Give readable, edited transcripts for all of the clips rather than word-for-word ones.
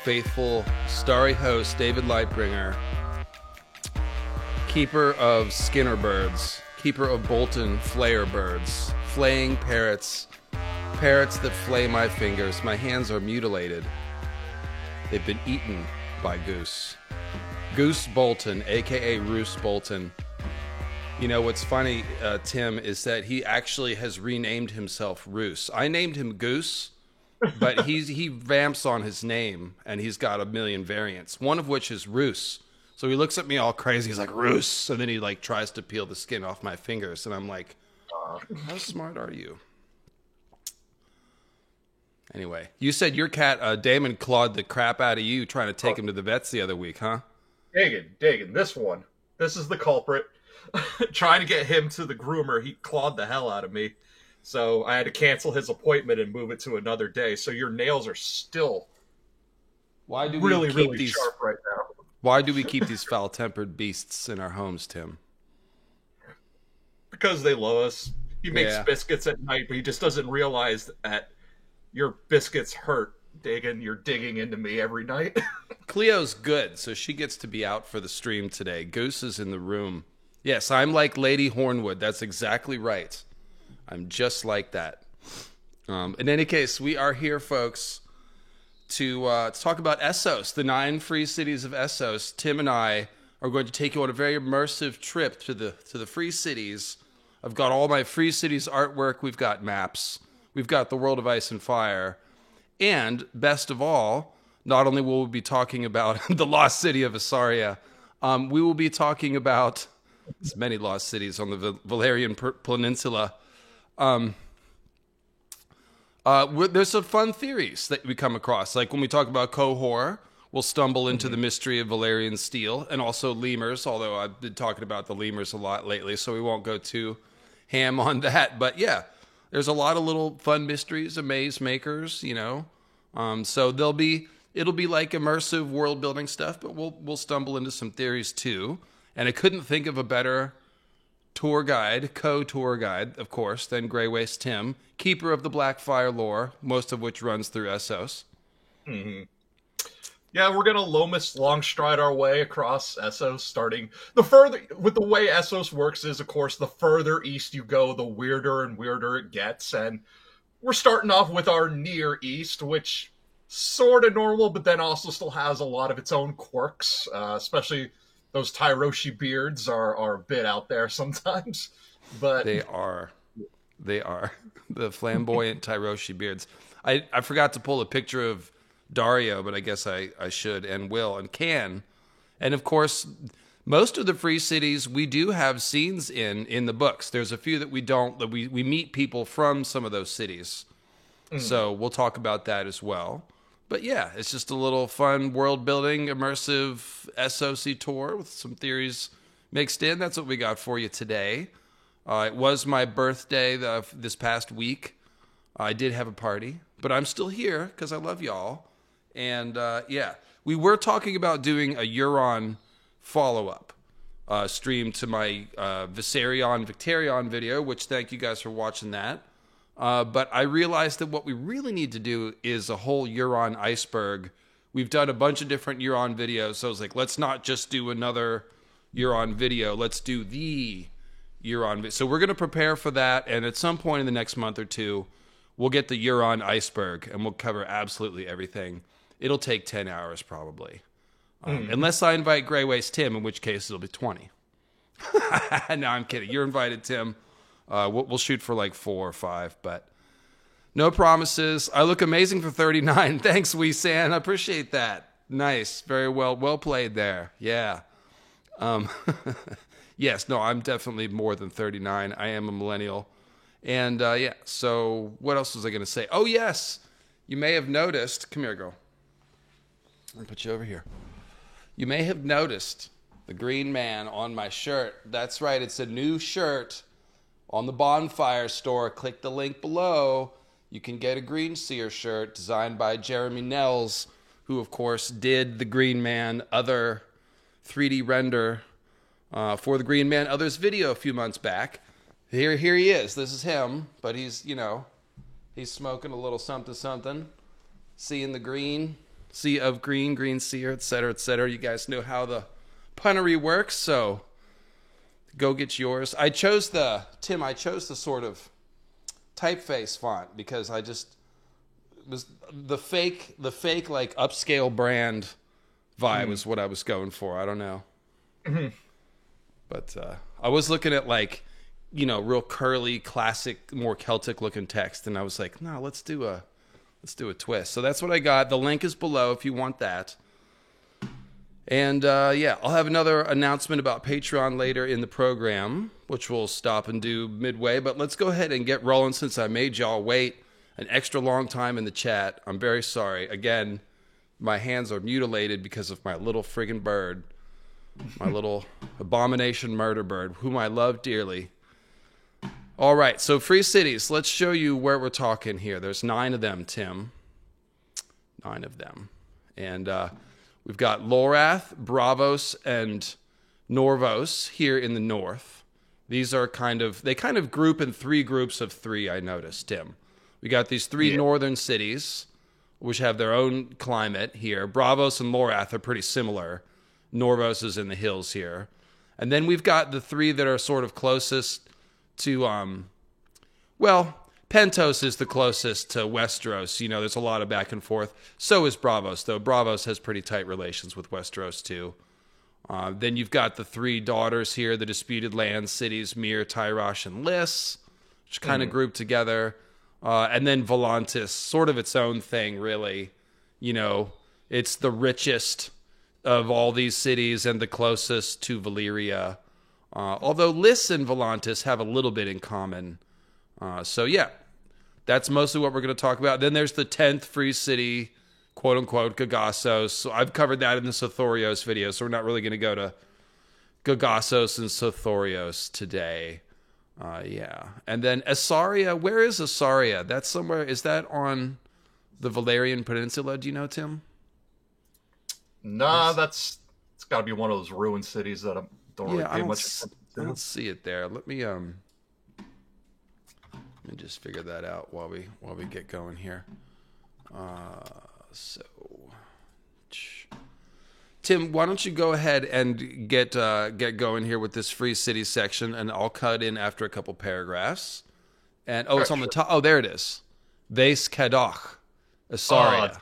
faithful, starry host, David Lightbringer, keeper of Skinner birds, keeper of Bolton flayer birds, flaying parrots, parrots that flay my fingers. My hands are mutilated. They've been eaten by Goose. Goose Bolton, a.k.a. Roose Bolton. You know, what's funny, Tim, is that he actually has renamed himself Roose. I named him Goose, but he vamps on his name, and he's got a million variants, one of which is Roose. So he looks at me all crazy. He's like, Roose. And then he like tries to peel the skin off my fingers. And I'm like, how smart are you? Anyway, you said your cat, Damon, clawed the crap out of you trying to take him to the vets the other week, huh? Dagan, this one. This is the culprit. Trying to get him to the groomer, he clawed the hell out of me. So I had to cancel his appointment and move it to another day. So your nails are still really sharp right now. Why do we keep these foul-tempered beasts in our homes, Tim? Because they love us. He makes biscuits at night, but he just doesn't realize that your biscuits hurt. Dagan, you're digging into me every night. Cleo's good, so she gets to be out for the stream today. Goose is in the room. Yes, I'm like Lady Hornwood. That's exactly right. I'm just like that. In any case, we are here, folks, to talk about Essos, the 9 free cities of Essos. Tim and I are going to take you on a very immersive trip to the free cities. I've got all my free cities artwork. We've got maps. We've got the World of Ice and Fire. And best of all, not only will we be talking about the lost city of Assaria, we will be talking about there's many lost cities on the Valerian Peninsula. There's some fun theories that we come across. Like when we talk about Qohor, we'll stumble into the mystery of Valerian steel and also lemurs, although I've been talking about the lemurs a lot lately, so we won't go too ham on that. But yeah, there's a lot of little fun mysteries, maze makers, you know. So it'll be like immersive world building stuff, but we'll stumble into some theories too. And I couldn't think of a better co-tour guide, of course, than Grey Waste Tim, keeper of the Blackfire lore, most of which runs through Essos. Mm-hmm. Yeah, we're gonna Lomas long stride our way across Essos, starting the further with the way Essos works is, of course, the further east you go, the weirder and weirder it gets. And we're starting off with our near east, which sort of normal, but then also still has a lot of its own quirks, especially those Tyroshi beards are a bit out there sometimes, but they are the flamboyant Tyroshi beards. I forgot to pull a picture of Dario, but I guess I should and will and can. And of course, most of the free cities we do have scenes in the books. There's a few that we don't, that we meet people from some of those cities. So we'll talk about that as well. But yeah, it's just a little fun world-building, immersive SOC tour with some theories mixed in. That's what we got for you today. It was my birthday this past week. I did have a party, but I'm still here because I love y'all. And yeah, we were talking about doing a Euron follow-up stream to my Viserion Victarion video, which thank you guys for watching that. But I realized that what we really need to do is a whole Euron iceberg. We've done a bunch of different Euron videos, so I was like, let's not just do another Euron video. Let's do the Euron video. So we're going to prepare for that, and at some point in the next month or two, we'll get the Euron iceberg, and we'll cover absolutely everything. It'll take 10 hours probably. Unless I invite Grey Waste Tim, in which case it'll be 20. No, I'm kidding. You're invited, Tim. We'll shoot for like 4 or 5, but no promises. I look amazing for 39. Thanks, Wee San. I appreciate that. Nice. Very well played there. Yeah. Yes, no, I'm definitely more than 39. I am a millennial. And yeah, so what else was I going to say? Oh, yes. You may have noticed. Come here, girl. I'll put you over here. You may have noticed the green man on my shirt. That's right. It's a new shirt. On the Bonfire store, click the link below. You can get a Green Seer shirt designed by Jeremy Nels, who, of course, did the Green Man Other 3D render for the Green Man Others video a few months back. Here he is. This is him, but he's smoking a little something, seeing the green. Sea of Green, Green Seer, etc., etc. You guys know how the punnery works, so go get yours. I chose the sort of typeface font because I just was the fake like upscale brand vibe was what I was going for. I don't know. But I was looking at like, real curly, classic, more Celtic looking text, and I was like, no, let's do a twist. So that's what I got. The link is below if you want that. And I'll have another announcement about Patreon later in the program, which we'll stop and do midway. But let's go ahead and get rolling since I made y'all wait an extra long time in the chat. I'm very sorry. Again, my hands are mutilated because of my little friggin' bird. My little abomination murder bird, whom I love dearly. All right, so free cities. Let's show you where we're talking here. There's 9 of them, Tim. 9 of them. And we've got Lorath, Bravos, and Norvos here in the north. These are they kind of group in 3 groups of 3, I noticed, Tim. We got these 3 northern cities, which have their own climate here. Bravos and Lorath are pretty similar. Norvos is in the hills here. And then we've got the 3 that are sort of closest to, Pentos is the closest to Westeros. There's a lot of back and forth. So is Bravos, though. Bravos has pretty tight relations with Westeros, too. Then you've got the 3 daughters here, the disputed land cities, Myr, Tyrosh, and Lys, which kind of grouped together. And then Volantis, sort of its own thing, really. It's the richest of all these cities and the closest to Valyria. Although Lys and Volantis have a little bit in common. That's mostly what we're going to talk about. Then there's the 10th free city, quote-unquote, Gagassos. So I've covered that in the Sothorios video, so we're not really going to go to Gagassos and Sothorios today. And then Asaria. Where is Asaria? That's somewhere. Is that on the Valerian Peninsula? Do you know, Tim? Nah, it's got to be one of those ruined cities that don't really pay much attention to. I don't see it there. Let me just figure that out while we get going here. Tim, why don't you go ahead and get going here with this free city section, and I'll cut in after a couple paragraphs. And it's on the top. Oh, there it is. Vase Kadoch, Asaria.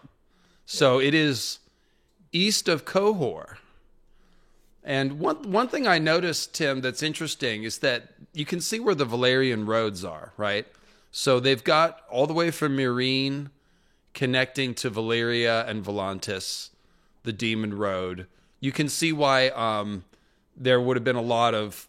So it is east of Qohor. And one thing I noticed, Tim, that's interesting is that you can see where the Valerian roads are, right? So they've got all the way from Meereen connecting to Valyria and Volantis, the Demon Road. You can see why there would have been a lot of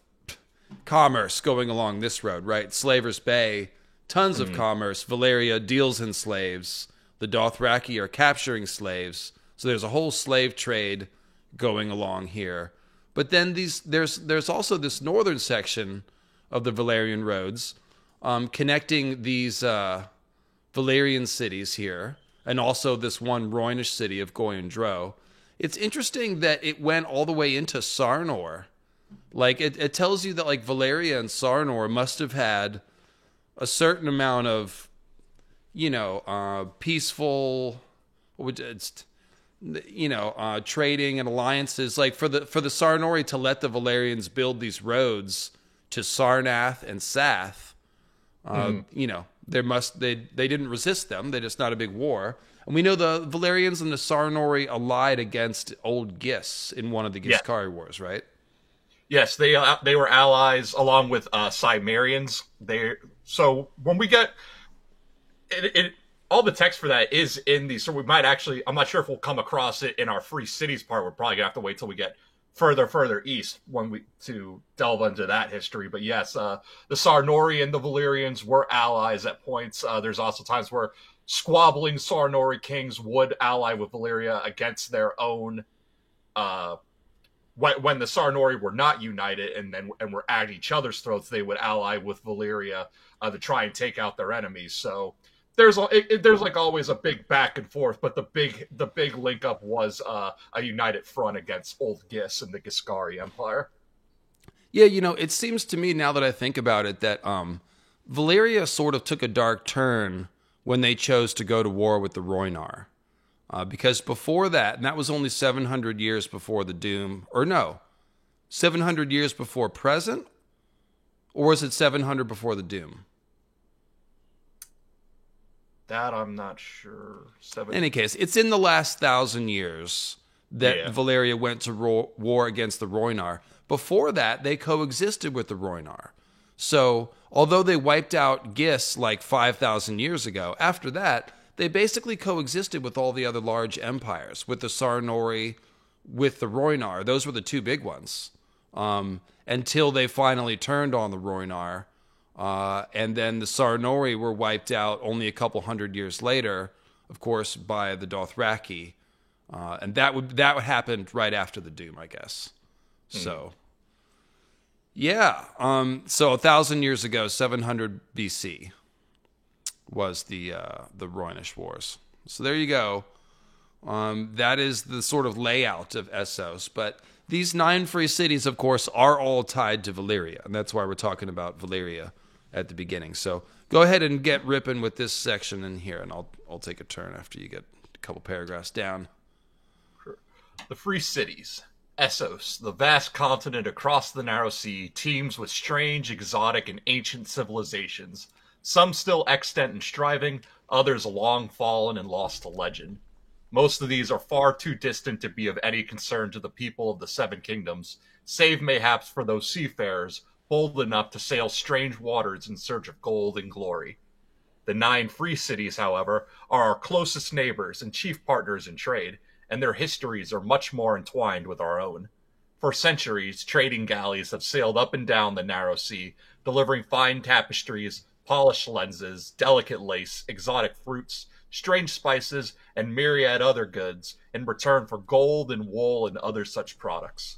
commerce going along this road, right? Slaver's Bay, tons of commerce. Valyria deals in slaves. The Dothraki are capturing slaves. So there's a whole slave trade going along here. But then there's also this northern section of the Valerian roads connecting these Valerian cities here, and also this one Rhoynish city of Goyandro. It's interesting that it went all the way into Sarnor. Like, it tells you that, like, Valyria and Sarnor must have had a certain amount of, peaceful, trading and alliances. Like, for the Sarnori to let the Valerians build these roads to Sarnath and Sath, they didn't resist them. They just not a big war. And we know the Valerians and the Sarnori allied against Old Gis in one of the Giscari wars, right? Yes, they were allies along with Cimerians. So when we get it, all the text for that is in the. So we might actually. I'm not sure if we'll come across it in our free cities part. We're probably gonna have to wait till we get further east to delve into that history. But yes, the Sarnori and the Valyrians were allies at points. There's also times where squabbling Sarnori kings would ally with Valyria against their own. When the Sarnori were not united and were at each other's throats, they would ally with Valyria to try and take out their enemies. So there's like always a big back and forth, but the big link up was a united front against Old Gis and the Giscari Empire. Yeah, it seems to me now that I think about it that Valyria sort of took a dark turn when they chose to go to war with the Rhoynar. Because before that, and that was only 700 years before the Doom, or no, 700 years before present, or was it 700 before the Doom? That I'm not sure. In any case, it's in the last 1,000 years that Valyria went to war against the Rhoynar. Before that, they coexisted with the Rhoynar. So, although they wiped out Gis like 5,000 years ago, after that, they basically coexisted with all the other large empires, with the Sarnori, with the Rhoynar. Those were the two big ones, until they finally turned on the Rhoynar. And then the Sarnori were wiped out only a couple hundred years later, of course, by the Dothraki. And that happened right after the Doom, I guess. So, yeah. So 1,000 years ago, 700 BC, was the Rhoynish Wars. So there you go. That is the sort of layout of Essos. But these 9 free cities, of course, are all tied to Valyria, and that's why we're talking about Valyria at the beginning. So go ahead and get ripping with this section in here, and I'll take a turn after you get a couple paragraphs down. The free cities. Essos, the vast continent across the narrow sea, teems with strange, exotic, and ancient civilizations. Some still extant and striving, others long fallen and lost to legend. Most of these are far too distant to be of any concern to the people of the Seven Kingdoms, save mayhaps for those seafarers bold enough to sail strange waters in search of gold and glory. The 9 free cities, however, are our closest neighbors and chief partners in trade, and their histories are much more entwined with our own. For centuries, trading galleys have sailed up and down the narrow sea, delivering fine tapestries, polished lenses, delicate lace, exotic fruits, strange spices, and myriad other goods in return for gold and wool and other such products.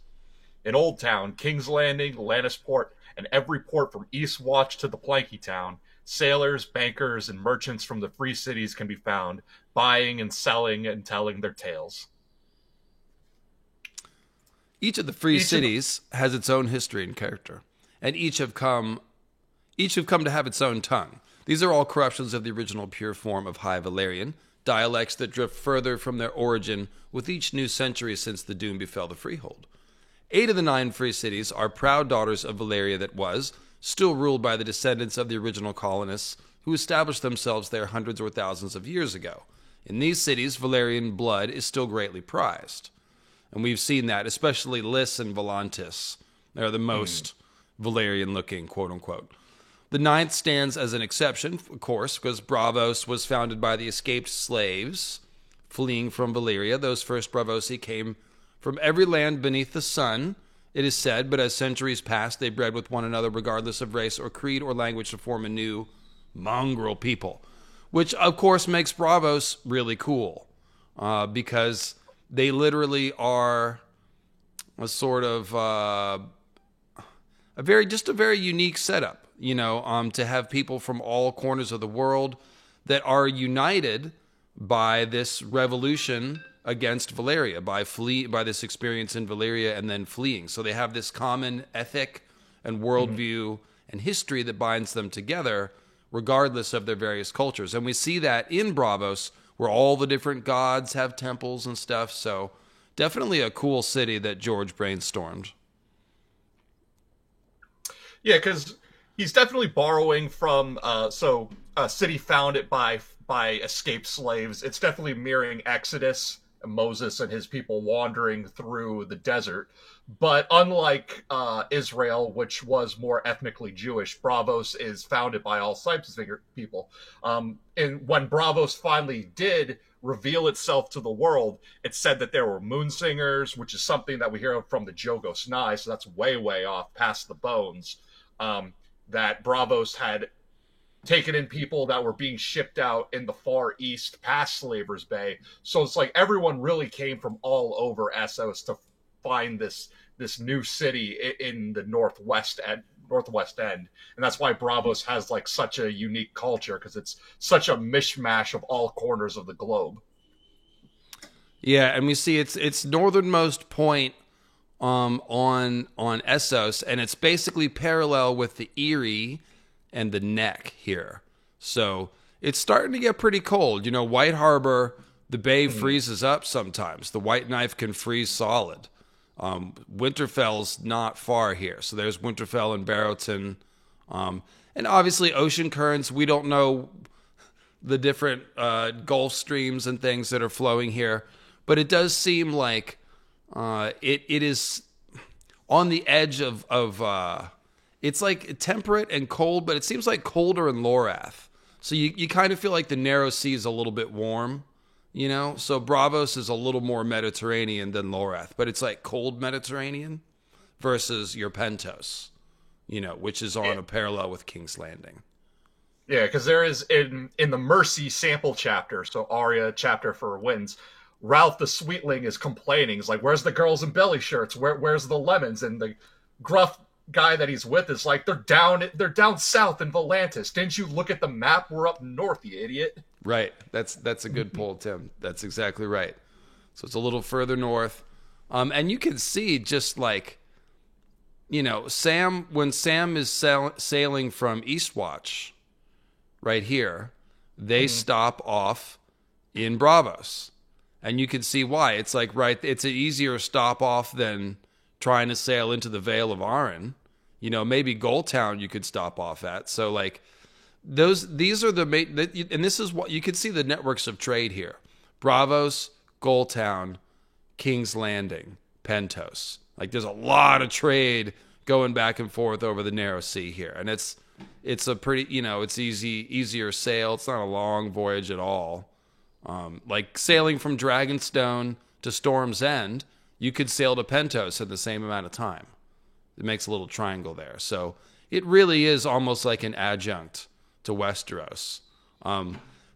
In Old Town, King's Landing, Lannisport, and every port from East Watch to the Planky Town, sailors, bankers, and merchants from the free cities can be found, buying and selling and telling their tales. Each of the free cities has its own history and character, and each have come to have its own tongue. These are all corruptions of the original pure form of High Valyrian, dialects that drift further from their origin with each new century since the doom befell the freehold. 8 of the 9 free cities are proud daughters of Valyria that was, still ruled by the descendants of the original colonists who established themselves there hundreds or thousands of years ago. In these cities, Valyrian blood is still greatly prized. And we've seen that, especially Lys and Volantis. They're the most Valyrian-looking, quote-unquote. The 9th stands as an exception, of course, because Braavos was founded by the escaped slaves fleeing from Valyria. Those first Braavosi came from every land beneath the sun, it is said, but as centuries passed, they bred with one another regardless of race or creed or language to form a new mongrel people, which, of course, makes Braavos really cool, because they literally are a sort of a very unique setup, to have people from all corners of the world that are united by this revolution against Valyria, by this experience in Valyria and then fleeing. So they have this common ethic and worldview and history that binds them together, regardless of their various cultures. And we see that in Braavos, where all the different gods have temples and stuff. So definitely a cool city that George brainstormed. Yeah, because he's definitely borrowing from a city founded by escaped slaves. It's definitely mirroring Exodus, Moses and his people wandering through the desert. But unlike Israel, which was more ethnically Jewish, Braavos is founded by all types of people. And when Braavos finally did reveal itself to the world, it said that there were moon singers, which is something that we hear from the Jogos Nhai, so that's way, way off past the bones. That Braavos had taken in people that were being shipped out in the Far East past Slaver's Bay. So it's like everyone really came from all over Essos to find this new city in the northwest end. And that's why Braavos has like such a unique culture, because it's such a mishmash of all corners of the globe. Yeah, and we see its northernmost point on Essos, and it's basically parallel with the Eyrie and the Neck here. So it's starting to get pretty cold. White Harbor, The bay freezes up sometimes. The White Knife can freeze solid. Winterfell's not far here. So there's Winterfell and Barrowton. And obviously ocean currents, we don't know the different Gulf streams and things that are flowing here. But it does seem like it is on the edge of it's like temperate and cold, but it seems like colder in Lorath. So you kind of feel like the Narrow Sea is a little bit warm. You know, so Braavos is a little more Mediterranean than Lorath, but it's like cold Mediterranean versus your Pentos, you know, which is on a parallel with King's Landing. Yeah, because there is in the Mercy sample chapter, so Arya chapter for Winds, Ralph the Sweetling is complaining. He's like, "Where's the girls in belly shirts? Where's the lemons?" And the gruff guy that he's with is like, they're down south in Volantis. Didn't you look at the map? We're up north, you idiot. Right. That's a good pull, Tim. That's exactly right. So it's a little further north. And you can see just like, you know, when Sam is sailing from Eastwatch right here, they stop off in Braavos. And you can see why. It's like, it's an easier stop off than trying to sail into the Vale of Arryn. You know, maybe Goldtown you could stop off at. So like these are the main, and this is what you can see the networks of trade here. Braavos, Goldtown, King's Landing, Pentos. Like there's a lot of trade going back and forth over the Narrow Sea here. And it's a pretty, you know, it's easier sail. It's not a long voyage at all. Like sailing from Dragonstone to Storm's End, you could sail to Pentos in the same amount of time. It makes a little triangle there. So it really is almost like an adjunct to Westeros.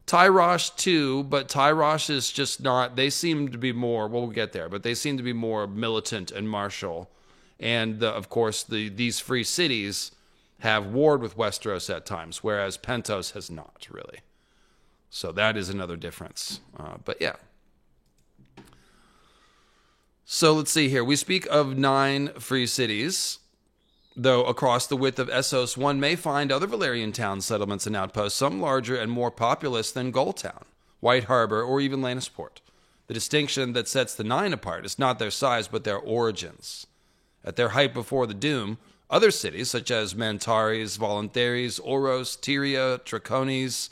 Tyrosh too, but Tyrosh is just not, they seem to be more, well, we'll get there, but they seem to be more militant and martial. And of course, these free cities have warred with Westeros at times, whereas Pentos has not really. So that is another difference. But yeah. So let's see here. We speak of 9 free cities. Though across the width of Essos, one may find other Valyrian towns, settlements, and outposts, some larger and more populous than Goldtown, White Harbor, or even Lannisport. The distinction that sets the 9 apart is not their size, but their origins. At their height before the Doom, other cities, such as Mantares, Voluntaries, Oros, Tyria, Dracones,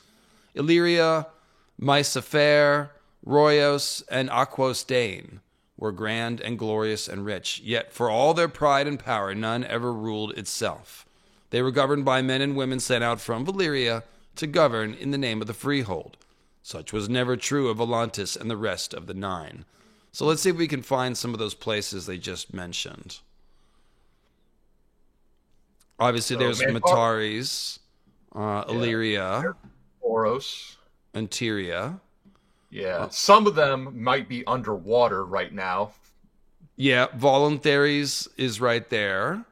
Illyria, Mysafair, Royos, and Aquos Dane, were grand and glorious and rich. Yet for all their pride and power, none ever ruled itself. They were governed by men and women sent out from Valyria to govern in the name of the freehold. Such was never true of Volantis and the rest of the 9. So let's see if we can find some of those places they just mentioned. Obviously, there's Mantares, Illyria, Oros, and Tyria. Yeah, some of them might be underwater right now. Yeah, Voluntaries is right there.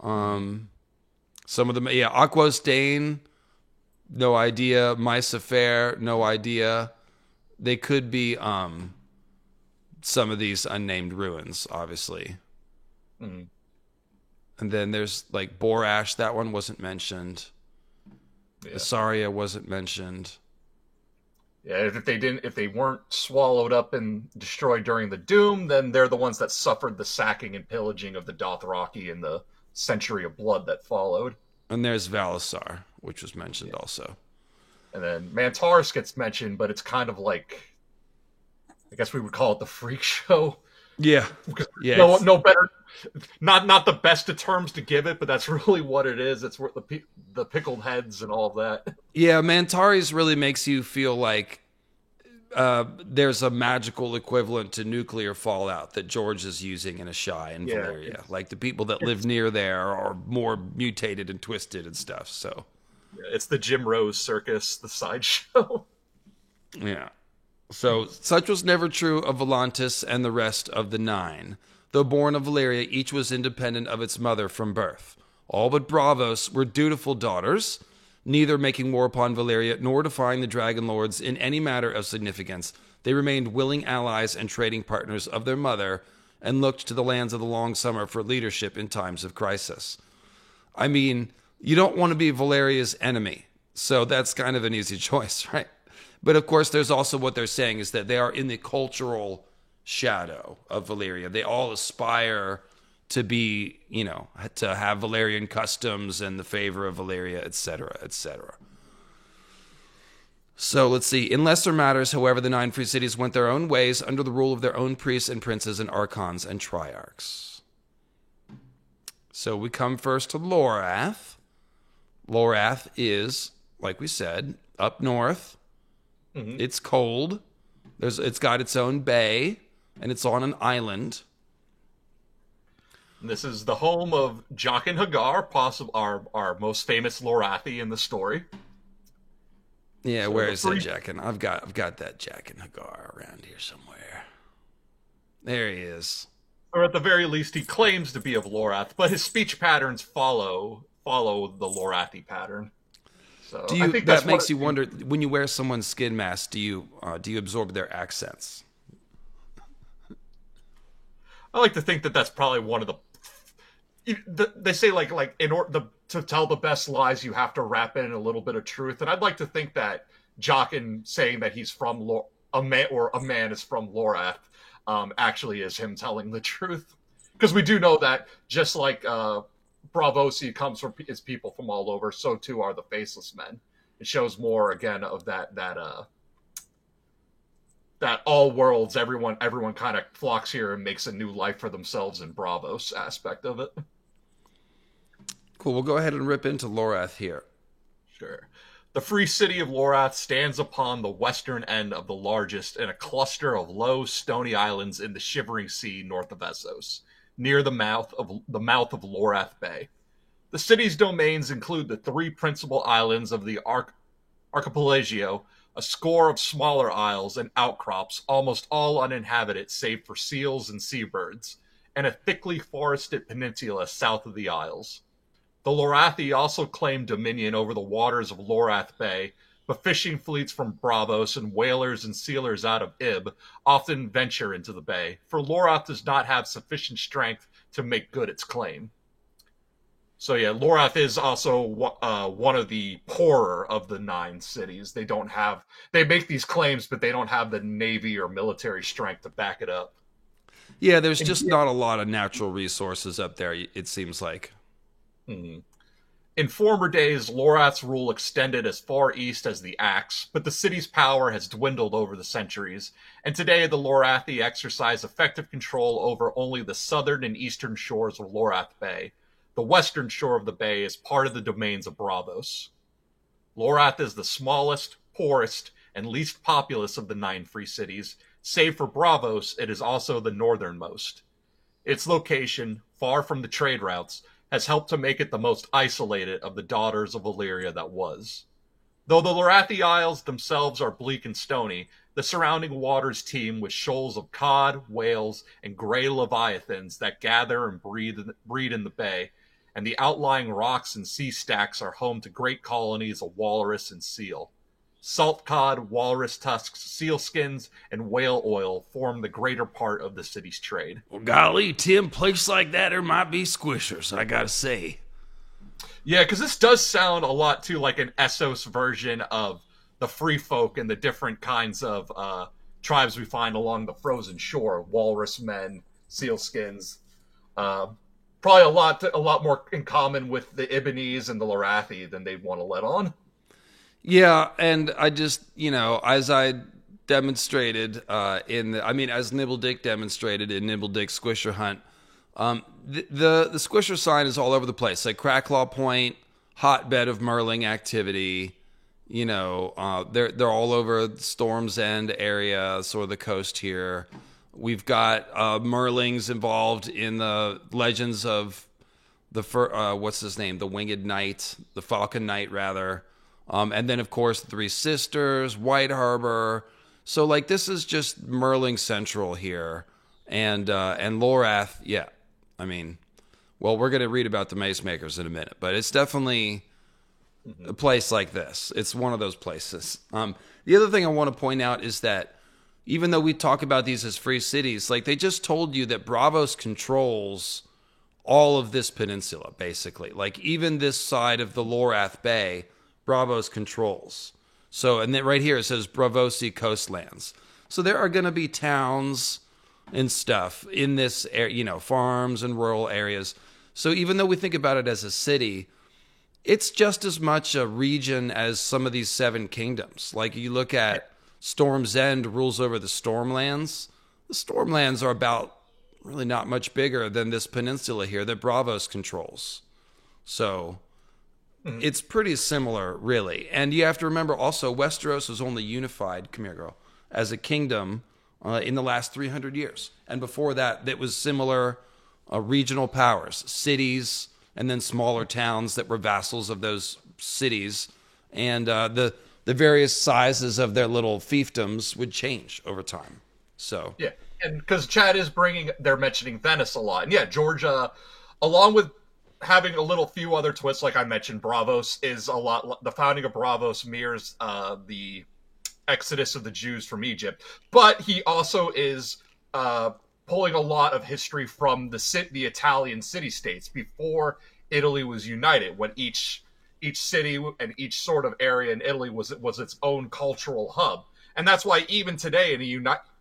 Some of them, yeah, Aquos Dane, no idea. Mysafair, no idea. They could be some of these unnamed ruins, obviously. Mm. And then there's like Borash, that one wasn't mentioned. Yeah. Assaria wasn't mentioned. Yeah, if they weren't swallowed up and destroyed during the Doom, then they're the ones that suffered the sacking and pillaging of the Dothraki in the Century of Blood that followed. And there's Valisar, which was mentioned also. And then Mantares gets mentioned, but it's kind of like, I guess we would call it the freak show. Yeah. Yeah. No better, not the best of terms to give it, but that's really what it is. It's where the pickled heads and all of that. Yeah, Mantares really makes you feel like there's a magical equivalent to nuclear fallout that George is using in Asshai and Valyria. Like the people that live near there are more mutated and twisted and stuff. So it's the Jim Rose circus, the sideshow. Yeah. So such was never true of Volantis and the rest of the 9. Though born of Valyria, each was independent of its mother from birth. All but Braavos were dutiful daughters, neither making war upon Valyria nor defying the Dragon Lords in any matter of significance. They remained willing allies and trading partners of their mother and looked to the lands of the Long Summer for leadership in times of crisis. I mean, you don't want to be Valyria's enemy, so that's kind of an easy choice, right? But of course, there's also what they're saying is that they are in the cultural shadow of Valyria. They all aspire to be, to have Valyrian customs and the favor of Valyria, etc., etc. So let's see. In lesser matters, however, the 9 free cities went their own ways under the rule of their own priests and princes and archons and triarchs. So we come first to Lorath. Lorath is, like we said, up north. Mm-hmm. It's cold. It's got its own bay, and it's on an island. This is the home of Jaqen H'ghar, our most famous Lorathi in the story. Yeah, so where is that Jaqen? I've got that Jaqen H'ghar around here somewhere. There he is. Or at the very least, he claims to be of Lorath, but his speech patterns follow the Lorathi pattern. So I think that makes you wonder, when you wear someone's skin mask, do you absorb their accents? I like to think that that's probably one of they say like in order to tell the best lies, you have to wrap in a little bit of truth, and I'd like to think that Jaqen saying that he's from a man is from Lorath actually is him telling the truth, because we do know that just like Braavosi comes from his people from all over, so too are the Faceless Men. It shows more again of that all worlds, everyone kind of flocks here and makes a new life for themselves in Braavos aspect of it. Cool, we'll go ahead and rip into Lorath here. Sure. The free city of Lorath stands upon the western end of the largest in a cluster of low, stony islands in the Shivering Sea north of Essos, near the mouth of Lorath Bay. The city's domains include the 3 principal islands of the Archipelago, a score of smaller isles and outcrops, almost all uninhabited save for seals and seabirds, and a thickly forested peninsula south of the isles. The Lorathi also claim dominion over the waters of Lorath Bay, but fishing fleets from Braavos and whalers and sealers out of Ib often venture into the bay, for Lorath does not have sufficient strength to make good its claim. So yeah, Lorath is also one of the poorer of the 9 cities. They make these claims, but they don't have the navy or military strength to back it up. Yeah, there's just not a lot of natural resources up there, it seems like. Mm-hmm. In former days, Lorath's rule extended as far east as the Axe, but the city's power has dwindled over the centuries, and today the Lorathi exercise effective control over only the southern and eastern shores of Lorath Bay. The western shore of the bay is part of the domains of Braavos. Lorath is the smallest, poorest, and least populous of the 9 free cities. Save for Braavos, it is also the northernmost. Its location, far from the trade routes, has helped to make it the most isolated of the daughters of Valyria that was. Though the Lorathi Isles themselves are bleak and stony, the surrounding waters teem with shoals of cod, whales, and gray leviathans that gather and breed in the bay, and the outlying rocks and sea stacks are home to great colonies of walrus and seal. Salt cod, walrus tusks, seal skins, and whale oil form the greater part of the city's trade. Well, golly, Tim, place like that, there might be squishers, I gotta say. Yeah, because this does sound a lot, too, like an Essos version of the free folk and the different kinds of tribes we find along the frozen shore. Walrus men, seal skins. Probably a lot more in common with the Ibbenese and the Lorathi than they want to let on. Yeah, and I just, as I demonstrated as Nibbledick demonstrated in Nibbledick Squisher Hunt, the Squisher sign is all over the place. Like Cracklaw Point, hotbed of Merling activity. They're all over Storm's End area, sort of the coast here. We've got Merlings involved in the legends of the what's his name, the Winged Knight, the Falcon Knight rather. And then, of course, the Three Sisters, White Harbor. So, this is just Merling Central here. And Lorath, yeah. We're going to read about the Mace Makers in a minute. But it's definitely a place like this. It's one of those places. The other thing I want to point out is that even though we talk about these as free cities, they just told you that Braavos controls all of this peninsula, basically. Even this side of the Lorath Bay, Braavos controls. So, and then right here it says Bravosi coastlands. So there are going to be towns and stuff in this area, farms and rural areas. So even though we think about it as a city, it's just as much a region as some of these seven kingdoms. Like you look at Storm's End rules over the Stormlands. The Stormlands are about really not much bigger than this peninsula here that Braavos controls. So it's pretty similar, really. And you have to remember also, Westeros was only unified, come here, girl, as a kingdom in the last 300 years. And before that, it was similar regional powers, cities, and then smaller towns that were vassals of those cities. And the various sizes of their little fiefdoms would change over time. So yeah, and because Chad is they're mentioning Venice a lot. And yeah, Georgia, along with having a little few other twists, like I mentioned, Braavos is a lot. The founding of Braavos mirrors the exodus of the Jews from Egypt, but he also is pulling a lot of history from the Italian city-states before Italy was united, when each city and each sort of area in Italy was its own cultural hub. And that's why even today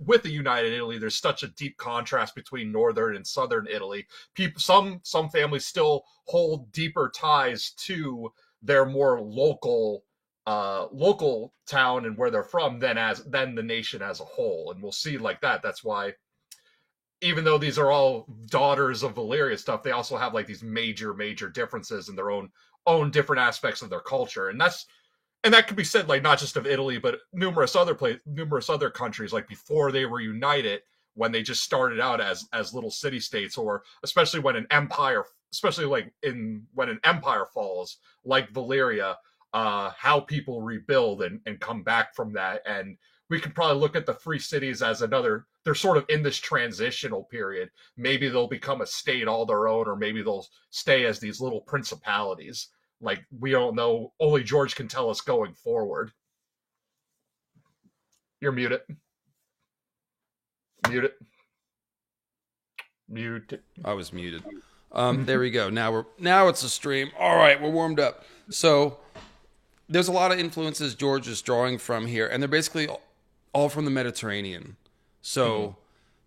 with the United Italy, there's such a deep contrast between northern and southern Italy. Some families still hold deeper ties to their more local town and where they're from than the nation as a whole. And we'll see like that. That's why, even though these are all daughters of Valyria stuff, they also have like these major differences in their own different aspects of their culture. And that could be said, like, not just of Italy, but numerous other countries, like before they were united, when they just started out as little city states, or especially when an empire falls, like Valyria, how people rebuild and come back from that. And we could probably look at the free cities as they're sort of in this transitional period. Maybe they'll become a state all their own, or maybe they'll stay as these little principalities. Like, we don't know. Only George can tell us going forward. You're muted. Mute. I was muted. There we go. Now it's a stream. All right, we're warmed up. So there's a lot of influences George is drawing from here, and they're basically all from the Mediterranean. So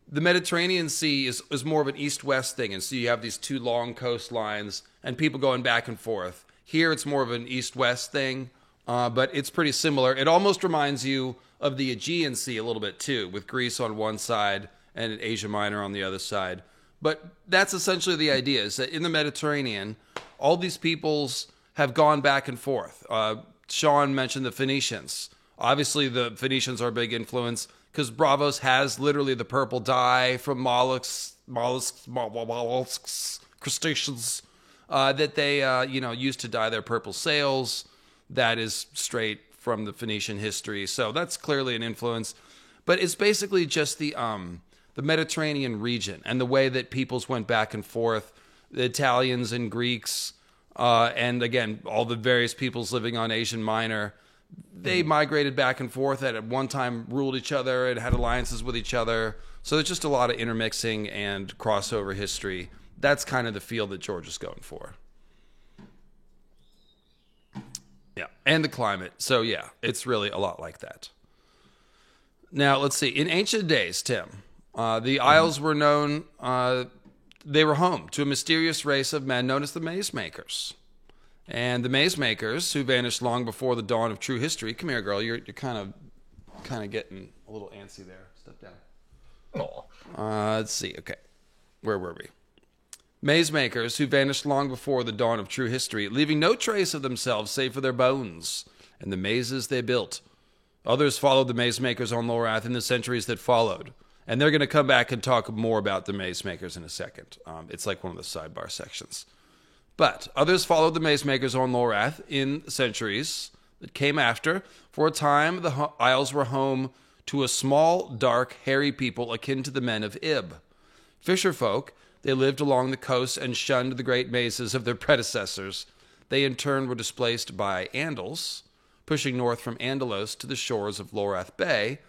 the Mediterranean Sea is more of an east-west thing, and so you have these two long coastlines and people going back and forth. Here it's more of an east-west thing, but it's pretty similar. It almost reminds you of the Aegean Sea a little bit too, with Greece on one side and Asia Minor on the other side. But that's essentially the idea, is that in the Mediterranean, all these peoples have gone back and forth. Sean mentioned the Phoenicians. Obviously, the Phoenicians are a big influence because Braavos has literally the purple dye from mollusks, crustaceans, that they used to dye their purple sails. That is straight from the Phoenician history. So that's clearly an influence. But it's basically just the Mediterranean region and the way that peoples went back and forth, the Italians and Greeks, and again, all the various peoples living on Asian Minor. They migrated back and forth, at one time ruled each other and had alliances with each other. So there's just a lot of intermixing and crossover history. That's kind of the feel that George is going for. Yeah, and the climate. So yeah, it's really a lot like that. Now, let's see. In ancient days, Tim, the Isles were known, they were home to a mysterious race of men known as the Maze Makers. And the Maze Makers, who vanished long before the dawn of true history. Come here, girl. You're kind of getting a little antsy there. Step down. Let's see. Okay. Where were we? Maze Makers, who vanished long before the dawn of true history, leaving no trace of themselves save for their bones and the mazes they built. Others followed the Maze Makers on Lorath in the centuries that followed. And they're going to come back and talk more about the Maze Makers in a second. It's like one of the sidebar sections. But others followed the Maze Makers on Lorath in centuries that came after. For a time, the Isles were home to a small, dark, hairy people akin to the men of Ib. Fisher folk, they lived along the coast and shunned the great mazes of their predecessors. They in turn were displaced by Andals, pushing north from Andalos to the shores of Lorath Bay,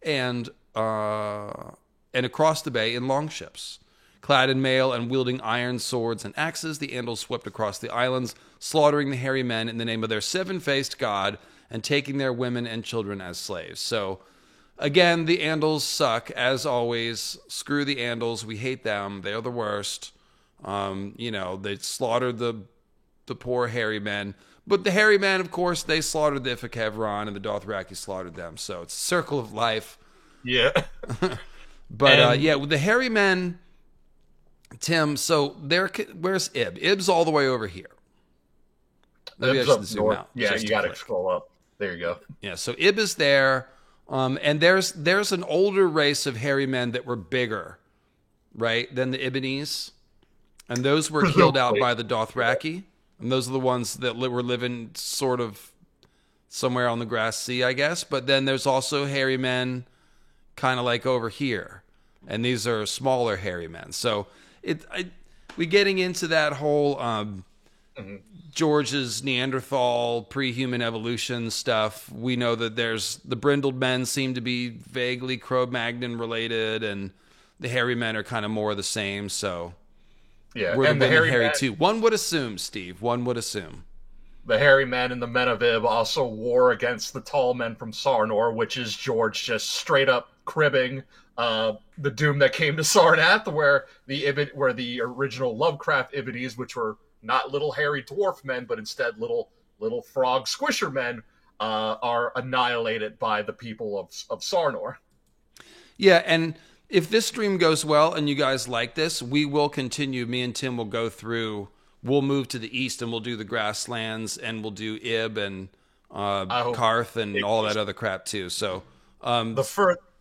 and across the bay in longships. Clad in mail and wielding iron swords and axes, the Andals swept across the islands, slaughtering the hairy men in the name of their seven-faced god and taking their women and children as slaves. So, again, the Andals suck, as always. Screw the Andals. We hate them. They're the worst. They slaughtered the poor hairy men. But the hairy men, of course, they slaughtered the Ifuk-Hevron, and the Dothraki slaughtered them. So it's a circle of life. Yeah. But, with the hairy men, Tim, so where's Ib? Ib's all the way over here. Maybe Ib's I should up zoom north. out. Yeah, you got to scroll up. There you go. Yeah, so Ib is there. And there's an older race of hairy men that were bigger, right, than the Ibbenese. And those were killed out by the Dothraki. And those are the ones that were living sort of somewhere on the Grass Sea, I guess. But then there's also hairy men kind of like over here. And these are smaller hairy men. So we getting into that whole George's Neanderthal pre-human evolution stuff. We know that there's the brindled men seem to be vaguely Cro-Magnon related, and the hairy men are kind of more of the same. So yeah, we're and the the hairy hairy men, too. One would assume, Steve. One would assume. The hairy men and the men of Ib also war against the tall men from Sarnor, which is George just straight up cribbing the doom that came to Sarnath, where the original Lovecraft Ibbities, which were not little hairy dwarf men, but instead little frog squisher men, are annihilated by the people of Sarnor. Yeah, and if this stream goes well and you guys like this, we will continue. Me and Tim will go through. We'll move to the east and we'll do the grasslands and we'll do Ib and Karth and all that other crap too. So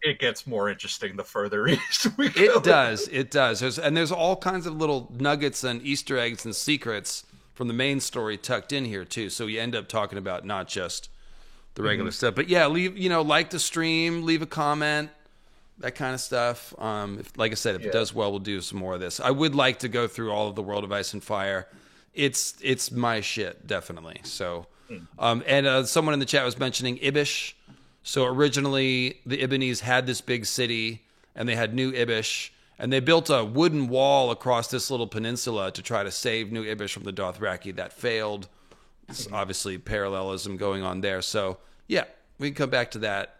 it gets more interesting the further east we go. It does. There's all kinds of little nuggets and Easter eggs and secrets from the main story tucked in here too. So we end up talking about not just the regular stuff, but yeah, like the stream, leave a comment, that kind of stuff. Like I said, if it does well, we'll do some more of this. I would like to go through all of the World of Ice and Fire. It's my shit, definitely. So, and someone in the chat was mentioning Ibish. So originally, the Ibbenese had this big city, and they had New Ibish, and they built a wooden wall across this little peninsula to try to save New Ibish from the Dothraki. That failed. It's obviously parallelism going on there. So, yeah, we can come back to that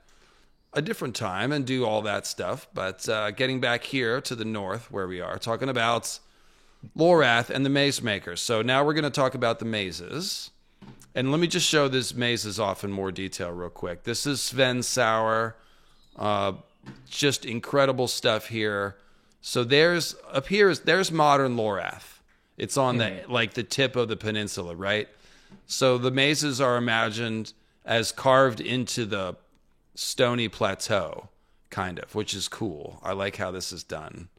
a different time and do all that stuff. But getting back here to the north, where we are, talking about Lorath and the Maze Makers. So now we're going to talk about the mazes. And let me just show this mazes off in more detail real quick. This is Sven Sauer. Just incredible stuff here. So there's modern Lorath. It's on the tip of the peninsula, right? So the mazes are imagined as carved into the stony plateau, kind of, which is cool. I like how this is done.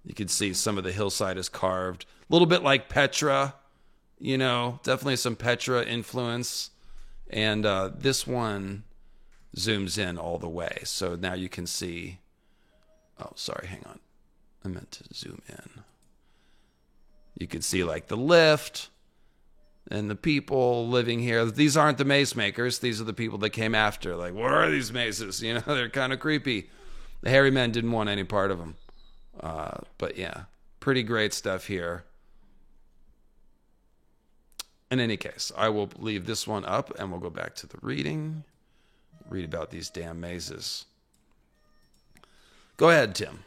You can see some of the hillside is carved. A little bit like Petra. Definitely some Petra influence. And this one zooms in all the way. So now you can see. Oh, sorry, hang on. I meant to zoom in. You can see like the lift and the people living here. These aren't the maze makers. These are the people that came after. Like, what are these mazes? They're kind of creepy. The hairy men didn't want any part of them. But yeah, pretty great stuff here. In any case, I will leave this one up and we'll go back to the reading. Read about these damn mazes. Go ahead, Tim.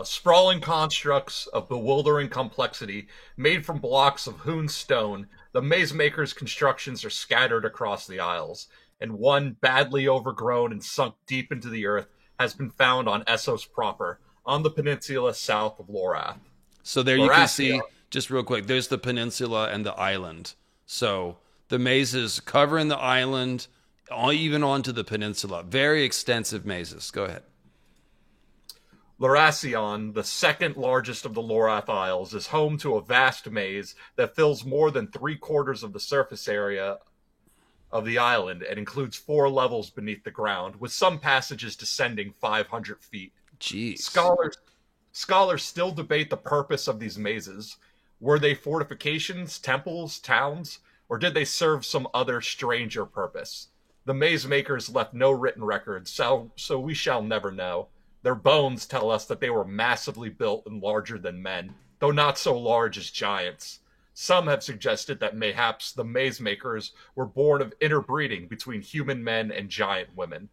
Sprawling constructs of bewildering complexity made from blocks of hewn stone, the maze makers' constructions are scattered across the isles, and one badly overgrown and sunk deep into the earth has been found on Essos proper, on the peninsula south of Lorath. So there you can see, just real quick, there's the peninsula and the island. So the mazes covering the island, even onto the peninsula. Very extensive mazes. Go ahead. Lorasion, the second largest of the Lorath Isles, is home to a vast maze that fills more than 3/4 of the surface area of the island and includes 4 levels beneath the ground, with some passages descending 500 feet. Jeez. Scholars still debate the purpose of these mazes. Were they fortifications, temples, towns, or did they serve some other stranger purpose? The maze makers left no written records, so we shall never know. Their bones tell us that they were massively built and larger than men, though not so large as giants. Some have suggested that mayhaps the maze makers were born of interbreeding between human men and giant women.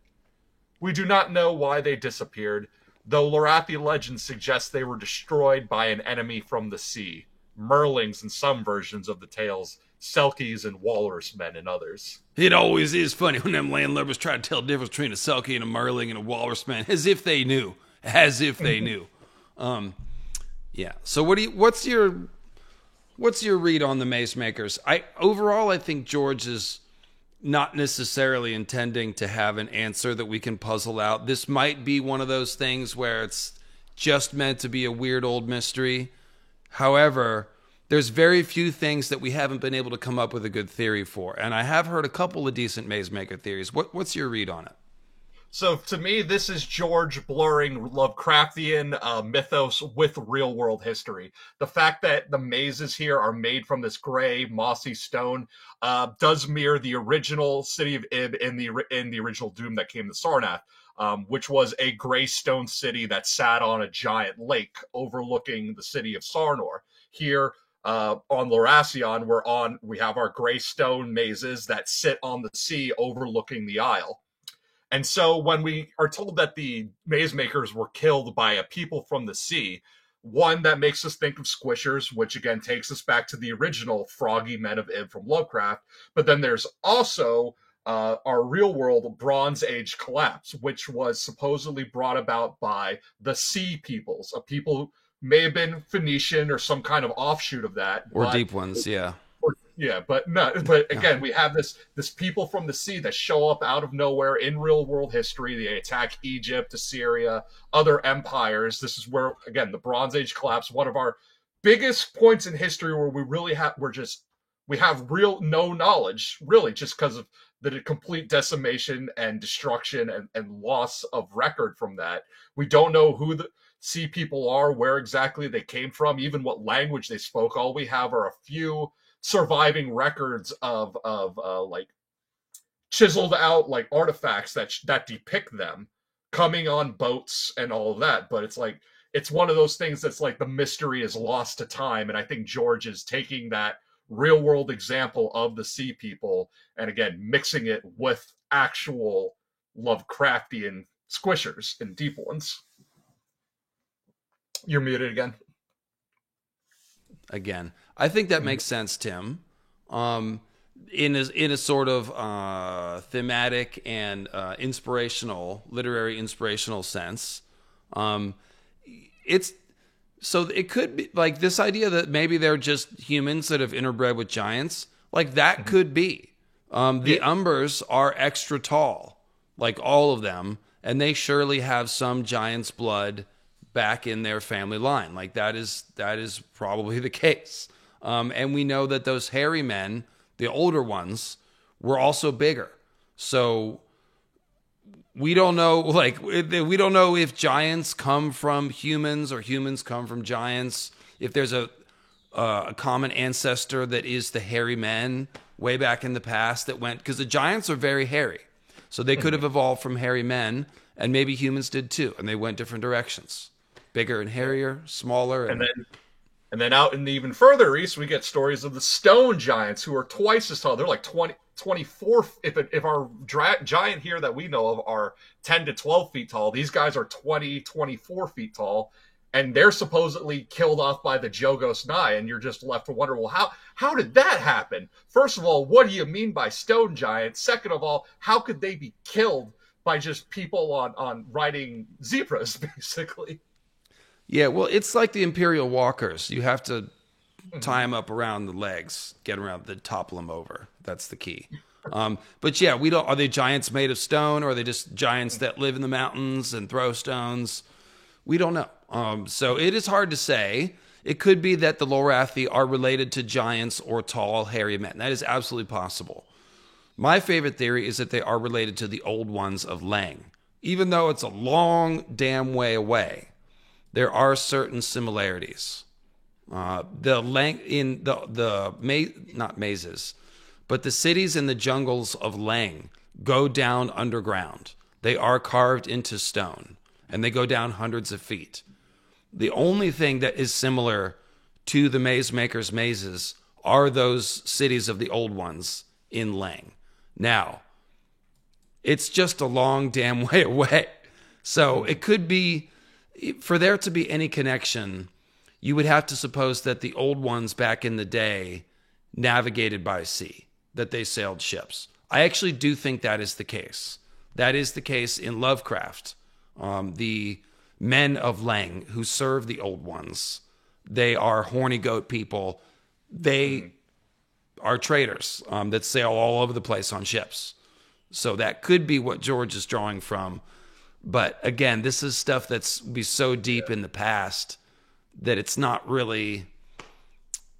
We do not know why they disappeared, though Lorathi legends suggest they were destroyed by an enemy from the sea. Merlings in some versions of the tales, Selkies and walrus men in others. It always is funny when them landlubbers try to tell the difference between a Selkie and a Merling and a walrus man, as if they knew. As if they knew. Yeah. So what's your read on the Maze Makers? Overall, I think George is not necessarily intending to have an answer that we can puzzle out. This might be one of those things where it's just meant to be a weird old mystery. However, there's very few things that we haven't been able to come up with a good theory for. And I have heard a couple of decent Maze Maker theories. What's your read on it? So to me, this is George blurring Lovecraftian mythos with real world history. The fact that the mazes here are made from this gray, mossy stone does mirror the original city of Ib in the original Doom that came to Sarnath, which was a gray stone city that sat on a giant lake overlooking the city of Sarnor. Here, on Loracion, we have our gray stone mazes that sit on the sea overlooking the Isle. And so when we are told that the maze makers were killed by a people from the sea, one, that makes us think of Squishers, which again takes us back to the original froggy men of Ib from Lovecraft. But then there's also our real world Bronze Age collapse, which was supposedly brought about by the Sea Peoples, a people who may have been Phoenician or some kind of offshoot of that. Or Deep Ones, yeah. But again, we have this people from the sea that show up out of nowhere in real world history. They attack Egypt, Assyria, other empires. This is where, again, the Bronze Age collapse, one of our biggest points in history where we have real no knowledge, really, just because of the complete decimation and destruction and loss of record from that. We don't know who the sea people are, where exactly they came from, even what language they spoke. All we have are a few surviving records of like chiseled out like artifacts that depict them coming on boats and all of that. But it's one of those things that's like the mystery is lost to time. And I think George is taking that real world example of the sea people and again mixing it with actual Lovecraftian Squishers and Deep Ones. You're muted again. I think that makes sense, Tim. In a sort of thematic and literary inspirational sense. It could be like this idea that maybe they're just humans that have interbred with giants. Like that could be. The Umbers are extra tall, like all of them, and they surely have some giant's blood back in their family line. Like that is probably the case. And we know that those hairy men, the older ones, were also bigger. So we don't know, we don't know if giants come from humans or humans come from giants. If there's a common ancestor that is the hairy men way back in the past that went, because the giants are very hairy. So they could have evolved from hairy men, and maybe humans did too, and they went different directions. Bigger and hairier, smaller. And then out in the even further east, we get stories of the stone giants who are twice as tall. They're like 24. If our giant here that we know of are 10 to 12 feet tall, these guys are 24 feet tall. And they're supposedly killed off by the Jogos Nai. And you're just left to wonder, well, how did that happen? First of all, what do you mean by stone giants? Second of all, how could they be killed by just people on riding zebras, basically? Yeah, well, it's like the Imperial Walkers. You have to tie them up around the legs, get them around, then topple them over. That's the key. But yeah, are they giants made of stone, or are they just giants that live in the mountains and throw stones? We don't know. So it is hard to say. It could be that the Lorathi are related to giants or tall, hairy men. That is absolutely possible. My favorite theory is that they are related to the Old Ones of Leng. Even though it's a long damn way away, there are certain similarities. Not mazes, but the cities in the jungles of Leng go down underground. They are carved into stone, and they go down hundreds of feet. The only thing that is similar to the maze makers' mazes are those cities of the old ones in Lang. Now, it's just a long damn way away. So it could be, for there to be any connection, you would have to suppose that the old ones back in the day navigated by sea, that they sailed ships. I actually do think that is the case. That is the case in Lovecraft. The men of Lang who serve the old ones, they are horny goat people. They are traders that sail all over the place on ships. So that could be what George is drawing from. But again, this is stuff that's be so deep in the past that it's not really,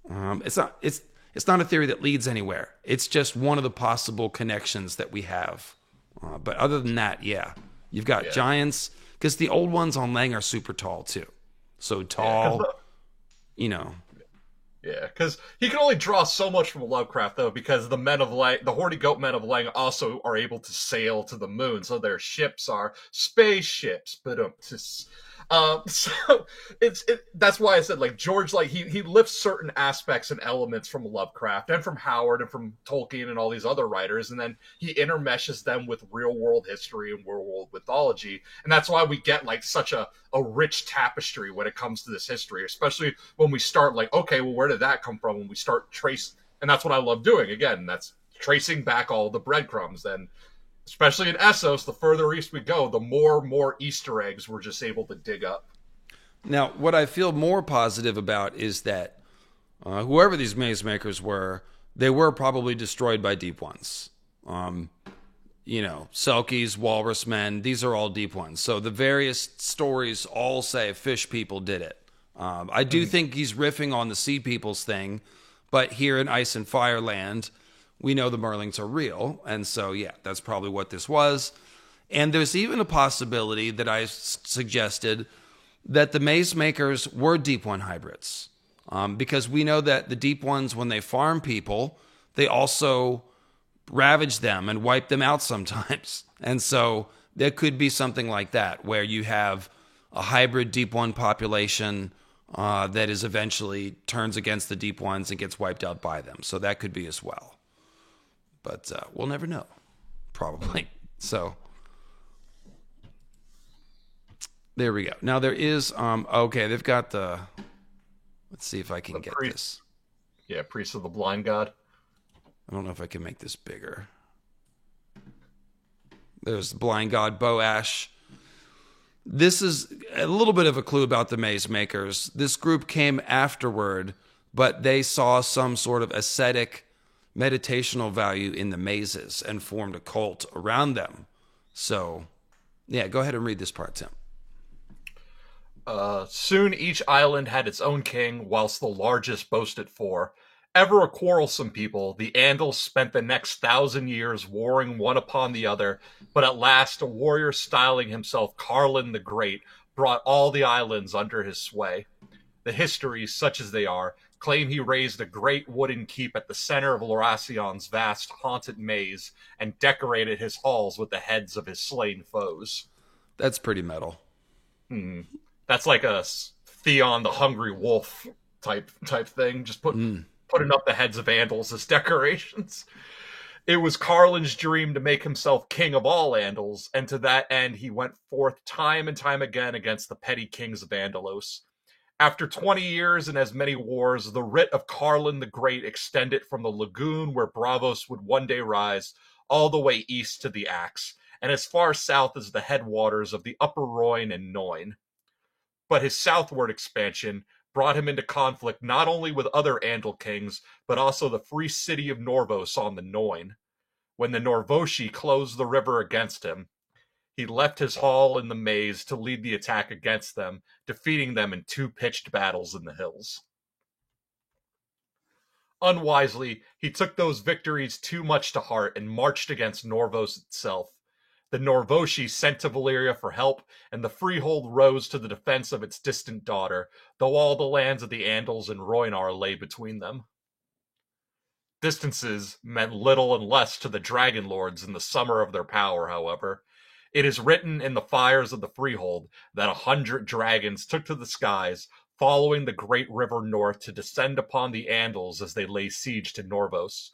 it's not a theory that leads anywhere. It's just one of the possible connections that we have. But other than that, yeah, you've got giants, because the old ones on Lang are super tall too. So tall, you know. Yeah, because he can only draw so much from Lovecraft, though, because the men of Lang, the horny goat men of Lang, also are able to sail to the moon, so their ships are spaceships. But so that's why I said, like, George, like, he lifts certain aspects and elements from Lovecraft and from Howard and from Tolkien and all these other writers, and then he intermeshes them with real world history and real world mythology, and that's why we get like such a rich tapestry when it comes to this history, especially when we start like, okay, well, where did that come from? When we start trace, and that's what I love doing. Again, that's tracing back all the breadcrumbs. Then, especially in Essos, the further east we go, the more Easter eggs we're just able to dig up. Now, what I feel more positive about is that whoever these maze makers were, they were probably destroyed by deep ones. You know, Selkies, walrus men, these are all deep ones. So the various stories all say fish people did it. I do think he's riffing on the sea peoples thing, but here in Ice and Fire Land, we know the Merlings are real. And so, yeah, that's probably what this was. And there's even a possibility that I suggested that the maze makers were deep one hybrids. Because we know that the deep ones, when they farm people, they also ravage them and wipe them out sometimes. And so there could be something like that, where you have a hybrid deep one population that is eventually turns against the deep ones and gets wiped out by them. So that could be as well. But we'll never know, probably. So there we go. Now there is, okay, they've got the, let's see if I can get this. Yeah, Priest of the Blind God. I don't know if I can make this bigger. There's the Blind God, Boash. This is a little bit of a clue about the maze makers. This group came afterward, but they saw some sort of ascetic meditational value in the mazes and formed a cult around them. So, yeah, go ahead and read this part, Tim. Soon each island had its own king, whilst the largest boasted four. Ever a quarrelsome people, the Andals spent the next 1,000 years warring one upon the other, but at last a warrior styling himself Carlin the Great brought all the islands under his sway. The histories, such as they are, claim he raised a great wooden keep at the center of Loracion's vast haunted maze and decorated his halls with the heads of his slain foes. That's pretty metal. That's like a Theon the Hungry Wolf type thing. Just putting up the heads of Andals as decorations. It was Carlin's dream to make himself king of all Andals, and to that end he went forth time and time again against the petty kings of Andalos. After 20 years and as many wars, the writ of Carlin the Great extended from the lagoon where Braavos would one day rise, all the way east to the Axe, and as far south as the headwaters of the Upper Rhoyne and Noin. But his southward expansion brought him into conflict not only with other Andal kings, but also the free city of Norvos on the Noin. When the Norvoshi closed the river against him, he left his hall in the maze to lead the attack against them, defeating them in 2 pitched battles in the hills. Unwisely, he took those victories too much to heart and marched against Norvos itself. The Norvoshi sent to Valyria for help, and the Freehold rose to the defense of its distant daughter, though all the lands of the Andals and Rhoynar lay between them. Distances meant little and less to the Dragon Lords in the summer of their power, however. It is written in the fires of the Freehold that 100 dragons took to the skies, following the great river north to descend upon the Andals as they lay siege to Norvos.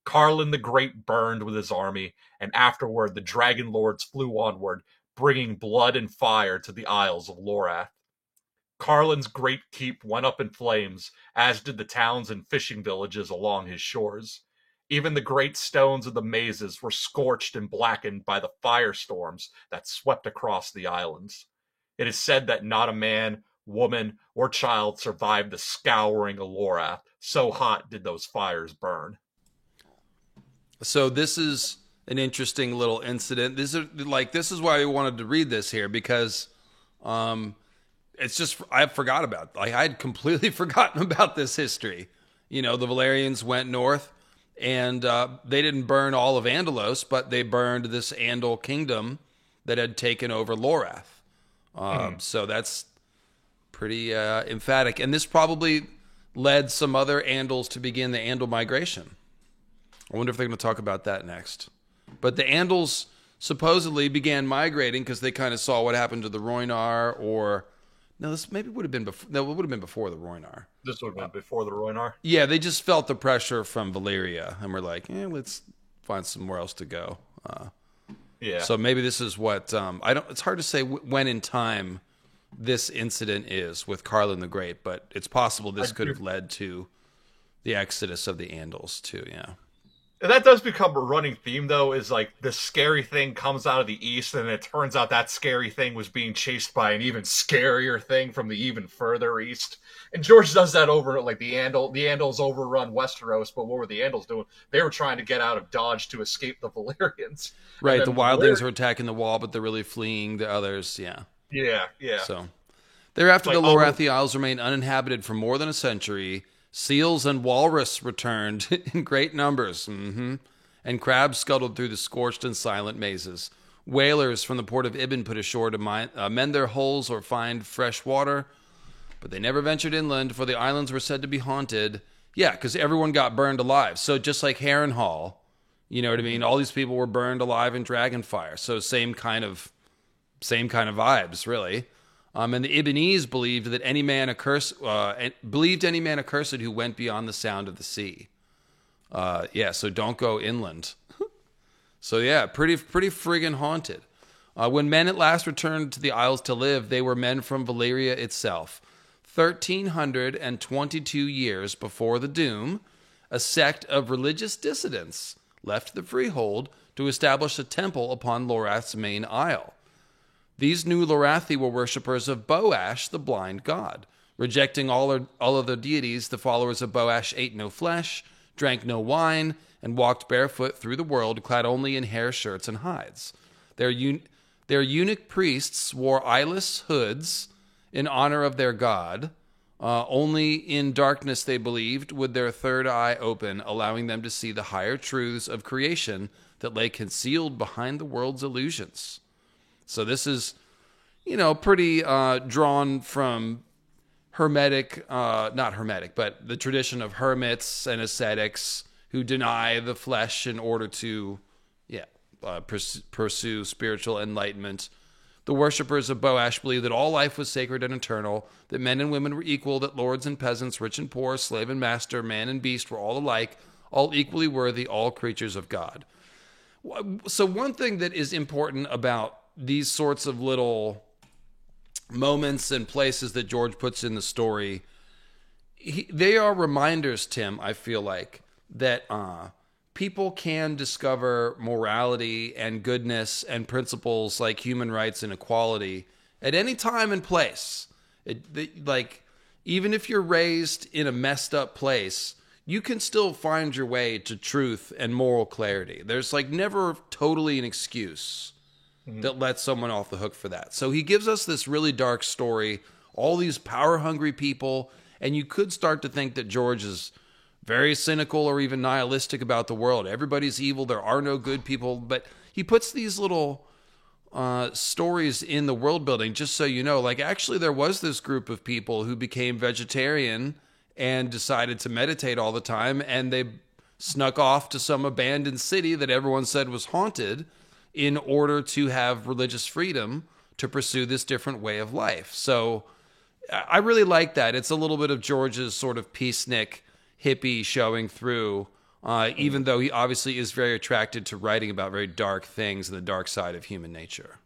Carlin the Great burned with his army, and afterward the dragon lords flew onward, bringing blood and fire to the Isles of Lorath. Carlin's great keep went up in flames, as did the towns and fishing villages along his shores. Even the great stones of the mazes were scorched and blackened by the firestorms that swept across the islands. It is said that not a man, woman, or child survived the scouring of Lorath, so hot did those fires burn. So this is an interesting little incident. This is why I wanted to read this here, because it's just, I forgot about it. Like, I had completely forgotten about this history. You know, the Valyrians went north, and they didn't burn all of Andalos, but they burned this Andal kingdom that had taken over Lorath. So that's pretty emphatic. And this probably led some other Andals to begin the Andal migration. I wonder if they're going to talk about that next. But the Andals supposedly began migrating because they kind of saw what happened to the Rhoynar, or... No, this maybe would have been before. No, it would have been before the Rhoynar. This would have been before the Rhoynar? Yeah, they just felt the pressure from Valyria, and were like, let's find somewhere else to go. Yeah. So maybe this is what... it's hard to say when in time this incident is with Carlin the Great, but it's possible this could have led to the exodus of the Andals too, yeah. And that does become a running theme, though, is like the scary thing comes out of the east, and it turns out that scary thing was being chased by an even scarier thing from the even further east. And George does that over, like, the Andals overrun Westeros, but what were the Andals doing? They were trying to get out of Dodge to escape the Valyrians. Right, the wildlings are attacking the wall, but they're really fleeing the others, yeah. Yeah. So, thereafter, the Lorathi Isles remained uninhabited for more than a century. Seals and walrus returned in great numbers, and crabs scuttled through the scorched and silent mazes. Whalers from the port of Ibn put ashore to mend their hulls or find fresh water, but they never ventured inland, for the islands were said to be haunted. Yeah, because everyone got burned alive. So just like Harrenhal, you know what I mean? All these people were burned alive in Dragonfire. So same kind of vibes, really. And the Ibonese believed that any man accursed who went beyond the sound of the sea. So don't go inland. So yeah, pretty friggin' haunted. When men at last returned to the Isles to live, they were men from Valyria itself. 1,322 years before the Doom, a sect of religious dissidents left the Freehold to establish a temple upon Lorath's main isle. These new Lorathi were worshippers of Boash, the blind god. Rejecting all other deities, the followers of Boash ate no flesh, drank no wine, and walked barefoot through the world, clad only in hair shirts and hides. Their eunuch priests wore eyeless hoods in honor of their god. Only in darkness, they believed, would their third eye open, allowing them to see the higher truths of creation that lay concealed behind the world's illusions. So this is, pretty drawn from not hermetic, but the tradition of hermits and ascetics who deny the flesh in order to, pursue spiritual enlightenment. The worshippers of Boash believed that all life was sacred and eternal, that men and women were equal, that lords and peasants, rich and poor, slave and master, man and beast were all alike, all equally worthy, all creatures of God. So one thing that is important about these sorts of little moments and places that George puts in the story, they are reminders, Tim, I feel like, that people can discover morality and goodness and principles like human rights and equality at any time and place. Even if you're raised in a messed up place, you can still find your way to truth and moral clarity. There's never totally an excuse that lets someone off the hook for that. So he gives us this really dark story, all these power-hungry people, and you could start to think that George is very cynical or even nihilistic about the world. Everybody's evil, there are no good people, but he puts these little stories in the world building, just so you know, actually there was this group of people who became vegetarian and decided to meditate all the time, and they snuck off to some abandoned city that everyone said was haunted, in order to have religious freedom to pursue this different way of life. So I really like that. It's a little bit of George's sort of peacenik hippie showing through, even though he obviously is very attracted to writing about very dark things and the dark side of human nature.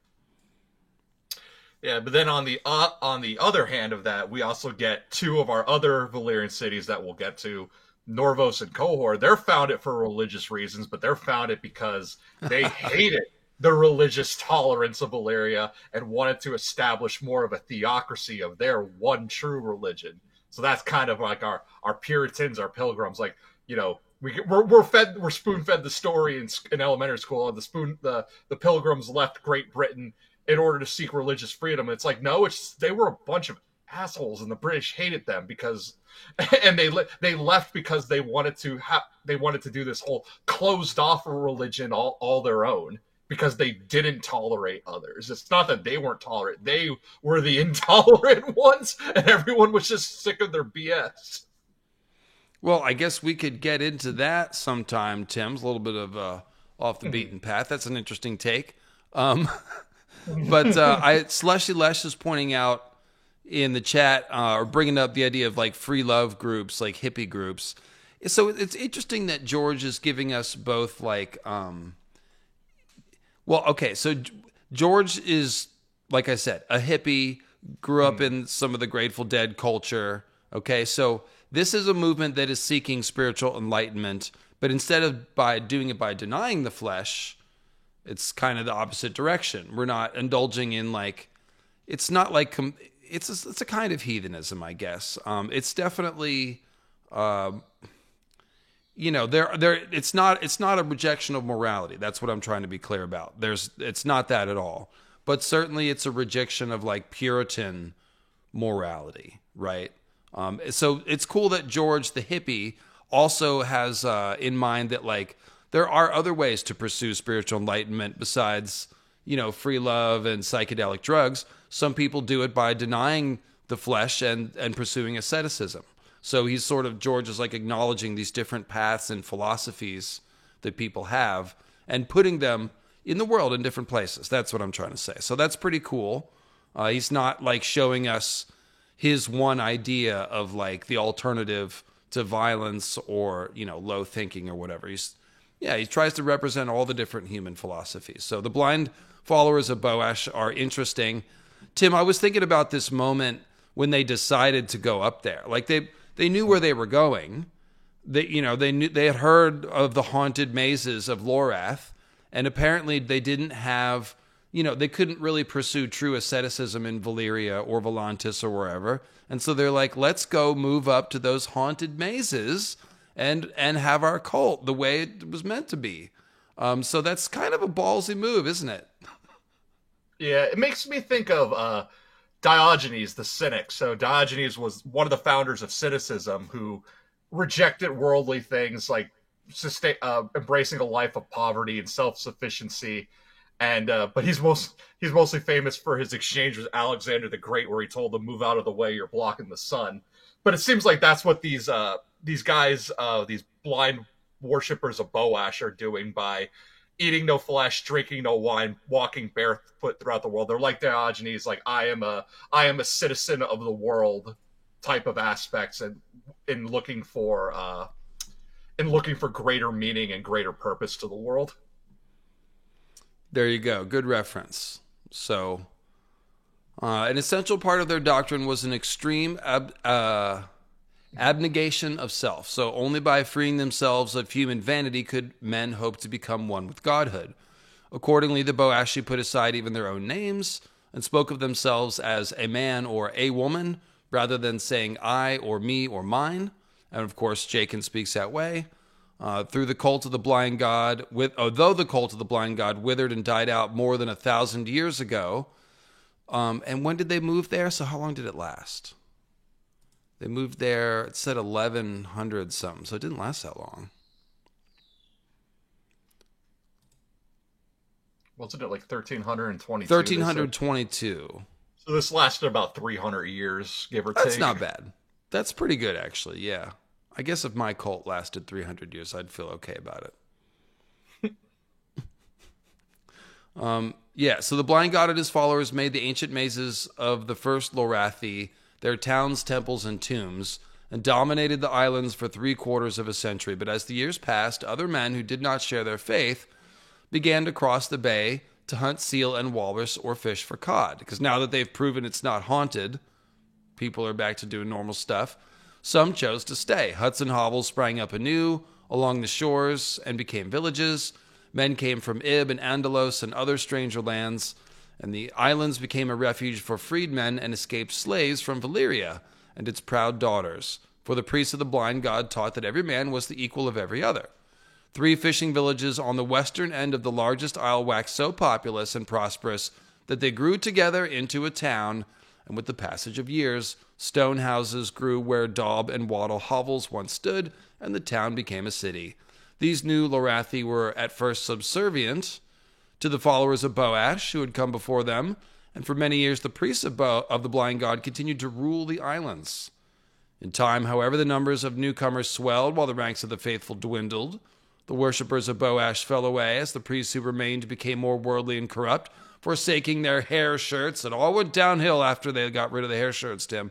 Yeah, but then on the other hand of that, we also get two of our other Valyrian cities that we'll get to, Norvos and Qohor. They're founded for religious reasons, but they're founded because they hated the religious tolerance of Valyria and wanted to establish more of a theocracy of their one true religion. So that's kind of like our Puritans, our Pilgrims. Like, you know, we're spoon fed the story in elementary school. The Pilgrims left Great Britain in order to seek religious freedom. It's like, no, they were a bunch of assholes, and the British hated them because, and they left because they wanted to do this whole closed off religion all their own, because they didn't tolerate others. It's not that they weren't tolerant; they were the intolerant ones, and everyone was just sick of their BS. Well, I guess we could get into that sometime, Tim's. A little bit of off the beaten path. That's an interesting take. But Slushy Lesh is pointing out in the chat, or bringing up the idea of like free love groups, like hippie groups. So it's interesting that George is giving us both like, well, okay. So George is, like I said, a hippie, grew up in some of the Grateful Dead culture. Okay. So this is a movement that is seeking spiritual enlightenment, but instead of doing it by denying the flesh, it's kind of the opposite direction. We're not indulging in like, it's not like, it's a kind of heathenism, I guess. It's definitely, you know, it's not a rejection of morality. That's what I'm trying to be clear about. It's not that at all, but certainly it's a rejection of like Puritan morality, right? So it's cool that George the hippie also has in mind that like, there are other ways to pursue spiritual enlightenment besides, you know, free love and psychedelic drugs. Some people do it by denying the flesh and pursuing asceticism. So George is like acknowledging these different paths and philosophies that people have and putting them in the world in different places. That's what I'm trying to say. So that's pretty cool. He's not like showing us his one idea of like the alternative to violence or, you know, low thinking or whatever. He tries to represent all the different human philosophies. So the blind followers of Boash are interesting. Tim, I was thinking about this moment when they decided to go up there. Like they knew where they were going. They had heard of the haunted mazes of Lorath, and apparently they didn't have, they couldn't really pursue true asceticism in Valyria or Volantis or wherever. And so they're like, let's go move up to those haunted mazes and have our cult the way it was meant to be. So that's kind of a ballsy move, isn't it? Yeah, it makes me think of Diogenes the Cynic. So Diogenes was one of the founders of Cynicism, who rejected worldly things like embracing a life of poverty and self-sufficiency. And but he's mostly famous for his exchange with Alexander the Great, where he told him, "Move out of the way, you're blocking the sun." But it seems like that's what these guys, these blind worshippers of Boash, are doing by eating no flesh, drinking no wine, walking barefoot throughout the world. They're like Diogenes, like I am a citizen of the world type of aspects, and in looking for greater meaning and greater purpose to the world. There you go. Good reference. So, an essential part of their doctrine was an extreme abnegation of self. So only by freeing themselves of human vanity could men hope to become one with godhood. Accordingly, the Boashi put aside even their own names and spoke of themselves as a man or a woman, rather than saying I or me or mine. And of course, Jachin speaks that way. Through the cult of the blind god, although the cult of the blind god withered and died out more than 1,000 years ago. And when did they move there? So how long did it last? They moved there, it said 1100 something, so it didn't last that long. Wasn't it like 1322? 1322. So this lasted about 300 years, give or take. That's not bad. That's pretty good, actually, yeah. I guess if my cult lasted 300 years, I'd feel okay about it. So the blind god and his followers made the ancient mazes of the first Lorathi their towns, temples, and tombs, and dominated the islands for 3/4 of a century. But as the years passed, other men who did not share their faith began to cross the bay to hunt seal and walrus or fish for cod. Because now that they've proven it's not haunted, people are back to doing normal stuff. Some chose to stay. Huts and hovels sprang up anew along the shores and became villages. Men came from Ib and Andalos and other stranger lands, and the islands became a refuge for freedmen and escaped slaves from Valyria and its proud daughters. For the priests of the blind god taught that every man was the equal of every other. 3 fishing villages on the western end of the largest isle waxed so populous and prosperous that they grew together into a town, and with the passage of years, stone houses grew where daub and wattle hovels once stood, and the town became a city. These new Lorathi were at first subservient to the followers of Boash, who had come before them, and for many years the priests of the blind god continued to rule the islands. In time, however, the numbers of newcomers swelled while the ranks of the faithful dwindled. The worshippers of Boash fell away as the priests who remained became more worldly and corrupt, forsaking their hair shirts. It all went downhill after they got rid of the hair shirts, Tim.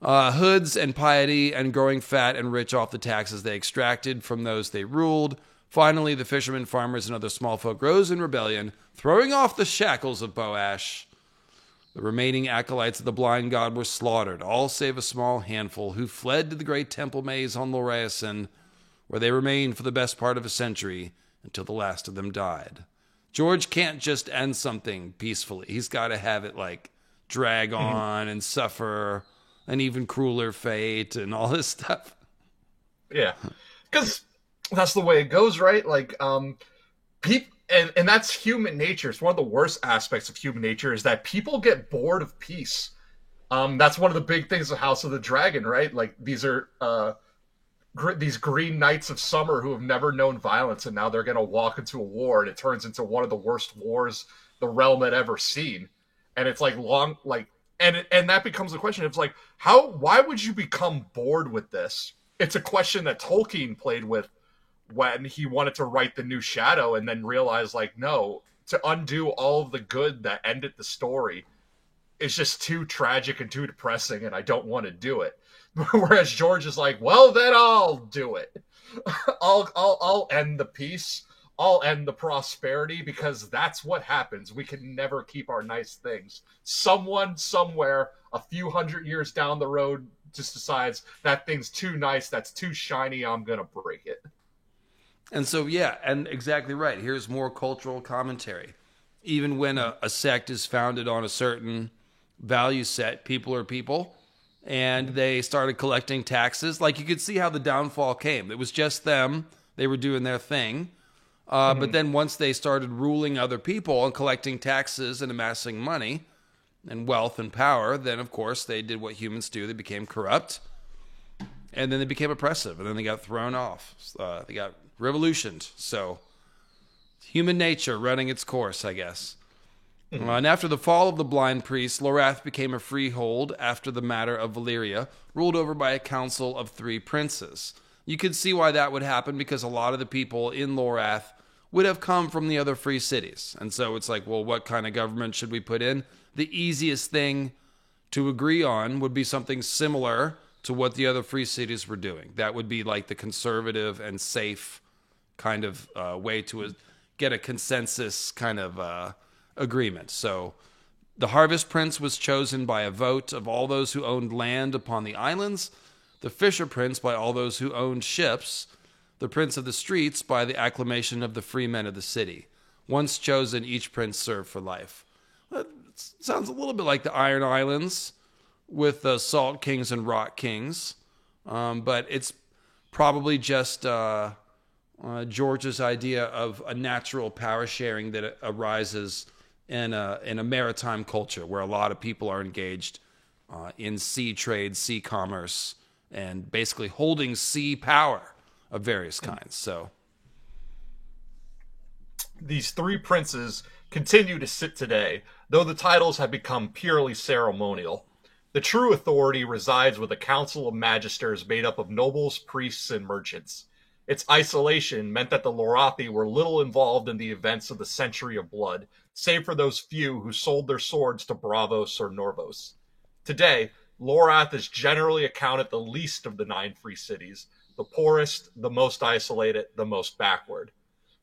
Hoods and piety and growing fat and rich off the taxes they extracted from those they ruled. Finally, the fishermen, farmers, and other small folk rose in rebellion, throwing off the shackles of Boash. The remaining acolytes of the blind god were slaughtered, all save a small handful, who fled to the great temple maze on Lorraeson, where they remained for the best part of a century until the last of them died. George can't just end something peacefully. He's got to have it, like, drag on and suffer an even crueler fate and all this stuff. Yeah. Because that's the way it goes, right? Like, and that's human nature. It's one of the worst aspects of human nature is that people get bored of peace. That's one of the big things of House of the Dragon, right? Like, these are these green knights of summer who have never known violence, and now they're going to walk into a war, and it turns into one of the worst wars the realm had ever seen. And it's like and that becomes the question. It's like, why would you become bored with this? It's a question that Tolkien played with when he wanted to write the New Shadow, and then realized, like, no, to undo all of the good that ended the story is just too tragic and too depressing, and I don't want to do it. Whereas George is like, well, then I'll do it. I'll end the peace. I'll end the prosperity, because that's what happens. We can never keep our nice things. Someone, somewhere, a few hundred years down the road just decides that thing's too nice, that's too shiny, I'm going to break it. And so, yeah, and exactly right. Here's more cultural commentary. Even when a sect is founded on a certain value set, people are people, and they started collecting taxes. Like, you could see how the downfall came. It was just them. They were doing their thing. But then once they started ruling other people and collecting taxes and amassing money and wealth and power, then, of course, they did what humans do. They became corrupt, and then they became oppressive, and then they got thrown off. They got revolutioned. So human nature running its course, I guess. And after the fall of the blind priests, Lorath became a freehold after the matter of Valyria, ruled over by a council of 3 princes. You could see why that would happen, because a lot of the people in Lorath would have come from the other free cities. And so it's like, well, what kind of government should we put in? The easiest thing to agree on would be something similar to what the other free cities were doing. That would be like the conservative and safe kind of way to get a consensus kind of agreement. So the Harvest Prince was chosen by a vote of all those who owned land upon the islands, the Fisher Prince by all those who owned ships, the Prince of the Streets by the acclamation of the free men of the city. Once chosen, each prince served for life. That sounds a little bit like the Iron Islands with Salt Kings and Rock Kings, but it's probably just George's idea of a natural power sharing that arises in a maritime culture where a lot of people are engaged in sea trade, sea commerce, and basically holding sea power of various kinds. So these 3 princes continue to sit today, though the titles have become purely ceremonial. The true authority resides with a council of magisters made up of nobles, priests, and merchants. Its isolation meant that the Lorathi were little involved in the events of the Century of Blood, save for those few who sold their swords to Braavos or Norvos. Today, Lorath is generally accounted the least of the 9 free cities, the poorest, the most isolated, the most backward.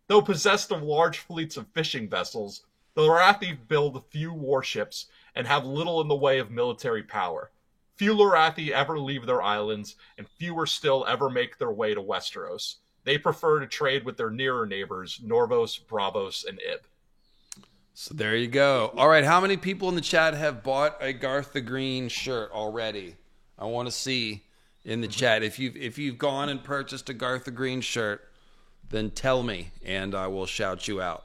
Though possessed of large fleets of fishing vessels, the Lorathi build few warships and have little in the way of military power. Few Lorathi ever leave their islands, and fewer still ever make their way to Westeros. They prefer to trade with their nearer neighbors, Norvos, Braavos, and Ib. So there you go. All right, how many people in the chat have bought a Garth the Green shirt already? I want to see in the chat. If you've gone and purchased a Garth the Green shirt, then tell me, and I will shout you out.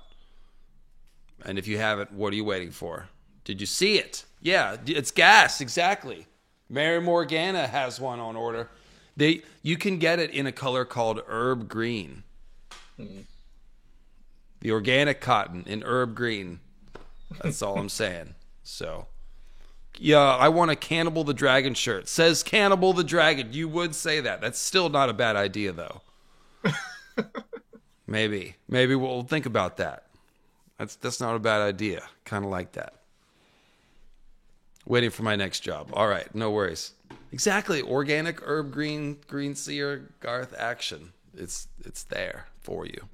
And if you haven't, what are you waiting for? Did you see it? Yeah, it's gas, exactly. Mary Morgana has one on order. You can get it in a color called herb green. The organic cotton in herb green. That's all I'm saying. So, yeah, I want a Cannibal the Dragon shirt. It says Cannibal the Dragon. You would say that. That's still not a bad idea, though. Maybe we'll think about that. That's not a bad idea. Kind of like that. Waiting for my next job. All right, no worries. Exactly. Organic herb green seer Garth action. It's there for you.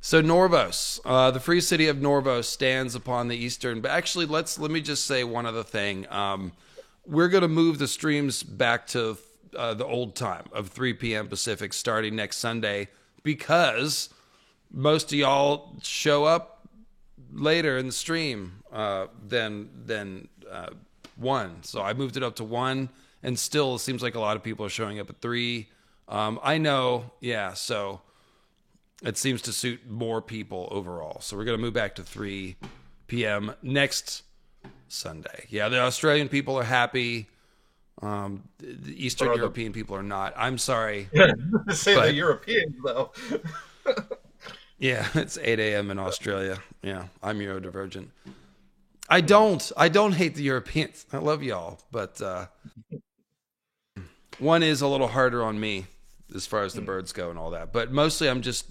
So Norvos, the free city of Norvos stands upon the eastern. But actually, let me just say one other thing. We're going to move the streams back to the old time of 3 p.m. Pacific starting next Sunday because most of y'all show up later in the stream than 1. So I moved it up to 1, and still it seems like a lot of people are showing up at 3. I know, yeah, so it seems to suit more people overall. So we're going to move back to 3 p.m. next Sunday. Yeah, the Australian people are happy. The Eastern European people are not. I'm sorry. Say the Europeans, though. Yeah, it's 8 a.m. in Australia. Yeah, I'm neurodivergent. I don't hate the Europeans. I love y'all, but one is a little harder on me as far as the birds go and all that. But mostly I'm just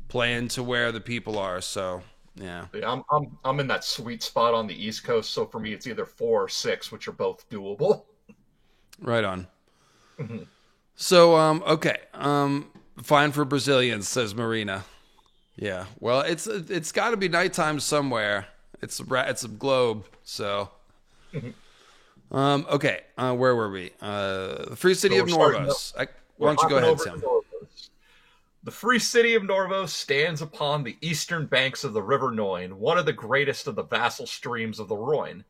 playing to where the people are. So yeah, I'm in that sweet spot on the East Coast. So for me, it's either 4 or 6, which are both doable. Right on. So okay, fine for Brazilians, says Marina. Yeah, well, it's got to be nighttime somewhere. It's a globe, so. Okay, where were we? The free city of Norvos. Why don't you go ahead, Tim? The free city of Norvos stands upon the eastern banks of the River Noin, one of the greatest of the vassal streams of the Rhoyne.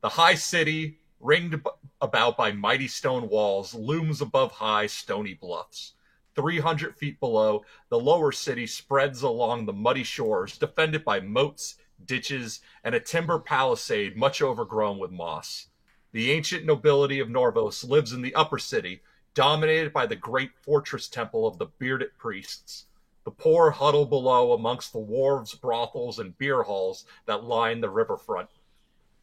The high city, ringed about by mighty stone walls, looms above high, stony bluffs. 300 feet below, the lower city spreads along the muddy shores, defended by moats, ditches, and a timber palisade much overgrown with moss. The ancient nobility of Norvos lives in the upper city, dominated by the great fortress temple of the bearded priests. The poor huddle below amongst the wharves, brothels, and beer halls that line the riverfront.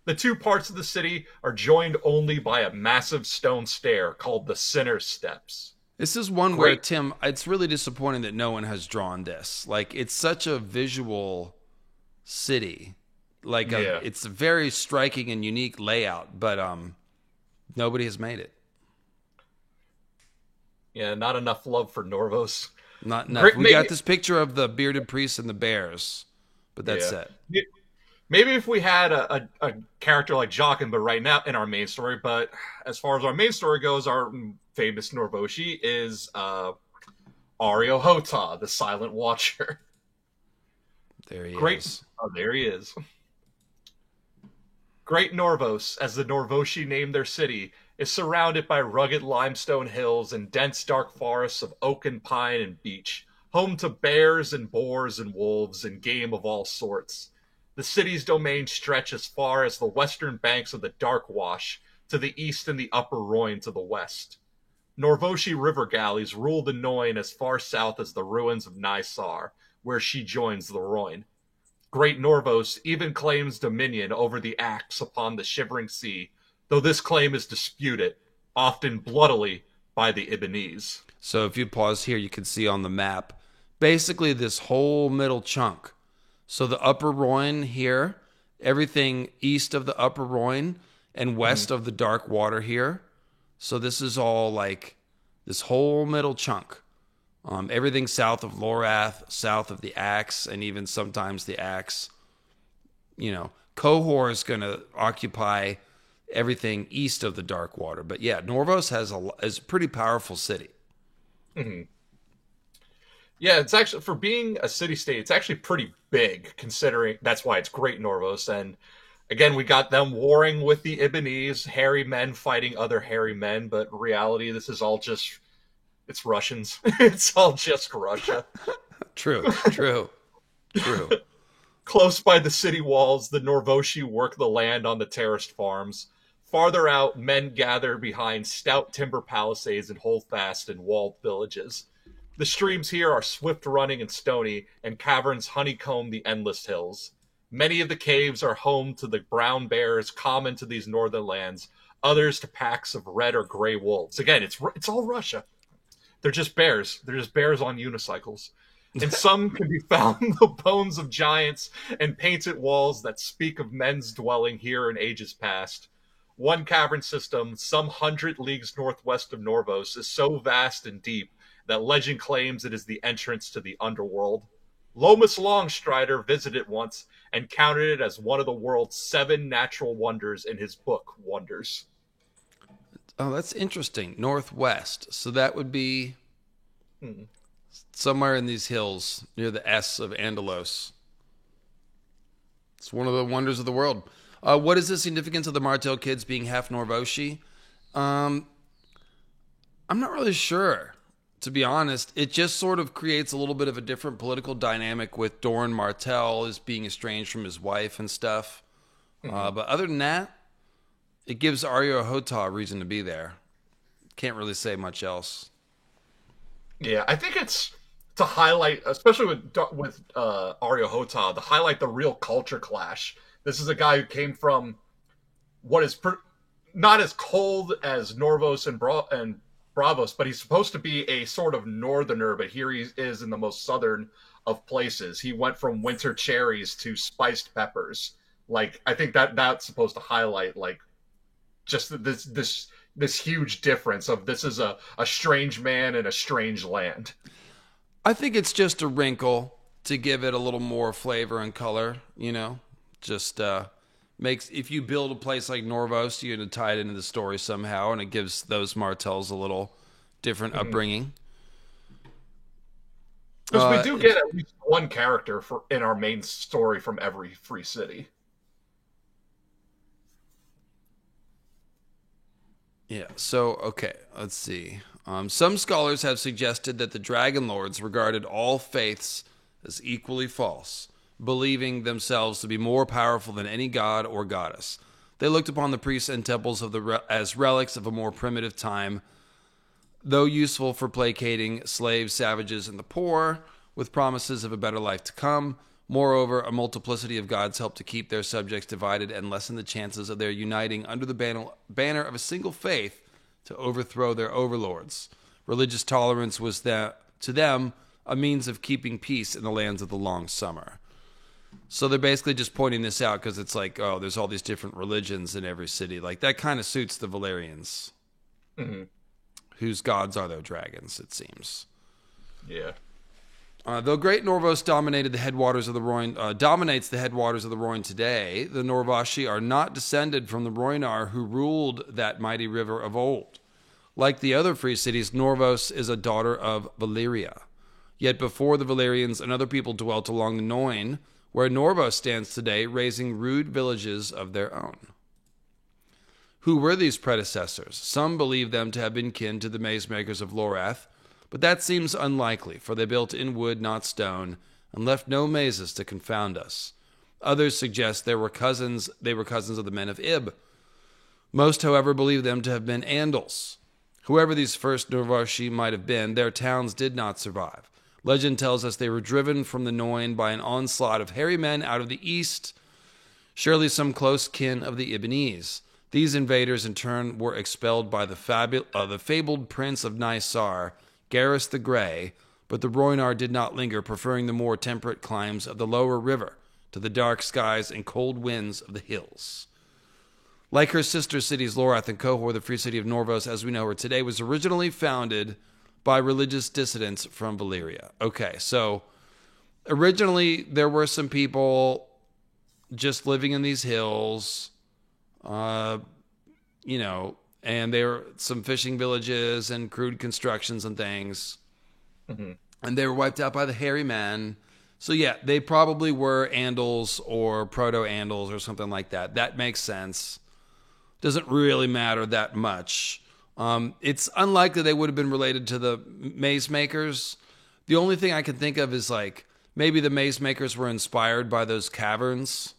The 2 parts of the city are joined only by a massive stone stair called the Sinner's Steps. This is one where, Tim, it's really disappointing that no one has drawn this. Like, it's such a visual city. Like, it's a very striking and unique layout, but nobody has made it. Yeah, not enough love for Norvos. Not enough. We got this picture of the bearded priests and the bears, but that's it. Maybe if we had a character like Jaqen, but right now in our main story. But as far as our main story goes, our famous Norvoshi is Areo Hotah, the Silent Watcher. There he is. Oh, there he is. Great Norvos, as the Norvoshi named their city, is surrounded by rugged limestone hills and dense dark forests of oak and pine and beech, home to bears and boars and wolves and game of all sorts. The city's domain stretches as far as the western banks of the Dark Wash, to the east and the Upper Rhoyne to the west. Norvoshi river galleys rule the Noin as far south as the ruins of Nysar, where she joins the Rhoyne. Great Norvos even claims dominion over the Axe upon the Shivering Sea, though this claim is disputed, often bloodily, by the Ibbenese. So if you pause here, you can see on the map, basically this whole middle chunk. So the Upper Rhoyne here, everything east of the Upper Rhoyne and west of the dark water here. So this is all like this whole middle chunk. Everything south of Lorath, south of the Axe, and even sometimes the Axe. Qohor is going to occupy everything east of the dark water. But yeah, Norvos is a pretty powerful city. Mm-hmm. Yeah, it's actually, for being a city-state, it's actually pretty big, considering that's why it's Great Norvos. And again, we got them warring with the Ibbenese, hairy men fighting other hairy men, but in reality, this is all just, it's Russians. It's all just Russia. True. Close by the city walls, the Norvoshi work the land on the terraced farms. Farther out, men gather behind stout timber palisades and hold fast in walled villages. The streams here are swift-running and stony, and caverns honeycomb the endless hills. Many of the caves are home to the brown bears common to these northern lands, others to packs of red or gray wolves. Again, it's all Russia. They're just bears. They're just bears on unicycles. And some can be found in the bones of giants and painted walls that speak of men's dwelling here in ages past. One cavern system, some 100 leagues northwest of Norvos, is so vast and deep that legend claims it is the entrance to the underworld. Lomas Longstrider visited once and counted it as one of the world's 7 natural wonders in his book, Wonders. Oh, that's interesting. Northwest. So that would be somewhere in these hills near the S of Andalos. It's one of the wonders of the world. What is the significance of the Martell kids being half Norvoshi? I'm not really sure, to be honest. It just sort of creates a little bit of a different political dynamic with Doran Martell as being estranged from his wife and stuff. But other than that, it gives Aryo Hota a reason to be there. Can't really say much else. Yeah, I think it's to highlight, especially with Aryo Hota, to highlight the real culture clash. This is a guy who came from what is not as cold as Norvos and Bravos, but he's supposed to be a sort of northerner, but here he is in the most southern of places. He went from winter cherries to spiced peppers. Like, I think that's supposed to highlight, like, just this huge difference of this is a strange man in a strange land. I think it's just a wrinkle to give it a little more flavor and color, Just makes, if you build a place like Norvos, you're going to tie it into the story somehow, and it gives those Martells a little different upbringing. Because we do get at least one character in our main story from every free city. Yeah, so, okay, let's see. Some scholars have suggested that the Dragon Lords regarded all faiths as equally false, believing themselves to be more powerful than any god or goddess. They looked upon the priests and temples as relics of a more primitive time, though useful for placating slaves, savages, and the poor, with promises of a better life to come. Moreover, a multiplicity of gods helped to keep their subjects divided and lessen the chances of their uniting under the banner of a single faith to overthrow their overlords. Religious tolerance was to them a means of keeping peace in the lands of the long summer. So they're basically just pointing this out because it's like, oh, there's all these different religions in every city. Like, that kind of suits the Valerians, whose gods are their dragons, it seems. Yeah. Though Great Norvos dominates the headwaters of the Rhoyne today, the Norvoshi are not descended from the Rhoynar who ruled that mighty river of old. Like the other free cities, Norvos is a daughter of Valyria. Yet before the Valerians, another people dwelt along the Noin, where Norvos stands today, raising rude villages of their own. Who were these predecessors? Some believe them to have been kin to the maze-makers of Lorath, but that seems unlikely, for they built in wood, not stone, and left no mazes to confound us. Others suggest they were cousins of the men of Ib. Most, however, believe them to have been Andals. Whoever these first Norvoshi might have been, their towns did not survive. Legend tells us they were driven from the Noin by an onslaught of hairy men out of the east, surely some close kin of the Ibbenese. These invaders, in turn, were expelled by the fabled prince of Nysar, Garrus the Grey, but the Rhoynar did not linger, preferring the more temperate climes of the lower river to the dark skies and cold winds of the hills. Like her sister cities Lorath and Qohor, the free city of Norvos, as we know her today, was originally founded by religious dissidents from Valyria. Okay, so originally there were some people just living in these hills, you know, and there were some fishing villages and crude constructions and things. Mm-hmm. And they were wiped out by the hairy men. So yeah, they probably were Andals or Proto-Andals or something like that. That makes sense. Doesn't really matter that much. It's unlikely they would have been related to the maze makers. The only thing I can think of is like maybe the maze makers were inspired by those caverns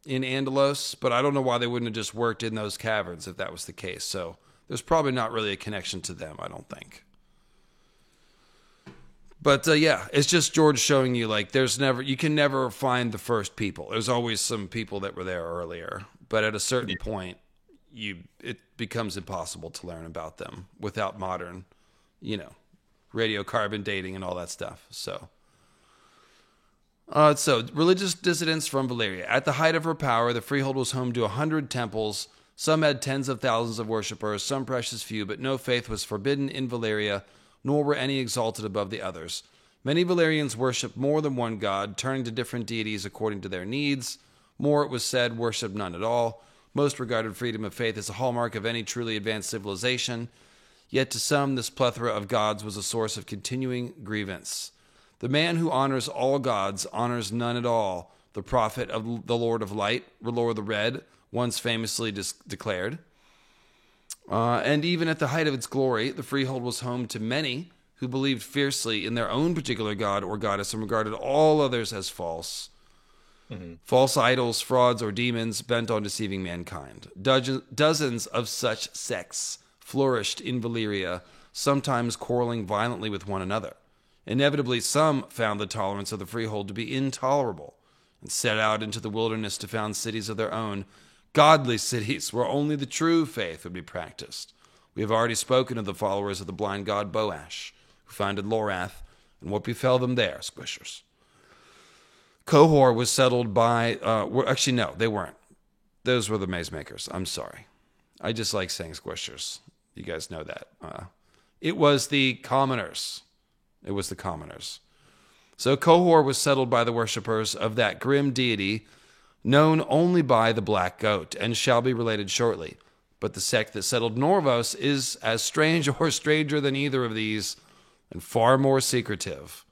in Andalos, but I don't know why they wouldn't have just worked in those caverns if that was the case. So there's probably not really a connection to them, I don't think. But yeah, it's just George showing you like you can never find the first people. There's always some people that were there earlier, but at a certain point, it becomes impossible to learn about them without modern, radiocarbon dating and all that stuff. So religious dissidents from Valyria. At the height of her power, the Freehold was home to 100 temples. Some had tens of thousands of worshippers, some precious few, but no faith was forbidden in Valyria, nor were any exalted above the others. Many Valyrians worshipped more than one god, turning to different deities according to their needs. More, it was said, worshipped none at all. Most regarded freedom of faith as a hallmark of any truly advanced civilization. Yet to some, this plethora of gods was a source of continuing grievance. The man who honors all gods honors none at all, the prophet of the Lord of Light, R'hllor the Red, once famously declared. And even at the height of its glory, the Freehold was home to many who believed fiercely in their own particular god or goddess and regarded all others as false. Mm-hmm. False idols, frauds, or demons bent on deceiving mankind. Dozens of such sects flourished in Valyria, sometimes quarreling violently with one another. Inevitably, some found the tolerance of the Freehold to be intolerable and set out into the wilderness to found cities of their own, godly cities where only the true faith would be practiced. We have already spoken of the followers of the blind god Boash, who founded Lorath, and what befell them there, Squishers. Qohor was settled by... actually, no, they weren't. Those were the maze makers. I'm sorry. I just like saying Squishers. You guys know that. It was the commoners. So Qohor was settled by the worshippers of that grim deity known only by the Black Goat, and shall be related shortly. But the sect that settled Norvos is as strange or stranger than either of these, and far more secretive.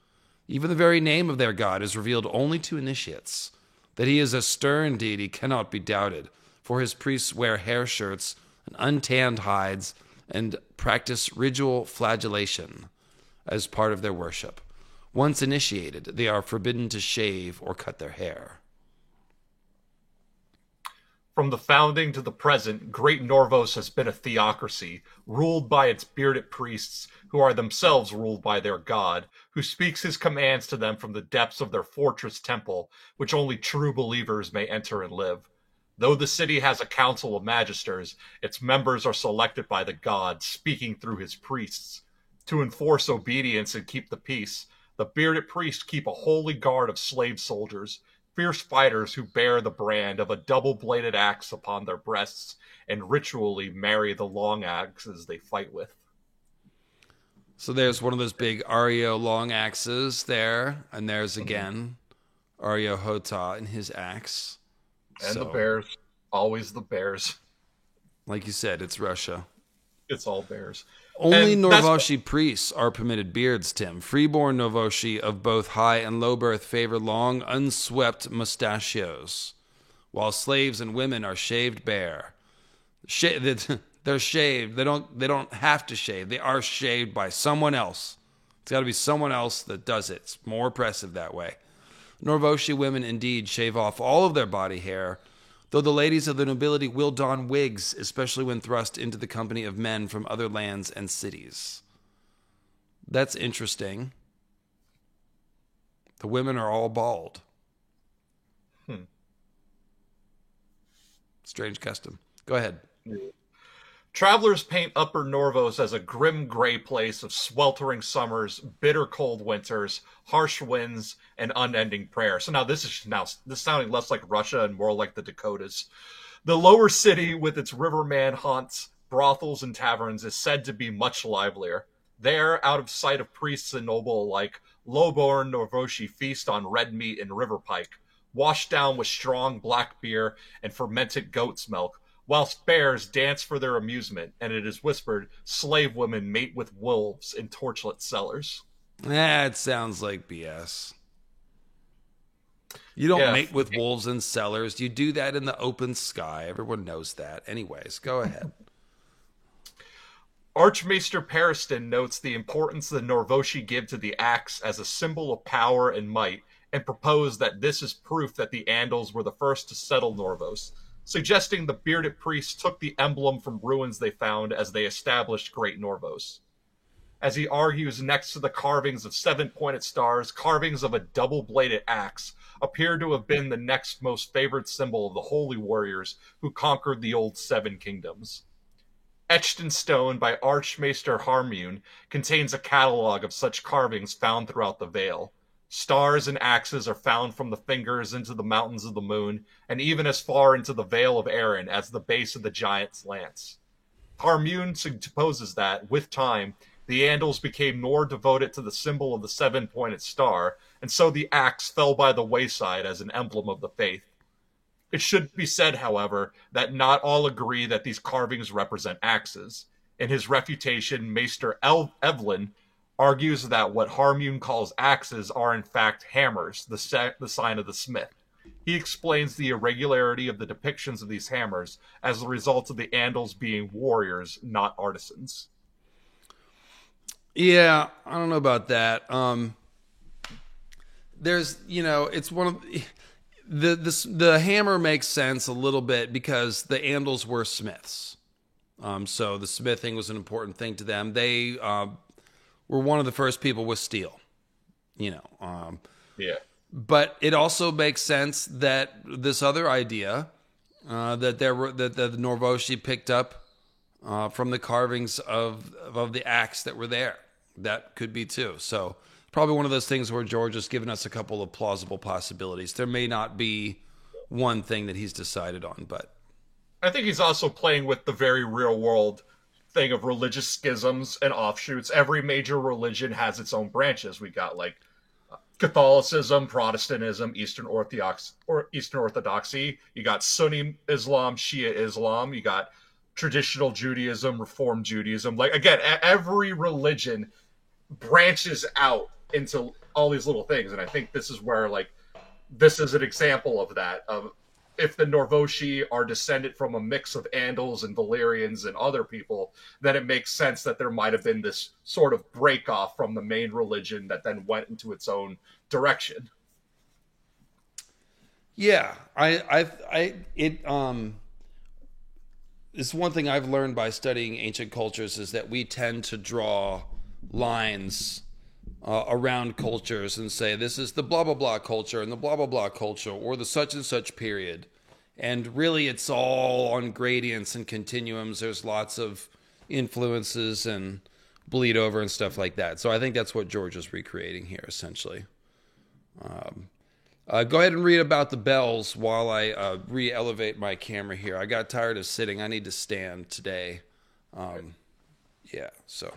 Even the very name of their god is revealed only to initiates. That he is a stern deity cannot be doubted, for his priests wear hair shirts and untanned hides and practice ritual flagellation as part of their worship. Once initiated, they are forbidden to shave or cut their hair. From the founding to the present, Great Norvos has been a theocracy, ruled by its bearded priests, who are themselves ruled by their god, who speaks his commands to them from the depths of their fortress temple, which only true believers may enter and live. Though the city has a council of magisters, its members are selected by the god, speaking through his priests. To enforce obedience and keep the peace, the bearded priests keep a holy guard of slave soldiers, fierce fighters who bear the brand of a double-bladed axe upon their breasts and ritually marry the long axes they fight with. So there's one of those big Areo long axes there, and there's again Areo Hotah and his axe. And the bears. Always the bears. Like you said, it's Russia. It's all bears. Only Norvoshi priests are permitted beards, Tim. Freeborn Norvoshi of both high and low birth favor long, unswept mustachios, while slaves and women are shaved bare. They're shaved. They don't have to shave. They are shaved by someone else. It's got to be someone else that does it. It's more oppressive that way. Norvoshi women indeed shave off all of their body hair, though the ladies of the nobility will don wigs, especially when thrust into the company of men from other lands and cities. That's interesting. The women are all bald. Strange custom. Go ahead. Travelers paint Upper Norvos as a grim gray place of sweltering summers, bitter cold winters, harsh winds, and unending prayer. So now this is sounding less like Russia and more like the Dakotas. The lower city, with its riverman haunts, brothels, and taverns, is said to be much livelier. There, out of sight of priests and noble alike, low-born Norvoshi feast on red meat and river pike, washed down with strong black beer and fermented goat's milk, whilst bears dance for their amusement, and it is whispered slave women mate with wolves in torchlit cellars. It sounds like BS. You don't mate with wolves in cellars. You do that in the open sky. Everyone knows that. Anyways, go ahead. Archmaester Periston notes the importance the Norvoshi give to the axe as a symbol of power and might, and proposed that this is proof that the Andals were the first to settle Norvos, suggesting the bearded priests took the emblem from ruins they found as they established Great Norvos. As he argues, next to the carvings of seven-pointed stars, carvings of a double-bladed axe appear to have been the next most favored symbol of the holy warriors who conquered the old Seven Kingdoms. Etched in stone by Archmaester Harmune contains a catalog of such carvings found throughout the Vale. Stars and axes are found from the fingers into the mountains of the moon, and even as far into the Vale of Erin as the base of the giant's lance. Harmune supposes that, with time, the Andals became more devoted to the symbol of the seven-pointed star, and so the axe fell by the wayside as an emblem of the faith. It should be said, however, that not all agree that these carvings represent axes. In his refutation, Maester Evelyn argues that what Harmune calls axes are in fact hammers, the sign of the smith. He explains the irregularity of the depictions of these hammers as a result of the Andals being warriors, not artisans. Yeah, I don't know about that. There's, it's one of the hammer makes sense a little bit because the Andals were smiths. So the smithing was an important thing to them. They were one of the first people with steel. Yeah. But it also makes sense that this other idea that the Norvoshi picked up from the carvings of the axe that were there. That could be too. So probably one of those things where George has given us a couple of plausible possibilities. There may not be one thing that he's decided on, but I think he's also playing with the very real world thing of religious schisms and offshoots. Every major religion has its own branches. We got like Catholicism, Protestantism, Eastern Orthodoxy. You got Sunni Islam, Shia Islam. You got traditional Judaism, Reform Judaism. Like, again, every religion branches out into all these little things. And I think this is where, like, this is an example of that. Of if the Norvoshi are descended from a mix of Andals and Valyrians and other people, then it makes sense that there might have been this sort of break off from the main religion that then went into its own direction. Yeah, it's one thing I've learned by studying ancient cultures is that we tend to draw lines around cultures and say this is the blah blah blah culture and the blah blah blah culture or the such and such period, and really it's all on gradients and continuums. There's lots of influences and bleed over and stuff like that. So I think that's what George is recreating here essentially. Go ahead and read about the bells while I re-elevate my camera here. I got tired of sitting. I need to stand today. So.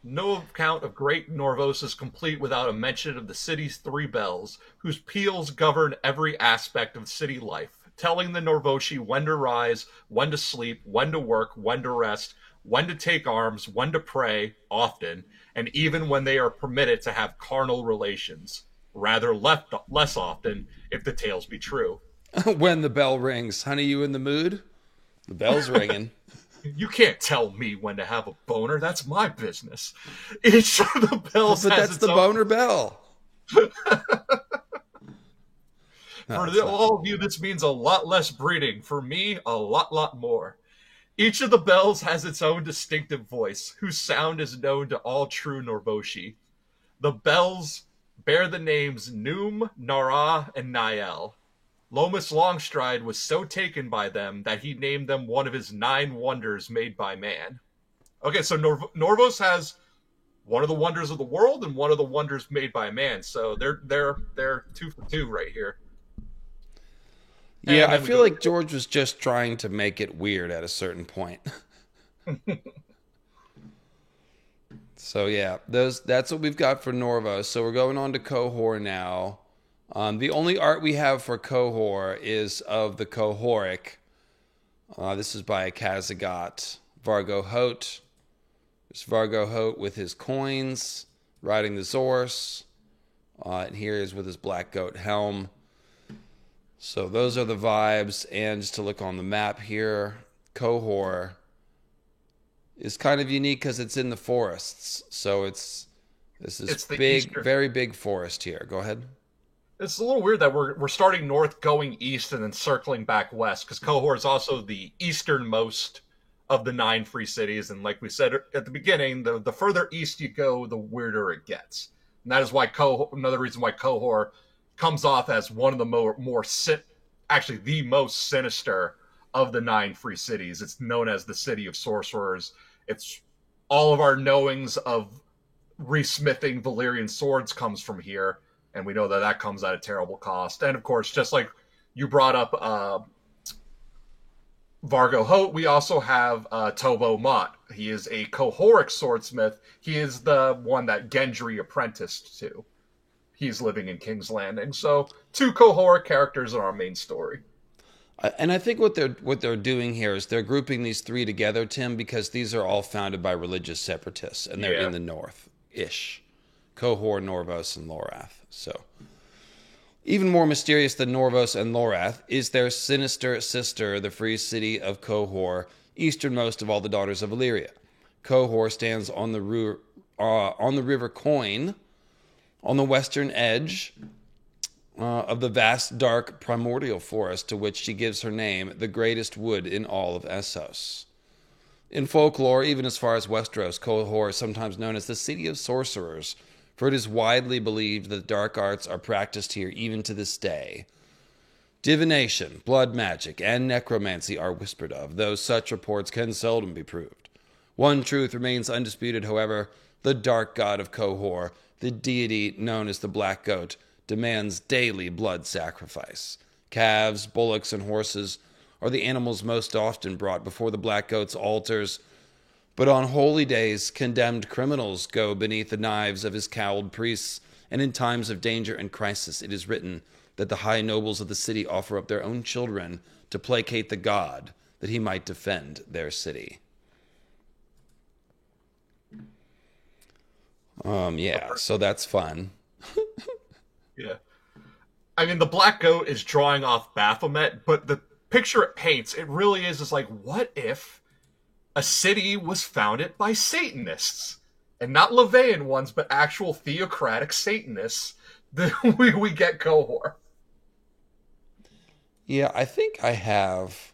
No account of Great Norvos is complete without a mention of the city's three bells, whose peals govern every aspect of city life, telling the Norvoshi when to rise, when to sleep, when to work, when to rest, when to take arms, when to pray, often, and even when they are permitted to have carnal relations. Rather less often, if the tales be true. When the bell rings. Honey, you in the mood? The bell's ringing. You can't tell me when to have a boner. That's my business. Each of the bells but has that's its the own... boner bell. For all of you, this means a lot less breeding. For me, a lot more. Each of the bells has its own distinctive voice, whose sound is known to all true Norvoshi. The bells bear the names Noom, Nara, and Niall. Lomas Longstride was so taken by them that he named them one of his 9 wonders made by man. Okay, so Norvos has one of the wonders of the world and one of the wonders made by man. So they're 2 for 2 right here. Yeah, And I then we feel go like George was just trying to make it weird at a certain point. So yeah, that's what we've got for Norvos. So we're going on to Qohor now. The only art we have for Qohor is of the Qohoric. This is by Kazagat Vargo Hoat. There's Vargo Hoat with his coins, riding the Zorse. And here is with his black goat helm. So those are the vibes. And just to look on the map here, Qohor is kind of unique because it's in the forests. So this is it's the big, eastern. very big forest here. Go ahead. It's a little weird that we're starting north, going east, and then circling back west because Qohor is also the easternmost of the 9 free cities, and like we said at the beginning, the further east you go, the weirder it gets, and that is why another reason why Qohor comes off as one of the actually the most sinister of the 9 free cities. It's known as the City of Sorcerers. It's all of our knowings of resmithing Valyrian swords comes from here, and we know that comes at a terrible cost. And of course, just like you brought up Vargo Hoat, we also have Tovo Mott. He is a Qohoric swordsmith. He is the one that Gendry apprenticed to. He's living in King's Landing. So 2 Qohoric characters in our main story. And I think what they're doing here is they're grouping these 3 together, Tim, because these are all founded by religious separatists, and they're in the north-ish. Qohor, Norvos, and Lorath. So, even more mysterious than Norvos and Lorath is their sinister sister, the free city of Qohor, easternmost of all the daughters of Valyria. Qohor stands on the river Coin, on the western edge of the vast, dark, primordial forest to which she gives her name, the greatest wood in all of Essos. In folklore, even as far as Westeros, Qohor is sometimes known as the City of Sorcerers, for it is widely believed that dark arts are practiced here even to this day. Divination, blood magic, and necromancy are whispered of, though such reports can seldom be proved. One truth remains undisputed, however: the dark god of Qohor, the deity known as the Black Goat, demands daily blood sacrifice. Calves, bullocks, and horses are the animals most often brought before the Black Goat's altars, but on holy days, condemned criminals go beneath the knives of his cowled priests, and in times of danger and crisis, it is written that the high nobles of the city offer up their own children to placate the god, that he might defend their city. So that's fun. Yeah. I mean, the Black Goat is drawing off Baphomet, but the picture it paints, it really is like, what if a city was founded by Satanists? And not Levian ones, but actual theocratic Satanists. Then we get Qohor. Yeah, I think I have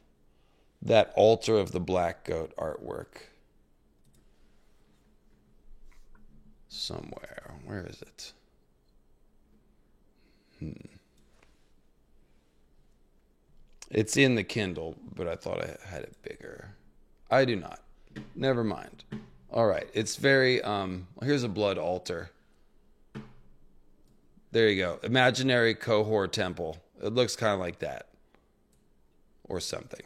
that altar of the Black Goat artwork somewhere. Where is it? It's in the Kindle, but I thought I had it bigger. I do not. Never mind. All right. It's very, here's a blood altar. There you go. Imaginary Qohor temple. It looks kind of like that. Or something.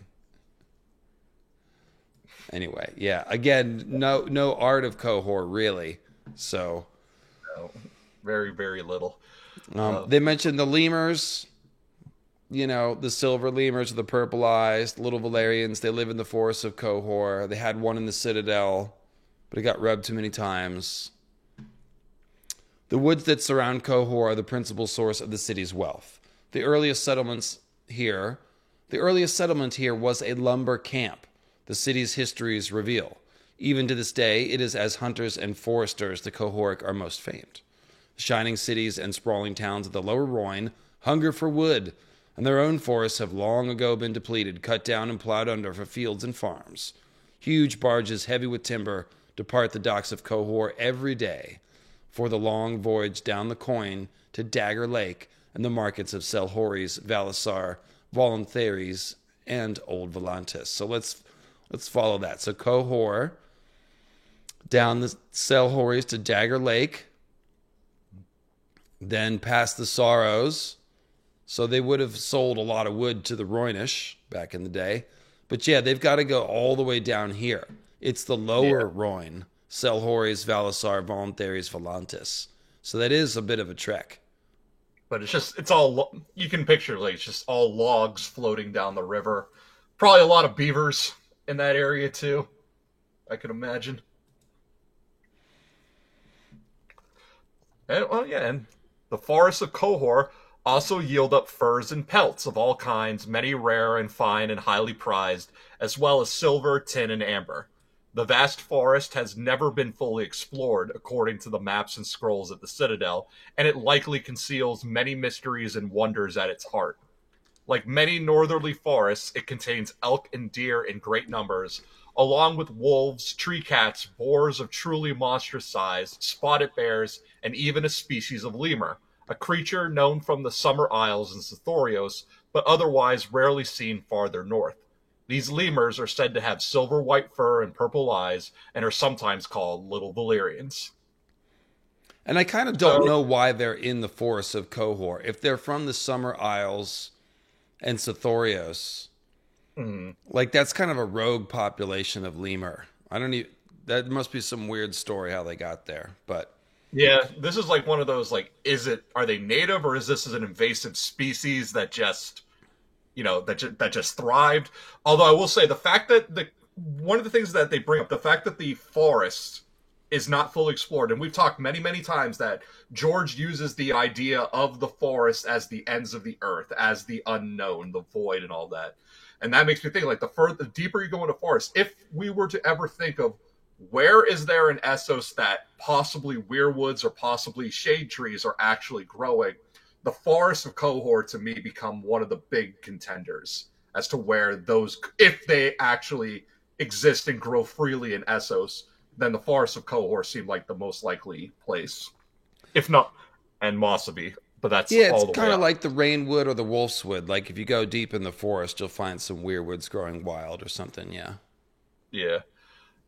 Anyway, yeah. Again, no art of Qohor, really. So. No, very, very little. They mentioned the lemurs. You know, the silver lemurs with the purple eyes, the little Valerians. They live in the forests of Qohor. They had one in the Citadel, but it got rubbed too many times. The woods that surround Qohor are the principal source of the city's wealth. The earliest settlement here was a lumber camp, the city's histories reveal. Even to this day, it is as hunters and foresters the Qohoric are most famed. The shining cities and sprawling towns of the Lower Rhoyne hunger for wood, and their own forests have long ago been depleted, cut down, and plowed under for fields and farms. Huge barges heavy with timber depart the docks of Qohor every day for the long voyage down the Coin to Dagger Lake and the markets of Selhoris, Valisar, Voluntheres, and Old Volantis. So let's follow that. So Qohor, down the Selhoris to Dagger Lake, then past the Sorrows, So they would have sold a lot of wood to the Rhoynish back in the day. But yeah, they've got to go all the way down here. It's the lower Rhone, Selhorys, Valasar, Voluntaries, Volantis. So that is a bit of a trek. But it's all, you can picture, like, it's just all logs floating down the river. Probably a lot of beavers in that area, too, I can imagine. And the forests of Qohor also yield up furs and pelts of all kinds, many rare and fine and highly prized, as well as silver, tin, and amber. The vast forest has never been fully explored, according to the maps and scrolls at the Citadel, and it likely conceals many mysteries and wonders at its heart. Like many northerly forests, it contains elk and deer in great numbers, along with wolves, tree cats, boars of truly monstrous size, spotted bears, and even a species of lemur, a creature known from the Summer Isles and Sithorios, but otherwise rarely seen farther north. These lemurs are said to have silver-white fur and purple eyes, and are sometimes called little Valyrians. And I kind of don't know why they're in the forests of Qohor. If they're from the Summer Isles and Sithorios, like that's kind of a rogue population of lemur. I don't even. That must be some weird story how they got there, but. Yeah, this is like one of those, like, are they native, or is this an invasive species that just, that just thrived? Although I will say the fact that one of the things that they bring up, the fact that the forest is not fully explored, and we've talked many, many times that George uses the idea of the forest as the ends of the earth, as the unknown, the void, and all that. And that makes me think, like, the deeper you go into forest, if we were to ever think of where is there in Essos that possibly weirwoods or possibly shade trees are actually growing, the forests of Qohor to me become one of the big contenders as to where those, if they actually exist and grow freely in Essos, then the forests of Qohor seem like the most likely place. If not, and Mossaby. But that's it's kind of like the Rainwood or the Wolfswood. Like if you go deep in the forest, you'll find some weirwoods growing wild or something, yeah. Yeah.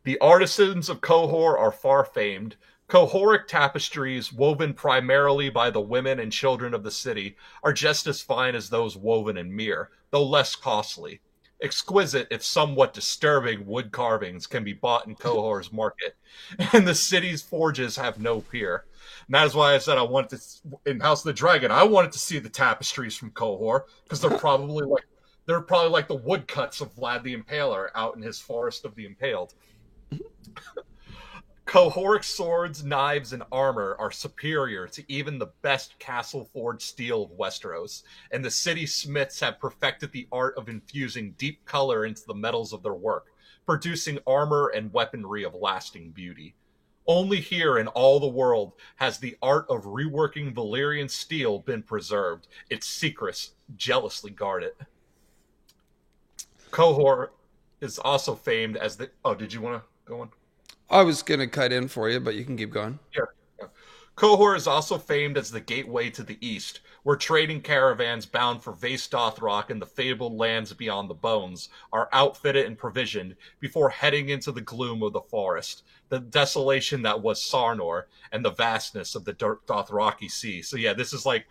The artisans of Qohor are far famed. Qohoric tapestries, woven primarily by the women and children of the city, are just as fine as those woven in Mir, though less costly. Exquisite, if somewhat disturbing, wood carvings can be bought in Qohor's market, and the city's forges have no peer. And that is why I said I wanted to, in House of the Dragon, I wanted to see the tapestries from Qohor, because they're probably like the woodcuts of Vlad the Impaler out in his Forest of the Impaled. Qohoric swords, knives, and armor are superior to even the best castle-forged steel of Westeros, and the city smiths have perfected the art of infusing deep color into the metals of their work, producing armor and weaponry of lasting beauty. Only here in all the world has the art of reworking Valyrian steel been preserved, its secrets jealously guarded. Qohor is also famed as the... Oh, did you want to go on? I was going to cut in for you, but you can keep going. Sure. Qohor is also famed as the gateway to the east, where trading caravans bound for Vaes Dothrak and the fabled lands beyond the Bones are outfitted and provisioned before heading into the gloom of the forest, the desolation that was Sarnor, and the vastness of the Dothraki Sea. So yeah, this is like,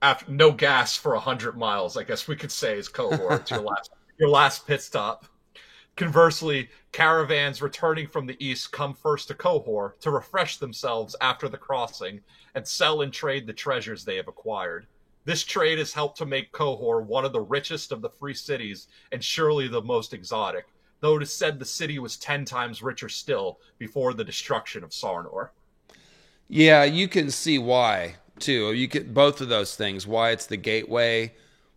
after no gas for 100 miles, I guess we could say, is Qohor. It's your last pit stop. Conversely, caravans returning from the east come first to Qohor to refresh themselves after the crossing and sell and trade the treasures they have acquired. This trade has helped to make Qohor one of the richest of the free cities and surely the most exotic, though it is said the city was 10 times richer still before the destruction of Sarnor. Yeah, you can see why, too. You can both of those things, why it's the gateway.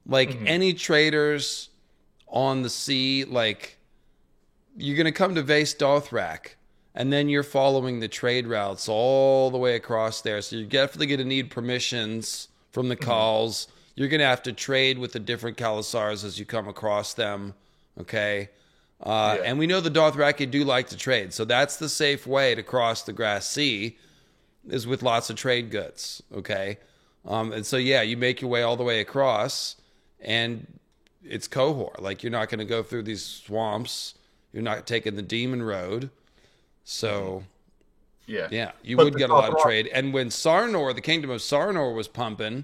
Like, any traders on the sea, like... You're going to come to Vaes Dothrak, and then you're following the trade routes all the way across there. So you're definitely going to need permissions from the Khals. You're going to have to trade with the different Khalasars as you come across them, okay? And we know the Dothraki do like to trade, so that's the safe way to cross the Grass Sea, is with lots of trade goods, okay? And so, yeah, you make your way all the way across, and it's Qohor. Like, you're not going to go through these swamps. You're not taking the Demon Road. So, yeah, you would get a lot of trade. And when Sarnor, the Kingdom of Sarnor was pumping,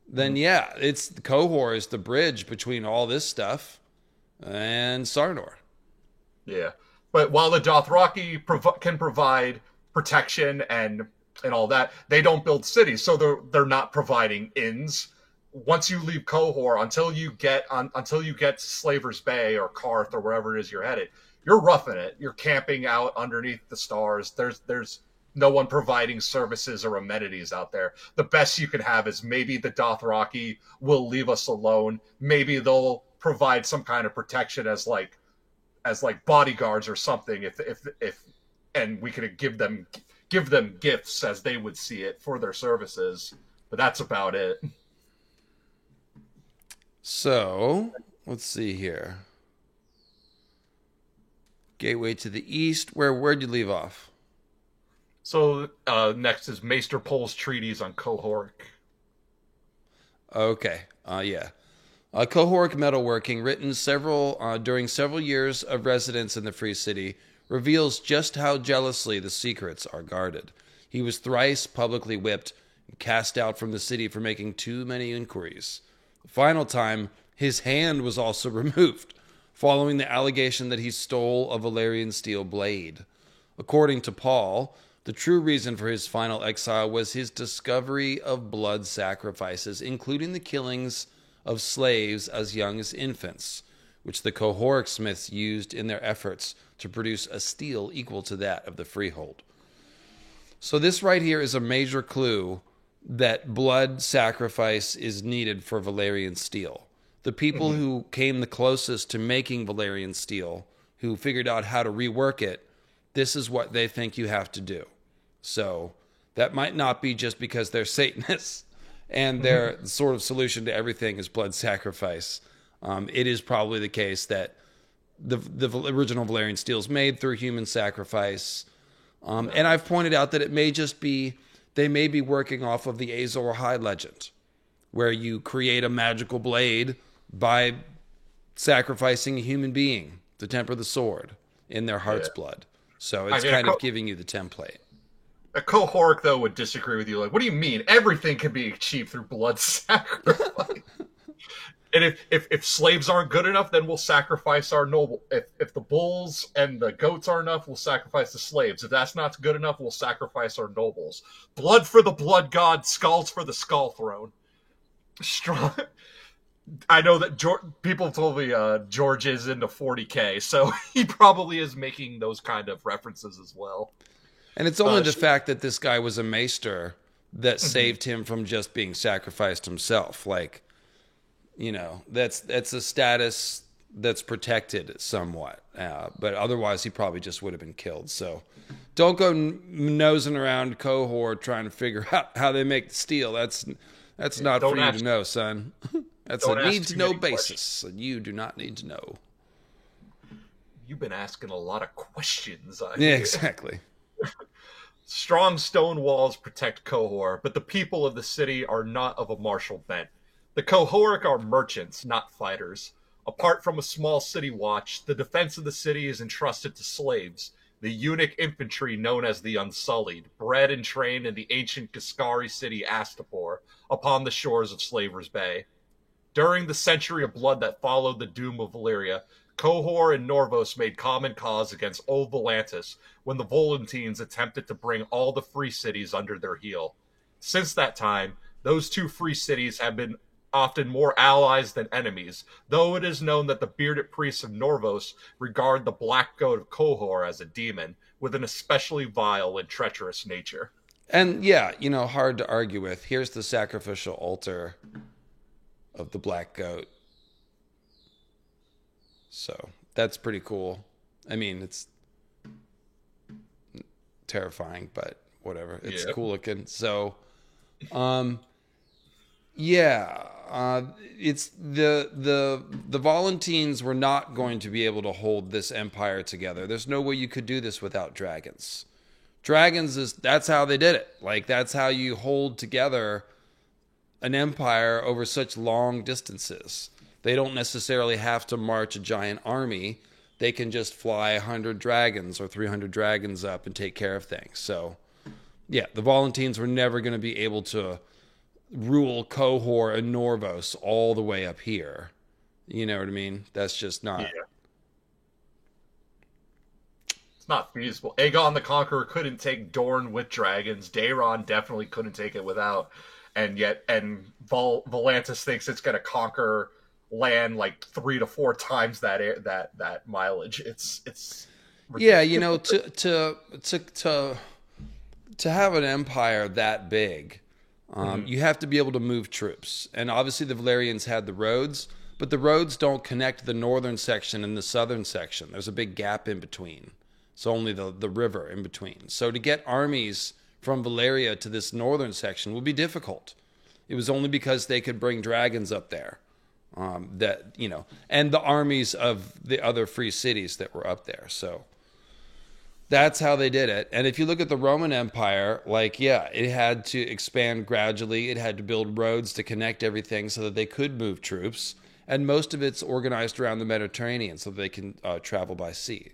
then yeah, it's Qohor is the bridge between all this stuff and Sarnor. Yeah, but while the Dothraki can provide protection and all that, they don't build cities, so they're not providing inns. Once you leave Qohor, until you get to Slaver's Bay or Karth or wherever it is you're headed, you're roughing it. You're camping out underneath the stars. There's no one providing services or amenities out there. The best you can have is maybe the Dothraki will leave us alone. Maybe they'll provide some kind of protection as bodyguards or something. If and we could give them gifts as they would see it for their services. But that's about it. So let's see here. Gateway to the east. Where'd you leave off? So next is Maester Pole's treatise on Qohoric. Okay. Yeah. Qohoric metalworking, written during several years of residence in the Free City, reveals just how jealously the secrets are guarded. He was thrice publicly whipped and cast out from the city for making too many inquiries. The final time, his hand was also removed, following the allegation that he stole a Valyrian steel blade. According to Paul, the true reason for his final exile was his discovery of blood sacrifices, including the killings of slaves as young as infants, which the Qohoric smiths used in their efforts to produce a steel equal to that of the freehold. So this right here is a major clue that blood sacrifice is needed for Valyrian steel. The people who came the closest to making Valyrian steel, who figured out how to rework it, this is what they think you have to do. So that might not be just because they're Satanists and their sort of solution to everything is blood sacrifice. It is probably the case that the original Valyrian steel is made through human sacrifice. And I've pointed out that it may just be, they may be working off of the Azor Ahai legend, where you create a magical blade by sacrificing a human being to temper the sword in their heart's blood. So it's kind of giving you the template. A Qohoric, though, would disagree with you. Like, what do you mean? Everything can be achieved through blood sacrifice. And if slaves aren't good enough, then we'll sacrifice our noble. If the bulls and the goats aren't enough, we'll sacrifice the slaves. If that's not good enough, we'll sacrifice our nobles. Blood for the blood god, skulls for the skull throne. Strong. I know that people told me George is into 40K, so he probably is making those kind of references as well. And it's only the fact that this guy was a maester that saved him from just being sacrificed himself. Like, you know, that's a status that's protected somewhat. But otherwise, he probably just would have been killed. So don't go nosing around Qohor trying to figure out how they make the steel. That's not for you to know, son. That's a need-to-know basis, and you do not need to know. You've been asking a lot of questions. Yeah, exactly. Strong stone walls protect Qohor, but the people of the city are not of a martial bent. The Qohoric are merchants, not fighters. Apart from a small city watch, the defense of the city is entrusted to slaves, the eunuch infantry known as the Unsullied, bred and trained in the ancient Giscari city Astapor, upon the shores of Slaver's Bay. During the century of blood that followed the doom of Valyria, Qohor and Norvos made common cause against Old Volantis when the Volantines attempted to bring all the free cities under their heel. Since that time, those two free cities have been often more allies than enemies, though it is known that the bearded priests of Norvos regard the black goat of Qohor as a demon, with an especially vile and treacherous nature. And yeah, you know, hard to argue with. Here's the sacrificial altar of the black goat. So that's pretty cool. I mean, it's terrifying, but whatever. It's cool looking. So, it's the Volantines were not going to be able to hold this empire together. There's no way you could do this without dragons. That's how they did it. Like, that's how you hold together an empire over such long distances. They don't necessarily have to march a giant army. They can just fly 100 dragons or 300 dragons up and take care of things. So, yeah, the Volantines were never going to be able to rule Qohor and Norvos all the way up here. You know what I mean? That's just not. Yeah. It's not feasible. Aegon the Conqueror couldn't take Dorne with dragons. Daeron definitely couldn't take it without. And Volantis thinks it's going to conquer land like 3 to 4 times that mileage. It's ridiculous. Yeah, you know, to have an empire that big, you have to be able to move troops. And obviously the Valyrians had the roads, but the roads don't connect the northern section and the southern section. There's a big gap in between. It's only the river in between. So to get armies from Valyria to this northern section would be difficult. It was only because they could bring dragons up there. And the armies of the other free cities that were up there. So that's how they did it. And if you look at the Roman Empire, it had to expand gradually. It had to build roads to connect everything so that they could move troops. And most of it's organized around the Mediterranean so that they can travel by sea.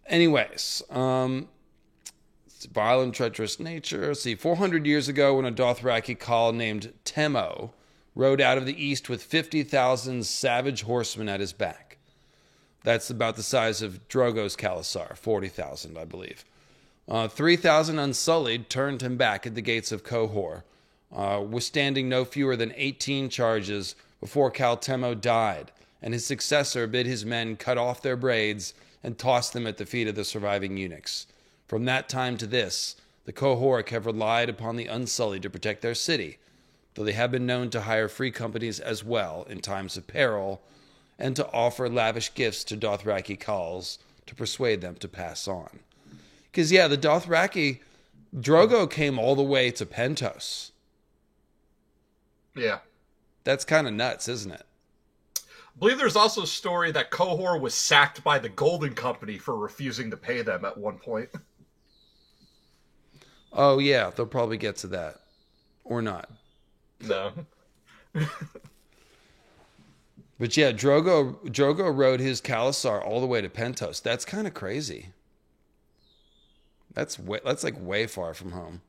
Anyways, violent, treacherous nature. See, 400 years ago when a Dothraki Khal named Temmo rode out of the east with 50,000 savage horsemen at his back. That's about the size of Drogo's Khalasar, 40,000, I believe. 3,000 unsullied turned him back at the gates of Qohor, withstanding no fewer than 18 charges before Khal Temmo died, and his successor bid his men cut off their braids and toss them at the feet of the surviving eunuchs. From that time to this, the Qohoric have relied upon the Unsullied to protect their city, though they have been known to hire free companies as well in times of peril, and to offer lavish gifts to Dothraki Khals to persuade them to pass on. Because, the Dothraki, Drogo came all the way to Pentos. Yeah. That's kind of nuts, isn't it? I believe there's also a story that Qohor was sacked by the Golden Company for refusing to pay them at one point. Oh, yeah, they'll probably get to that. Or not. No. But yeah, Drogo rode his Khalasar all the way to Pentos. That's kind of crazy. That's like way far from home.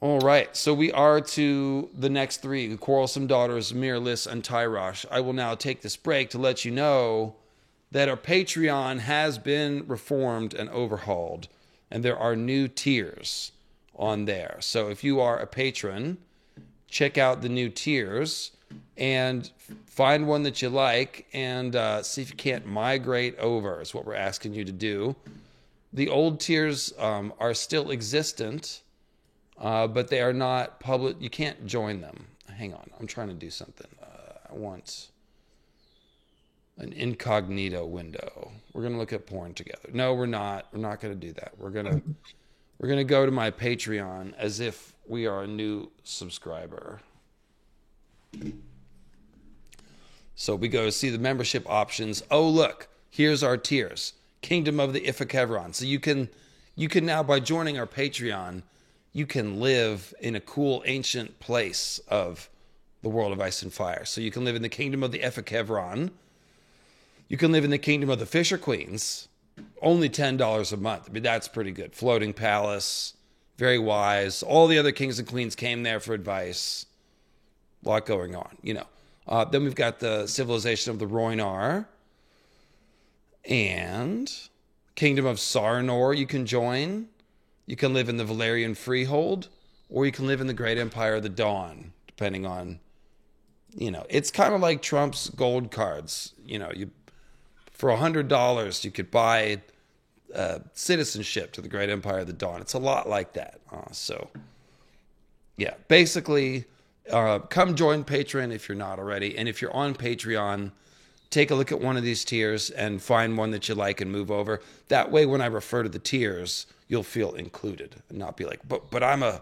All right, so we are to the next 3, the Quarrelsome Daughters, Mirlis, and Tyrosh. I will now take this break to let you know that our Patreon has been reformed and overhauled, and there are new tiers on there. So if you are a patron, check out the new tiers and find one that you like and see if you can't migrate over is what we're asking you to do. The old tiers are still existent, but they are not public. You can't join them. Hang on. I'm trying to do something. I want an incognito window. We're going to look at porn together. No, we're not. We're not going to do that. We're going to go to my Patreon as if we are a new subscriber. So we go see the membership options. Oh, look, here's our tiers. Kingdom of the Ifakevron. So you can now, by joining our Patreon, you can live in a cool ancient place of the world of Ice and Fire. So you can live in the Kingdom of the Ifakevron. You can live in the Kingdom of the Fisher Queens. Only $10 a month. I mean, that's pretty good. Floating palace. Very wise. All the other kings and queens came there for advice. A lot going on, Then we've got the civilization of the Rhoynar. And Kingdom of Sarnor you can join. You can live in the Valyrian Freehold. Or you can live in the Great Empire of the Dawn, depending on, It's kind of like Trump's gold cards. For $100, you could buy citizenship to the Great Empire of the Dawn. It's a lot like that. Basically, come join Patreon if you're not already. And if you're on Patreon, take a look at one of these tiers and find one that you like and move over. That way, when I refer to the tiers, you'll feel included and not be like, but I'm a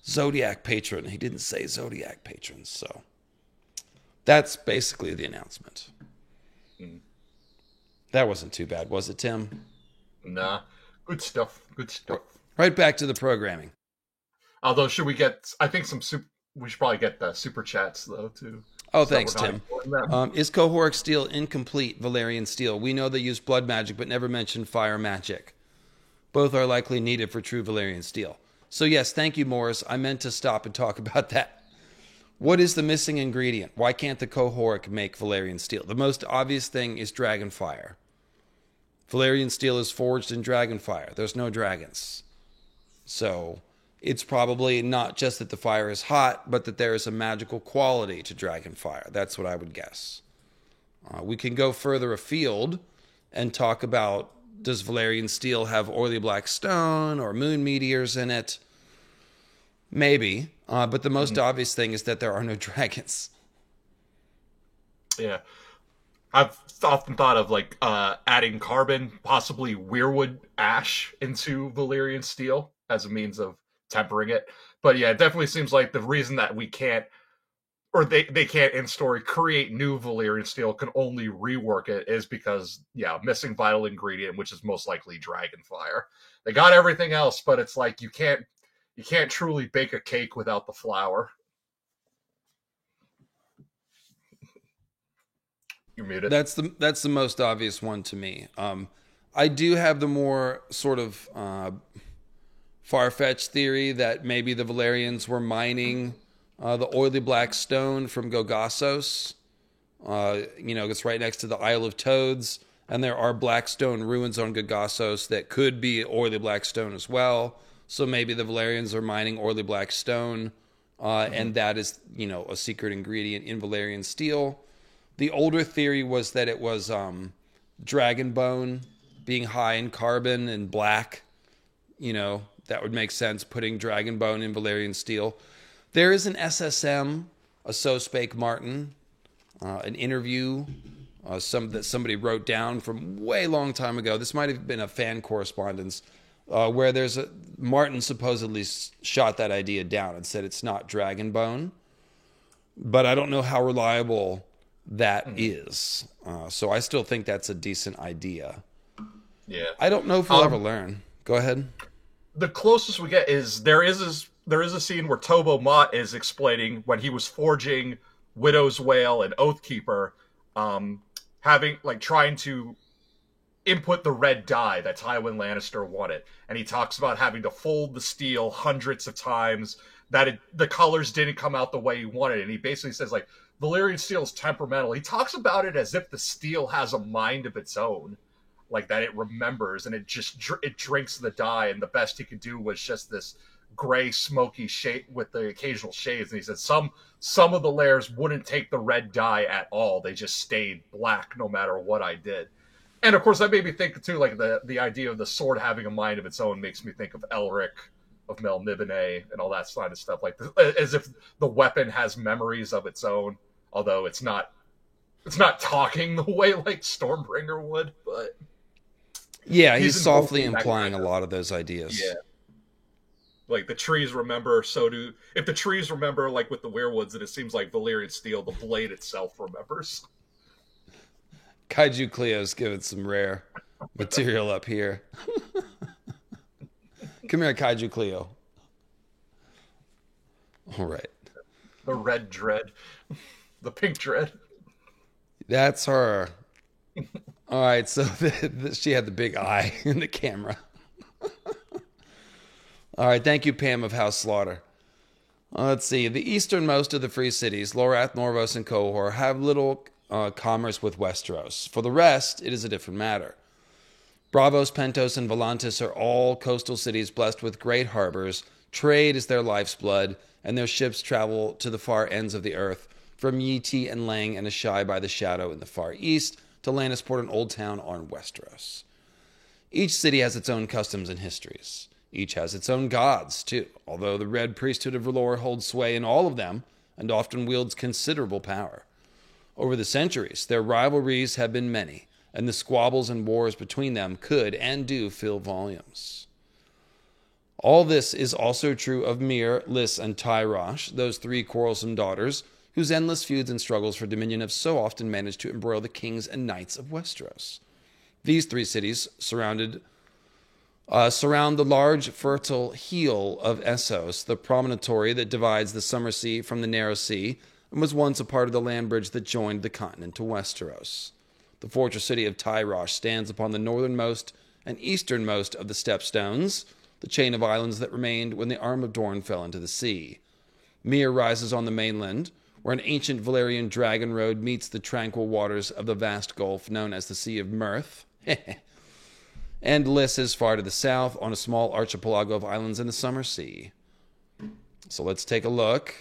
Zodiac patron. He didn't say Zodiac patrons. So that's basically the announcement. That wasn't too bad, was it, Tim? Nah. Good stuff. Good stuff. Right back to the programming. Although, should we get... I think we should probably get the super chats, though, too. Oh, thanks, Tim. Is Qohoric steel incomplete Valyrian steel? We know they use blood magic, but never mentioned fire magic. Both are likely needed for true Valyrian steel. So yes, thank you, Morris. I meant to stop and talk about that. What is the missing ingredient? Why can't the Qohork make Valyrian steel? The most obvious thing is dragonfire. Valyrian steel is forged in dragonfire. There's no dragons. So it's probably not just that the fire is hot, but that there is a magical quality to dragonfire. That's what I would guess. We can go further afield and talk about, does Valyrian steel have oily black stone or moon meteors in it? Maybe. But the most obvious thing is that there are no dragons. Yeah. I've often thought of like adding carbon, possibly weirwood ash into Valyrian steel as a means of tempering it. But yeah, it definitely seems like the reason that we can't, or they can't in story create new Valyrian steel, can only rework it, is because, yeah, missing vital ingredient, which is most likely dragonfire. They got everything else, but it's like you can't truly bake a cake without the flour. You're muted. That's the most obvious one to me. I do have the more sort of far-fetched theory that maybe the Valyrians were mining the oily black stone from Gogassos. It's right next to the Isle of Toads, and there are black stone ruins on Gogassos that could be oily black stone as well. So maybe the Valyrians are mining oily black stone, and that is, a secret ingredient in Valyrian steel. The older theory was that it was dragon bone being high in carbon and black. That would make sense, putting dragon bone in Valyrian steel. There is an SSM, a So Spake Martin, an interview that somebody wrote down from way long time ago. This might have been a fan correspondence where Martin supposedly shot that idea down and said it's not dragon bone. But I don't know how reliable that is. So I still think that's a decent idea. Yeah. I don't know if we'll ever learn. Go ahead. The closest we get is there is a scene where Tobo Mott is explaining when he was forging Widow's Wail and Oathkeeper, trying to input the red dye that Tywin Lannister wanted. And he talks about having to fold the steel hundreds of times, that the colors didn't come out the way he wanted. And he basically says, like, Valyrian steel is temperamental. He talks about it as if the steel has a mind of its own, like that it remembers and it drinks the dye. And the best he could do was just this gray, smoky shade with the occasional shades. And he said some of the layers wouldn't take the red dye at all. They just stayed black no matter what I did. And of course, that made me think too, like the idea of the sword having a mind of its own makes me think of Elric of Melniboné and all that sort of stuff, like as if the weapon has memories of its own, although it's not talking the way like Stormbringer would. But yeah, he's softly implying a lot of those ideas. Yeah, like the trees remember, so do if the trees remember, like with the werewoods, and it seems like Valyrian steel, the blade itself remembers. Kaiju Cleo's giving some rare material up here. Come here, Kaiju Cleo. All right. The red dread. The pink dread. That's her. All right, so she had the big eye in the camera. All right, thank you, Pam of House Slaughter. Let's see. The easternmost of the free cities, Lorath, Norvos, and Qohor, have little commerce with Westeros. For the rest, it is a different matter. Braavos, Pentos, and Volantis are all coastal cities blessed with great harbors. Trade is their life's blood, and their ships travel to the far ends of the earth, from Yeti and Lang and Ashai by the Shadow in the far east to Lannisport and Old Town on Westeros. Each city has its own customs and histories. Each has its own gods, too, although the Red Priesthood of R'hllor holds sway in all of them and often wields considerable power. Over the centuries, their rivalries have been many, and the squabbles and wars between them could and do fill volumes. All this is also true of Myr, Lys, and Tyrosh, those three quarrelsome daughters, whose endless feuds and struggles for dominion have so often managed to embroil the kings and knights of Westeros. These three cities surround the large, fertile heel of Essos, the promontory that divides the Summer Sea from the Narrow Sea, and was once a part of the land bridge that joined the continent to Westeros. The fortress city of Tyrosh stands upon the northernmost and easternmost of the Stepstones, the chain of islands that remained when the Arm of Dorn fell into the sea. Mir rises on the mainland, where an ancient Valyrian dragon road meets the tranquil waters of the vast gulf known as the Sea of Mirth. And Lys is far to the south on a small archipelago of islands in the Summer Sea. So let's take a look.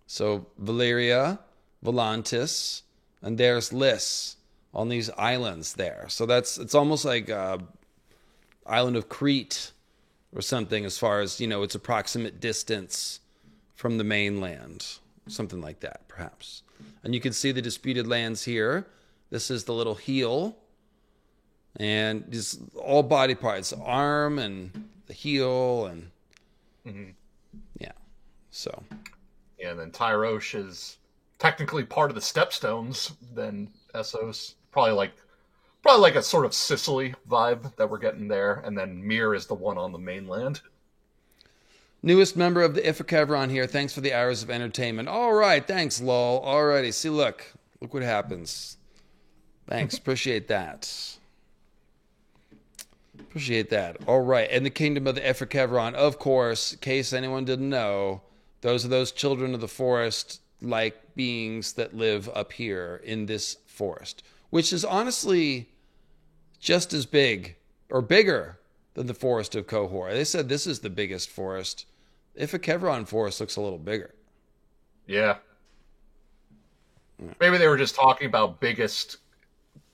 So Valyria, Volantis, and there's Lys on these islands there. So it's almost like island of Crete or something as far as, its approximate distance from the mainland. Something like that, perhaps. And you can see the disputed lands here. This is the little heel. And just all body parts, arm and the heel and yeah. So. Yeah, and then Tyrosh is technically part of the Stepstones. Then Essos probably like a sort of Sicily vibe that we're getting there, and then Mir is the one on the mainland. Newest member of the Ifakevron here. Thanks for the hours of entertainment. All right, thanks, lol. Alrighty, see, look what happens. Thanks, appreciate that. Appreciate that. All right, and the kingdom of the Ifakevron, of course, in case anyone didn't know, those are those children of the forest, like beings that live up here in this forest, which is honestly just as big or bigger than the forest of Qohor. They said this is the biggest forest. Ifakevron forest looks a little bigger. Yeah. Maybe they were just talking about biggest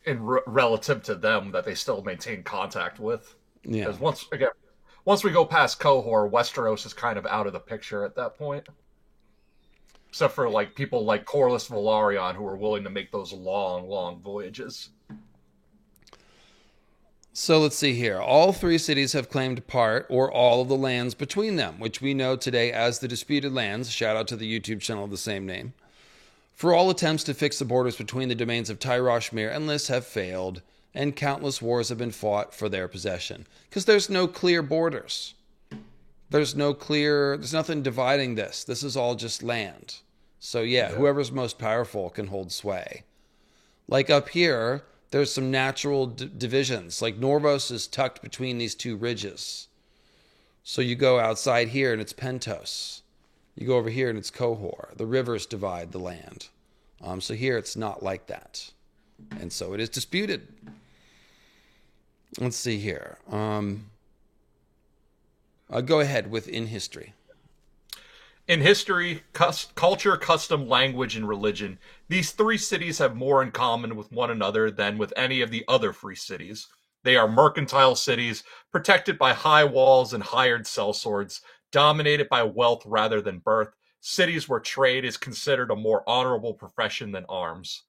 in relative to them that they still maintain contact with. Yeah. Because once we go past Qohor, Westeros is kind of out of the picture at that point. Except for like people like Corlys Velaryon who are willing to make those long, long voyages. So let's see here. All three cities have claimed part or all of the lands between them, which we know today as the Disputed Lands. Shout out to the YouTube channel of the same name. For all attempts to fix the borders between the domains of Tyrosh, Mir, and Lys have failed, and countless wars have been fought for their possession. Because there's no clear borders. There's nothing dividing this. This is all just land. So yeah, whoever's most powerful can hold sway. Like up here, there's some natural divisions. Like Norvos is tucked between these two ridges. So you go outside here and it's Pentos. You go over here and it's Qohor. The rivers divide the land. So here it's not like that. And so it is disputed. Let's see here. Go ahead with in history. In history, culture, custom, language, and religion, these three cities have more in common with one another than with any of the other free cities. They are mercantile cities, protected by high walls and hired sellswords, dominated by wealth rather than birth, cities where trade is considered a more honorable profession than arms.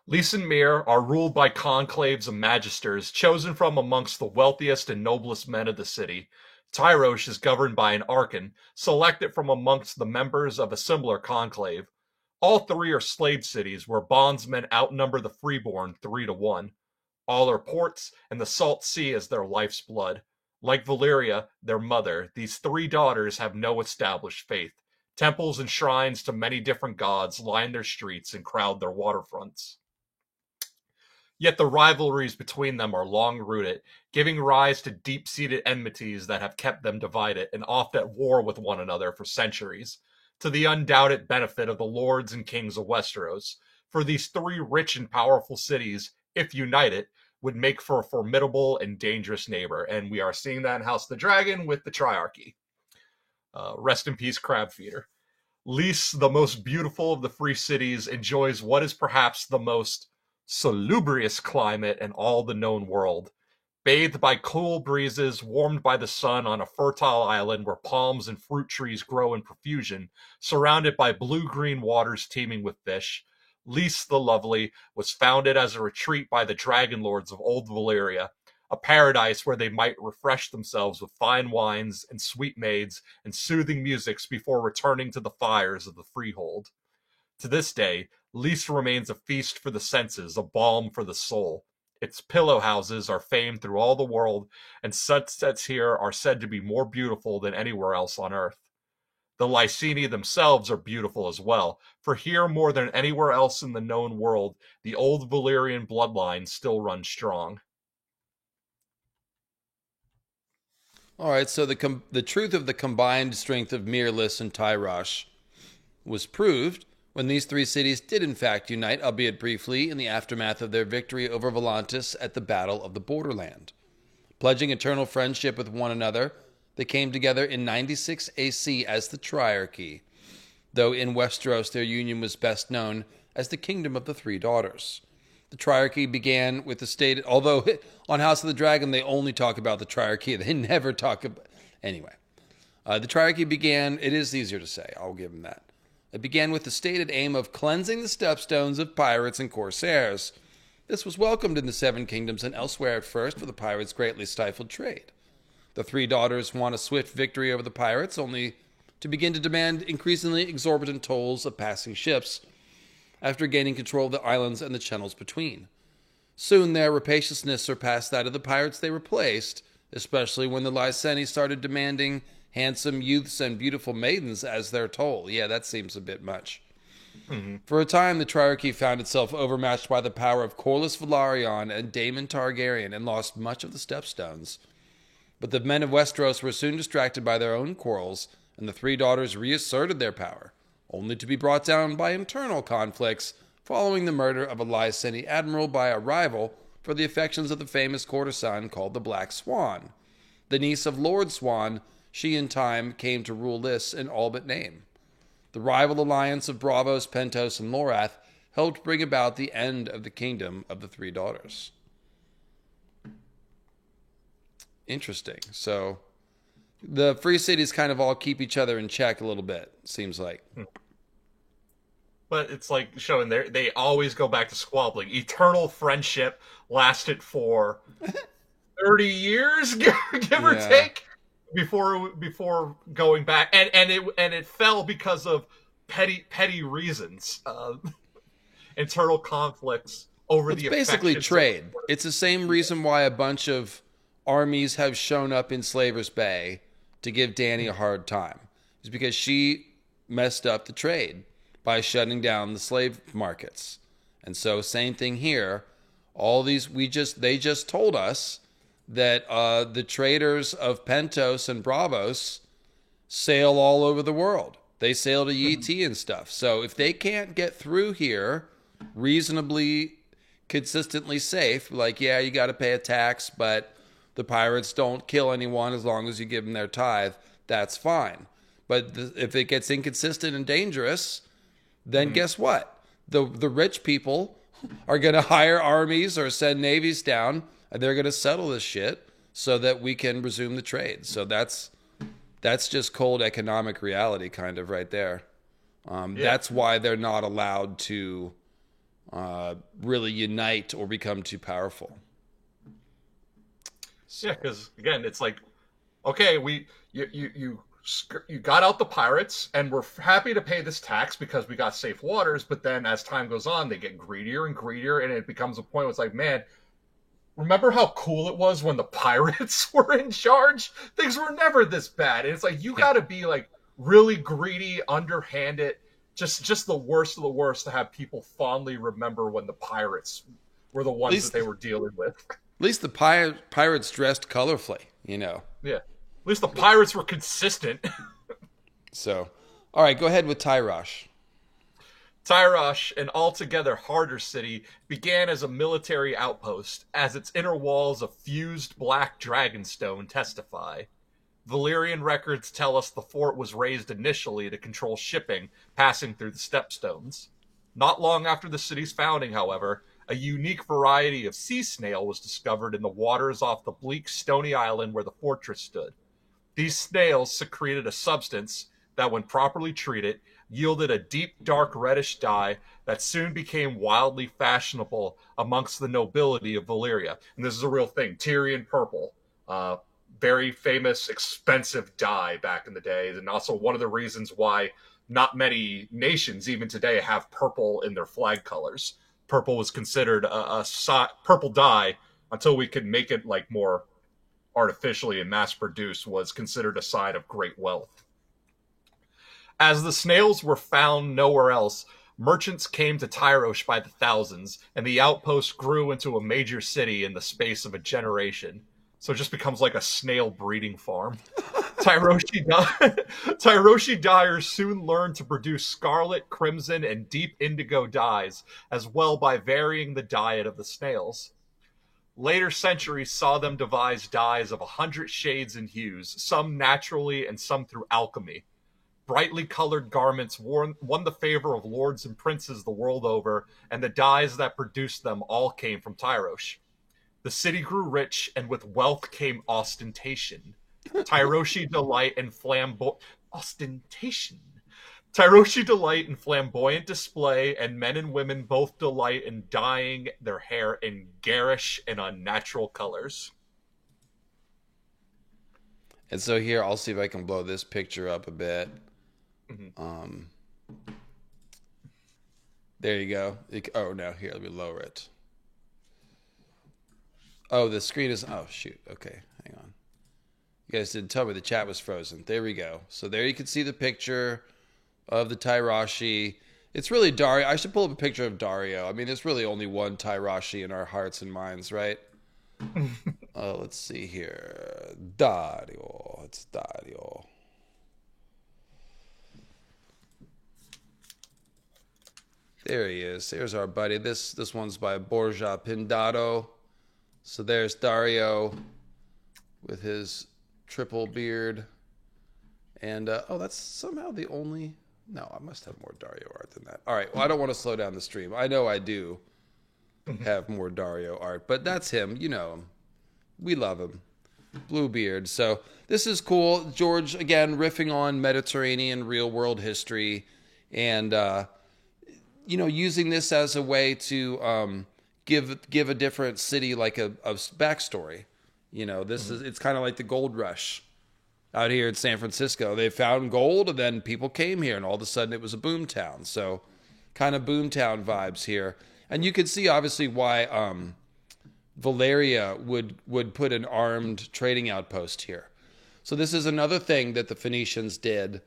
Lys and Mir are ruled by conclaves of magisters chosen from amongst the wealthiest and noblest men of the city. Tyrosh is governed by an archon, selected from amongst the members of a similar conclave. All three are slave cities where bondsmen outnumber the freeborn 3-1. All are ports, and the salt sea is their life's blood. Like Valyria, their mother, these three daughters have no established faith. Temples and shrines to many different gods line their streets and crowd their waterfronts. Yet the rivalries between them are long-rooted, giving rise to deep-seated enmities that have kept them divided and oft at war with one another for centuries, to the undoubted benefit of the lords and kings of Westeros. For these three rich and powerful cities, if united, would make for a formidable and dangerous neighbor. And we are seeing that in House of the Dragon with the Triarchy. Rest in peace, Crab Feeder. Lys, the most beautiful of the free cities, enjoys what is perhaps the most salubrious climate in all the known world. Bathed by cool breezes, warmed by the sun on a fertile island where palms and fruit trees grow in profusion, surrounded by blue-green waters teeming with fish, Lys the Lovely was founded as a retreat by the dragon lords of Old Valyria, a paradise where they might refresh themselves with fine wines and sweet maids and soothing musics before returning to the fires of the freehold. To this day, Lys remains a feast for the senses, a balm for the soul. Its pillow houses are famed through all the world, and sunsets here are said to be more beautiful than anywhere else on earth. The Lyceni themselves are beautiful as well, for here more than anywhere else in the known world, the old Valyrian bloodline still runs strong. All right, so the truth of the combined strength of Mirlis and Tyrosh was proved when these three cities did in fact unite, albeit briefly, in the aftermath of their victory over Volantis at the Battle of the Borderland. Pledging eternal friendship with one another, they came together in 96 AC as the Triarchy, though in Westeros their union was best known as the Kingdom of the Three Daughters. The Triarchy began with the state, although on House of the Dragon they only talk about the Triarchy, they never talk about... Anyway, the Triarchy began, it is easier to say, I'll give them that. It began with the stated aim of cleansing the stepstones of pirates and corsairs. This was welcomed in the Seven Kingdoms and elsewhere at first, for the pirates greatly stifled trade. The Three Daughters won a swift victory over the pirates, only to begin to demand increasingly exorbitant tolls of passing ships after gaining control of the islands and the channels between. Soon their rapaciousness surpassed that of the pirates they replaced, especially when the Lyceni started demanding handsome youths and beautiful maidens as their toll. Yeah, that seems a bit much. Mm-hmm. For a time, the Triarchy found itself overmatched by the power of Corlys Velaryon and Daemon Targaryen and lost much of the Stepstones. But the men of Westeros were soon distracted by their own quarrels, and the Three Daughters reasserted their power, only to be brought down by internal conflicts following the murder of a Lyceni admiral by a rival for the affections of the famous courtesan called the Black Swan. The niece of Lord Swan, she in time came to rule Lys in all but name. The rival alliance of Braavos, Pentos, and Lorath helped bring about the end of the kingdom of the Three Daughters. Interesting. So the free cities kind of all keep each other in check a little bit, seems like. But it's like showing they always go back to squabbling. Eternal friendship lasted for 30 years, give or take, before going back, and it fell because of petty reasons, internal conflicts over it's basically trade. It's the same reason why a bunch of armies have shown up in Slaver's Bay to give Dany a hard time. It's because she messed up the trade by shutting down the slave markets. And so same thing here. All these they just told us that the traders of Pentos and Braavos sail all over the world. They sail to Yee and stuff. So if they can't get through here reasonably consistently safe, like, yeah, you got to pay a tax, but the pirates don't kill anyone as long as you give them their tithe, that's fine. But if it gets inconsistent and dangerous, then guess what? The rich people are going to hire armies or send navies down, and they're going to settle this shit so that we can resume the trade. So that's just cold economic reality kind of right there. That's why they're not allowed to really unite or become too powerful. So. Yeah, because again, it's like, okay, you got out the pirates, and we're happy to pay this tax because we got safe waters. But then, as time goes on, they get greedier and greedier, and it becomes a point where it's like, man, remember how cool it was when the pirates were in charge? Things were never this bad. And it's like, you got to be like really greedy, underhanded, just the worst of the worst to have people fondly remember when the pirates were the ones that they were dealing with. At least the pirates dressed colorfully, you know. Yeah. At least the pirates were consistent. So, all right, go ahead with Tyrosh. Tyrosh, an altogether harder city, began as a military outpost, as its inner walls of fused black dragonstone testify. Valyrian records tell us the fort was raised initially to control shipping passing through the stepstones. Not long after the city's founding, however, a unique variety of sea snail was discovered in the waters off the bleak, stony island where the fortress stood. These snails secreted a substance that, when properly treated, yielded a deep, dark reddish dye that soon became wildly fashionable amongst the nobility of Valyria. And this is a real thing. Tyrian purple. Very famous, expensive dye back in the day. And also one of the reasons why not many nations, even today, have purple in their flag colors. Purple was considered purple dye, until we could make it like more artificially and mass produced, was considered a sign of great wealth. As the snails were found nowhere else, merchants came to Tyrosh by the thousands, and the outpost grew into a major city in the space of a generation. So it just becomes like a snail breeding farm. Tyroshi dyers soon learned to produce scarlet, crimson, and deep indigo dyes, as well by varying the diet of the snails. Later centuries saw them devise dyes of 100 shades and hues, some naturally and some through alchemy. Brightly colored garments won the favor of lords and princes the world over, and the dyes that produced them all came from Tyrosh. The city grew rich, and with wealth came ostentation. Tyroshi delight and ostentation. Tyroshi delight in flamboyant display, and men and women both delight in dyeing their hair in garish and unnatural colors. And so here, I'll see if I can blow this picture up a bit. Mm-hmm. There you go. Oh, no, here, let me lower it. Oh, the screen is... Oh, shoot. Okay, hang on. You guys didn't tell me the chat was frozen. There we go. So there you can see the picture of the Tyroshi. It's really Dario. I should pull up a picture of Dario. I mean, there's really only one Tyroshi in our hearts and minds, right? Let's see here. Dario. It's Dario. There he is. There's our buddy. This one's by Borja Pindado. So there's Dario with his triple beard. And, that's somehow the only... No, I must have more Dario art than that. All right, well, I don't want to slow down the stream. I know I do have more Dario art, but that's him. You know him. We love him. Bluebeard. So this is cool. George, again, riffing on Mediterranean real-world history and, using this as a way to give a different city like a backstory. It's kind of like the gold rush out here in San Francisco. They found gold, and then people came here, and all of a sudden it was a boom town. So kind of boom town vibes here. And you can see, obviously, why Valeria would put an armed trading outpost here. So this is another thing that the Phoenicians did,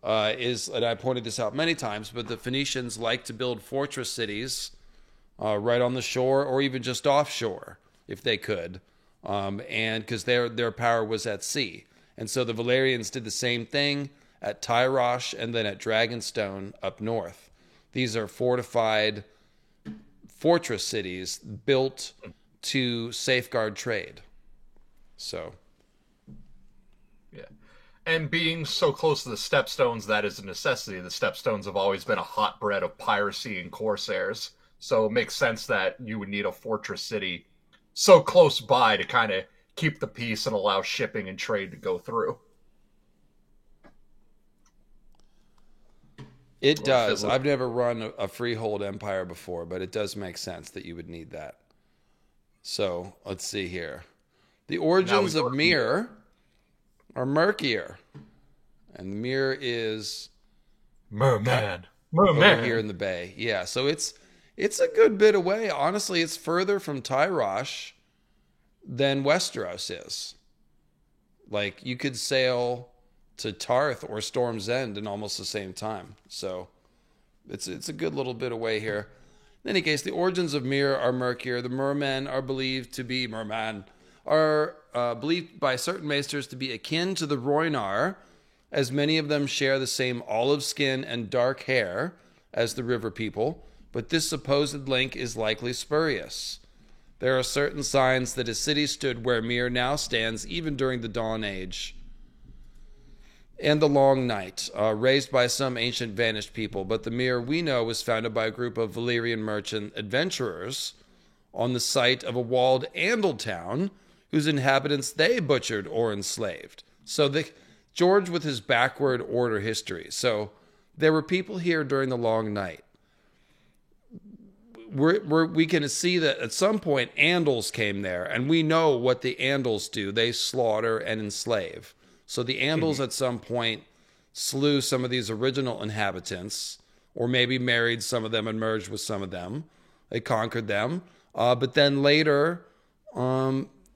and I pointed this out many times, but the Phoenicians like to build fortress cities right on the shore or even just offshore, if they could, and because their power was at sea. And so the Valerians did the same thing at Tyrosh and then at Dragonstone up north. These are fortified fortress cities built to safeguard trade. So, yeah. And being so close to the Stepstones, that is a necessity. The Stepstones have always been a hotbed of piracy and corsairs. So it makes sense that you would need a fortress city so close by to kind of keep the peace and allow shipping and trade to go through. It does. I've never run a freehold empire before, but it does make sense that you would need that. So let's see here. The origins of Mir are murkier. And Mir is Merman. Over here in the bay. Yeah, so it's a good bit away. Honestly, it's further from Tyrosh than Westeros is. Like, you could sail to Tarth or Storm's End in almost the same time. So it's a good little bit away here. In any case, the origins of Mir are murkier. The mermen are believed by certain maesters to be akin to the Rhoynar, as many of them share the same olive skin and dark hair as the river people, but this supposed link is likely spurious. There are certain signs that a city stood where Mir now stands even during the Dawn Age and the Long Night, raised by some ancient vanished people, but the Mir we know was founded by a group of Valyrian merchant adventurers on the site of a walled Andal town whose inhabitants they butchered or enslaved. So George with his backward order history. So there were people here during the Long Night. We can see that at some point Andals came there, and we know what the Andals do. They slaughter and enslave. So the Andals at some point slew some of these original inhabitants, or maybe married some of them and merged with some of them. They conquered them. But then later,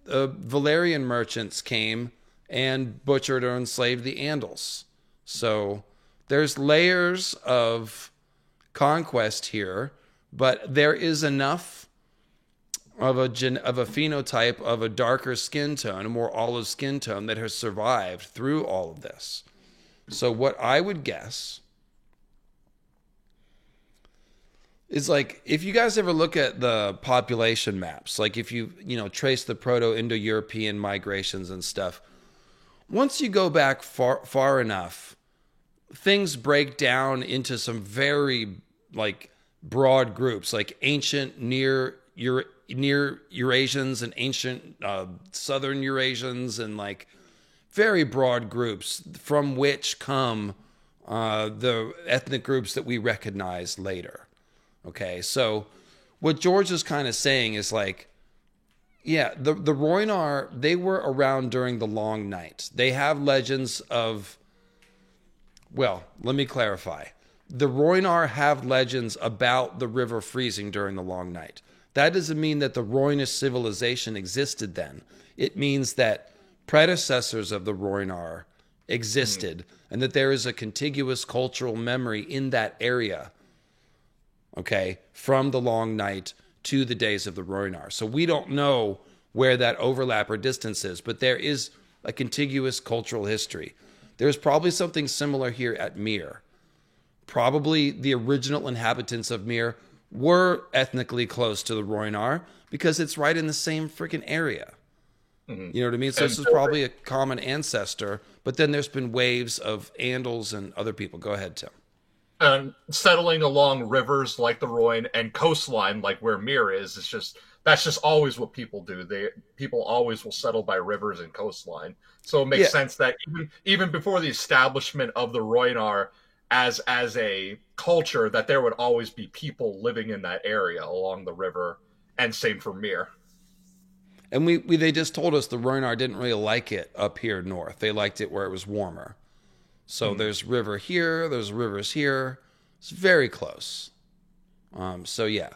Valerian merchants came and butchered or enslaved the Andals. So there's layers of conquest here, but there is enough of a phenotype of a darker skin tone, a more olive skin tone that has survived through all of this. So what I would guess is, like, if you guys ever look at the population maps, like if you trace the Proto-Indo-European migrations and stuff, once you go back far enough, things break down into some very, like, broad groups, like ancient near Eurasians and ancient southern Eurasians, and like very broad groups from which come the ethnic groups that we recognize later. Okay, so what George is kind of saying is, like, yeah, the Rhoynar, they were around during the Long Night. They have legends of, well, let me clarify. The Rhoynar have legends about the river freezing during the Long Night. That doesn't mean that the Rhoynish civilization existed then. It means that predecessors of the Rhoynar existed, and that there is a contiguous cultural memory in that area, okay, from the Long Night to the days of the Rhoynar. So we don't know where that overlap or distance is, but there is a contiguous cultural history. There's probably something similar here at Mir. Probably the original inhabitants of Mir were ethnically close to the Rhoynar because it's right in the same freaking area. You know what I mean? So this is probably a common ancestor, but then there's been waves of Andals and other people. Go ahead, Tim. And settling along rivers like the Rhoyne and coastline like where Mir is just, that's just always what people do. People always will settle by rivers and coastline. So it makes sense that even before the establishment of the Rhoynar as a culture, that there would always be people living in that area along the river, and same for Mir. And they just told us the Rhoynar didn't really like it up here north. They liked it where it was warmer. So there's river here, there's rivers here. It's very close. So yeah,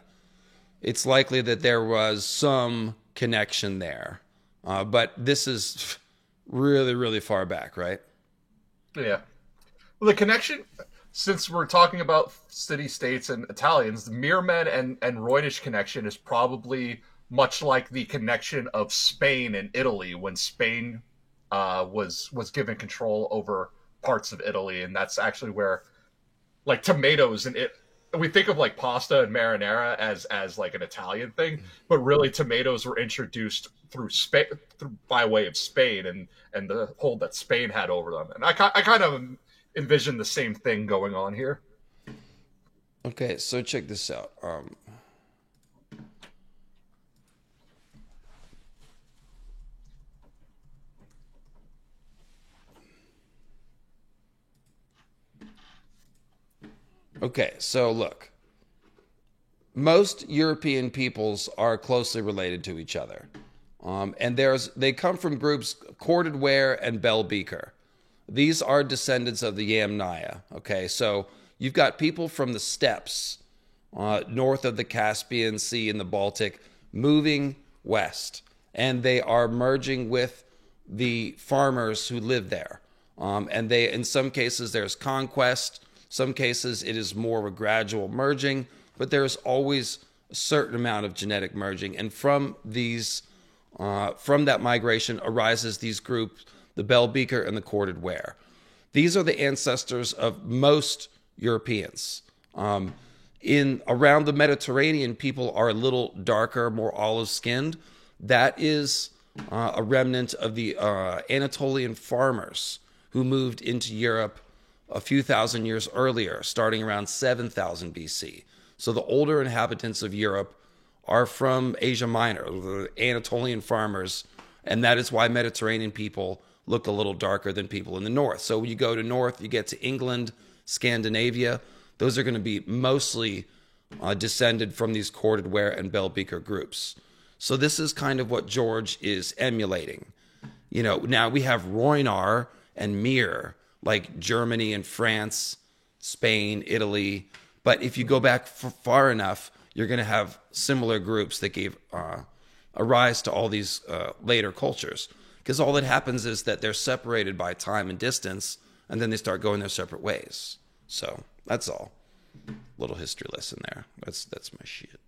it's likely that there was some connection there. But this is really, really far back, right? Yeah. Well, the connection, since we're talking about city-states and Italians, the Mirmen and Rhoynish connection is probably much like the connection of Spain and Italy when Spain was given control over parts of Italy, and that's actually where, like, tomatoes and we think of like pasta and marinara as like an Italian thing, but really tomatoes were introduced through Spain, by way of Spain, and the hold that Spain had over them. And I kind of envision the same thing going on here. Okay, so check this out. Okay, so look. Most European peoples are closely related to each other. And they come from groups Corded Ware and Bell Beaker. These are descendants of the Yamnaya. Okay, so you've got people from the steppes north of the Caspian Sea and the Baltic moving west. And they are merging with the farmers who live there. And they, in some cases, there's conquest. Some cases it is more of a gradual merging, but there's always a certain amount of genetic merging. And from that migration arises these groups, the Bell Beaker and the Corded Ware. These are the ancestors of most Europeans. Around the Mediterranean, people are a little darker, more olive-skinned. That is a remnant of the Anatolian farmers who moved into Europe a few thousand years earlier, starting around 7000 BC. So the older inhabitants of Europe are from Asia Minor, the Anatolian farmers, and that is why Mediterranean people look a little darker than people in the north. So when you go to north, you get to England, Scandinavia. Those are going to be mostly descended from these Corded Ware and Bell Beaker groups. So this is kind of what George is emulating. You know, now we have Rhoynar and Mir, like Germany and France, Spain, Italy. But if you go back far enough, you're going to have similar groups that gave a rise to all these later cultures. Because all that happens is that they're separated by time and distance, and then they start going their separate ways. So that's all. Little history lesson there. That's my shit.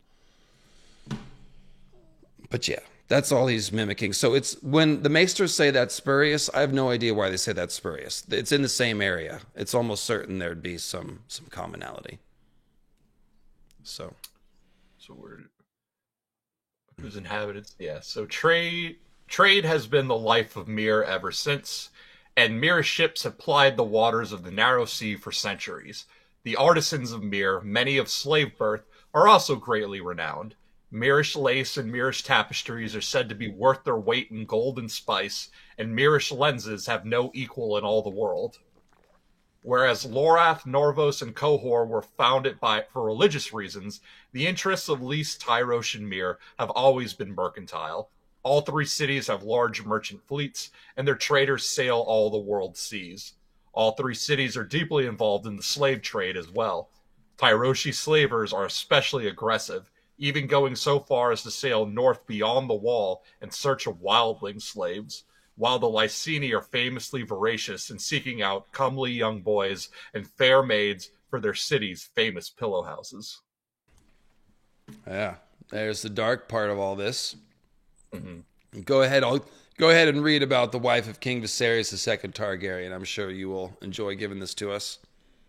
But yeah, that's all he's mimicking. So it's when the Maesters say that's spurious, I have no idea why they say that's spurious. It's in the same area. It's almost certain there'd be some commonality. So who's inhabited? Yeah. So trade has been the life of Mir ever since, and Mir ships have plied the waters of the narrow sea for centuries. The artisans of Mir, many of slave birth, are also greatly renowned. Mirish lace and Mirish tapestries are said to be worth their weight in gold and spice, and Mirish lenses have no equal in all the world. Whereas Lorath, Norvos, and Qohor were founded for religious reasons, the interests of Lys, Tyrosh, and Mir have always been mercantile. All three cities have large merchant fleets, and their traders sail all the world's seas. All three cities are deeply involved in the slave trade as well. Tyroshi slavers are especially aggressive, even going so far as to sail north beyond the wall in search of wildling slaves, while the Lyseni are famously voracious in seeking out comely young boys and fair maids for their city's famous pillow houses. Yeah, there's the dark part of all this. Mm-hmm. Go ahead and read about the wife of King Viserys II Targaryen. I'm sure you will enjoy giving this to us.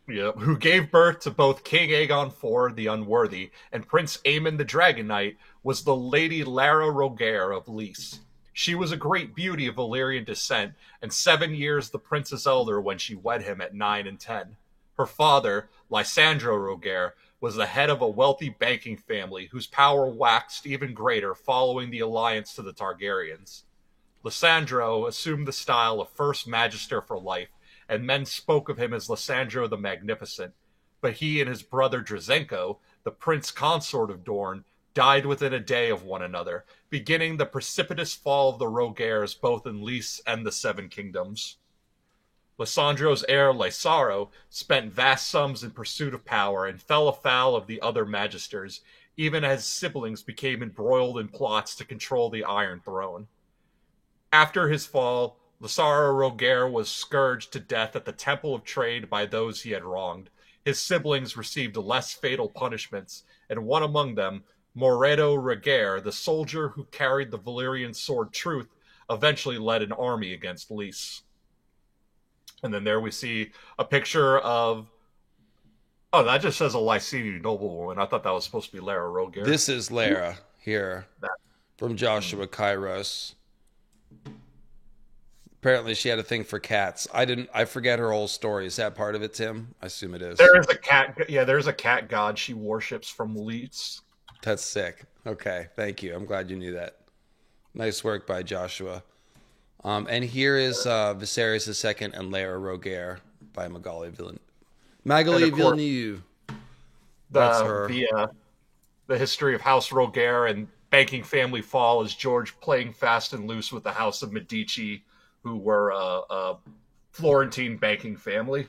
Yep, who gave birth to both King Aegon IV the Unworthy and Prince Aemon the Dragon Knight, was the Lady Lara Rogaire of Lys. She was a great beauty of Valyrian descent, and 7 years the Princess Elder when she wed him at 9 and 10. Her father, Lysandro Rogaire, was the head of a wealthy banking family whose power waxed even greater following the alliance to the Targaryens. Lysandro assumed the style of First Magister for life, and men spoke of him as Lysandro the Magnificent, but he and his brother Drazenko, the prince consort of Dorne, died within a day of one another, beginning the precipitous fall of the Rogaires both in Lys and the Seven Kingdoms. Lysandro's heir, Lysaro, spent vast sums in pursuit of power and fell afoul of the other magisters, even as siblings became embroiled in plots to control the Iron Throne. After his fall, Lysaro Rogaire was scourged to death at the Temple of Trade by those he had wronged. His siblings received less fatal punishments, and one among them, Moredo Rogaire, the soldier who carried the Valyrian sword Truth, eventually led an army against Lys. And then there we see a picture of... Oh, that just says a Lyseni noblewoman. I thought that was supposed to be Lara Rogaire. This is Lara here from Joshua Kairos. Apparently she had a thing for cats. I forget her whole story. Is that part of it, Tim? I assume it is. There is a cat. Yeah, there's a cat god she worships from Lys. That's sick. Okay, thank you. I'm glad you knew that. Nice work by Joshua. And here is Viserys II and Lara Rogaire by Magali Villeneuve. That's her. The history of House Rogaire and banking family fall as George playing fast and loose with the House of Medici, who were a Florentine banking family.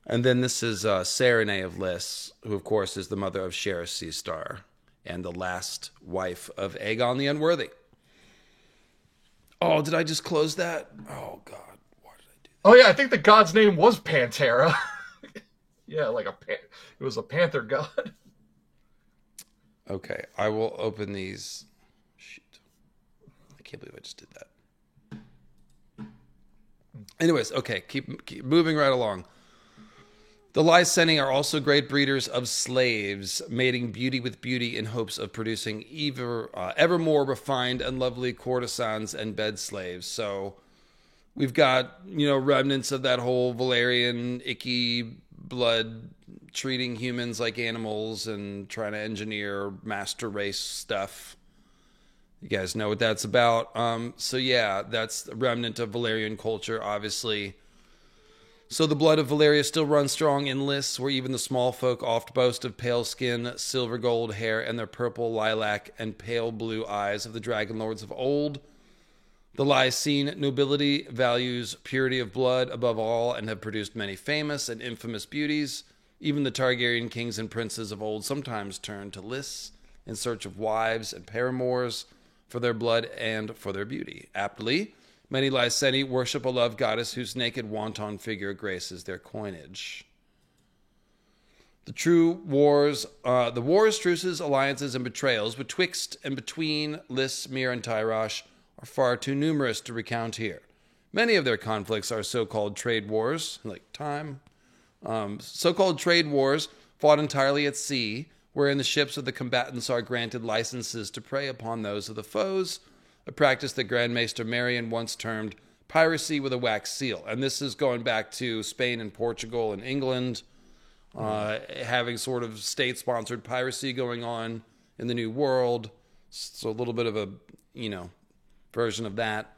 And then this is Sarene of Lys, who of course is the mother of Sherys Seastar and the last wife of Aegon the Unworthy. Oh, did I just close that? Oh God, why did I do that? Oh yeah, I think the god's name was Pantera. Yeah, it was a panther god. Okay, I will open these. Shoot, I can't believe I just did that. Anyways, okay, keep moving right along. The Lyseni are also great breeders of slaves, mating beauty with beauty in hopes of producing ever more refined and lovely courtesans and bed slaves. So we've got, remnants of that whole Valyrian icky blood treating humans like animals and trying to engineer master race stuff. You guys know what that's about. So yeah, that's a remnant of Valyrian culture, obviously. So the blood of Valyria still runs strong in Lys, where even the small folk oft boast of pale skin, silver gold hair, and their purple lilac and pale blue eyes of the dragon lords of old. The Lysene nobility values purity of blood above all and have produced many famous and infamous beauties. Even the Targaryen kings and princes of old sometimes turn to Lys in search of wives and paramours for their blood and for their beauty. Aptly, Many Lyseni worship a love goddess whose naked wanton figure graces their coinage. The wars, truces, alliances, and betrayals betwixt and between Lys, Mir, and Tyrosh are far too numerous to recount here. Many of their conflicts are so-called trade wars, like time. So-called trade wars fought entirely at sea, wherein the ships of the combatants are granted licenses to prey upon those of the foes, a practice that Grand Maester Marion once termed piracy with a wax seal. And this is going back to Spain and Portugal and England, having sort of state-sponsored piracy going on in the New World. So a little bit of a, version of that.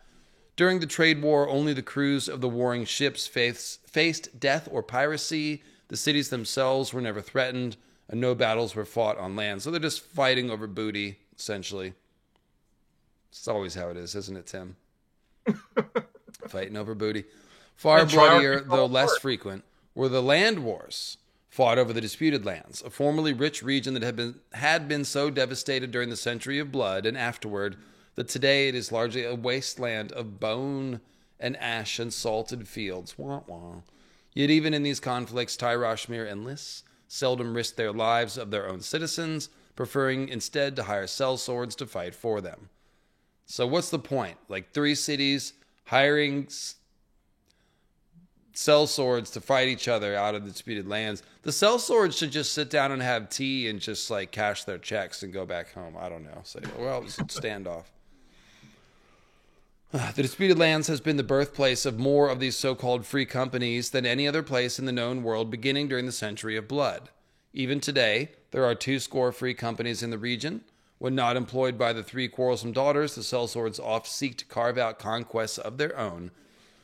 During the trade war, only the crews of the warring ships faced death or piracy. The cities themselves were never threatened, and no battles were fought on land. So they're just fighting over booty, essentially. It's always how it is, isn't it, Tim? Fighting over booty. Far bloodier, though less frequent, were the land wars fought over the disputed lands, a formerly rich region that had been so devastated during the Century of Blood and afterward that today it is largely a wasteland of bone and ash and salted fields. Wah, wah. Yet even in these conflicts, Tyrosh, Mir, and Lys seldom risked their lives of their own citizens, preferring instead to hire sellswords to fight for them. So what's the point? Like 3 cities hiring sellswords to fight each other out of the disputed lands. The sellswords should just sit down and have tea and just like cash their checks and go back home. I don't know. Say, well, it was a standoff. The disputed lands has been the birthplace of more of these so-called free companies than any other place in the known world beginning during the Century of Blood. Even today, there are 20 free companies in the region. When not employed by the 3 quarrelsome daughters, the sellswords oft seek to carve out conquests of their own.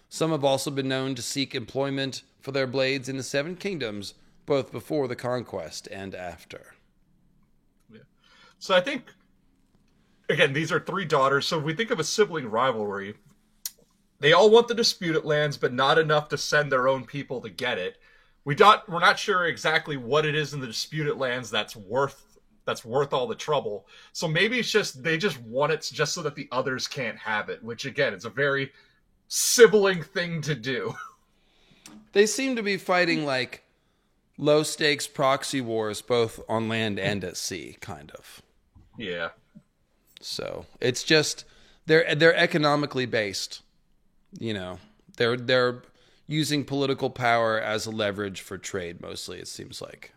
Some have also been known to seek employment for their blades in the 7 kingdoms, both before the conquest and after. Yeah. So I think, again, these are 3 daughters, so if we think of a sibling rivalry, they all want the disputed lands, but not enough to send their own people to get it. We're not sure exactly what it is in the disputed lands that's worth all the trouble. So maybe it's just they just want it just so that the others can't have it, which again, it's a very sibling thing to do. They seem to be fighting like low stakes proxy wars both on land and at sea, kind of. Yeah. So it's just they're economically based. They're using political power as a leverage for trade mostly, it seems like.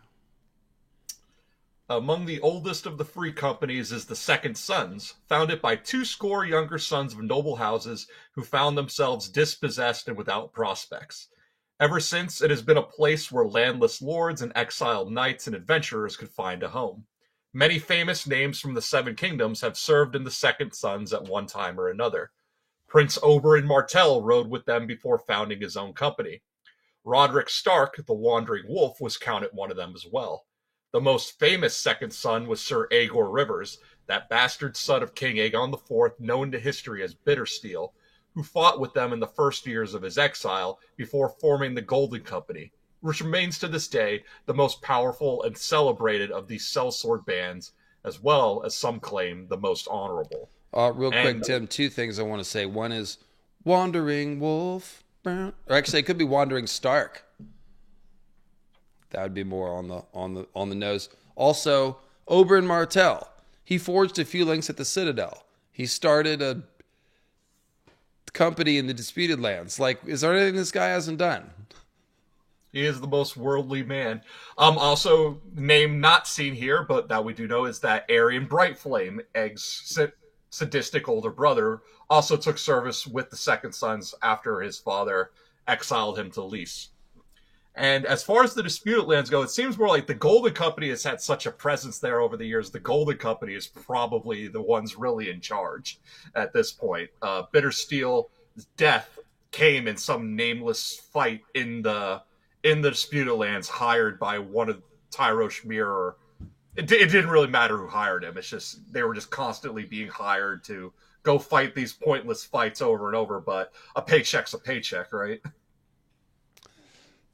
Among the oldest of the free companies is the Second Sons, founded by 20 younger sons of noble houses who found themselves dispossessed and without prospects. Ever since, it has been a place where landless lords and exiled knights and adventurers could find a home. Many famous names from the 7 kingdoms have served in the Second Sons at one time or another. Prince Oberyn Martell rode with them before founding his own company. Roderick Stark, the Wandering Wolf, was counted one of them as well. The most famous second son was Sir Aegor Rivers, that bastard son of King Aegon IV, known to history as Bittersteel, who fought with them in the first years of his exile before forming the Golden Company, which remains to this day the most powerful and celebrated of these sellsword bands, as well as some claim the most honorable. Quick, Tim, 2 things I want to say. One is Wandering Wolf, or actually it could be Wandering Stark. That would be more on the nose. Also, Oberyn Martell. He forged a few links at the Citadel. He started a company in the disputed lands. Like, is there anything this guy hasn't done? He is the most worldly man. Also, name not seen here, but that we do know is that Aerion Brightflame, Egg's sadistic older brother, also took service with the Second Sons after his father exiled him to Lys. And as far as the disputed lands go, it seems more like the Golden Company has had such a presence there over the years. The Golden Company is probably the ones really in charge at this point. Bittersteel's death came in some nameless fight in the disputed lands, hired by one of Tyrosh Mir. It didn't really matter who hired him. It's just they were just constantly being hired to go fight these pointless fights over and over. But a paycheck's a paycheck, right?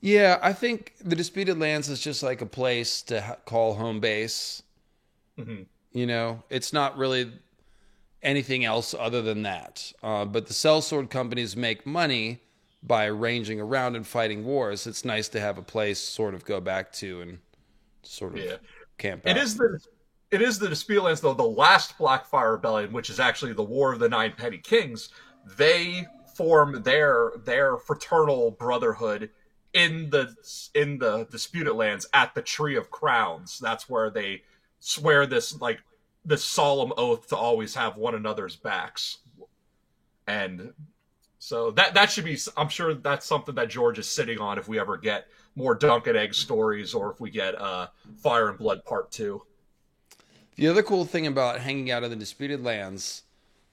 Yeah, I think the disputed lands is just like a place to call home base. Mm-hmm. It's not really anything else other than that. But the sellsword companies make money by ranging around and fighting wars. It's nice to have a place sort of go back to and sort of camp out. It is the Disputed Lands, though. The last Blackfire Rebellion, which is actually the War of the Nine Petty Kings, they form their fraternal brotherhood in the Disputed Lands at the Tree of Crowns. That's where they swear this solemn oath to always have one another's backs. And so that should be, I'm sure that's something that George is sitting on if we ever get more Dunk and Egg stories, or if we get Fire and Blood Part 2. The other cool thing about hanging out in the Disputed Lands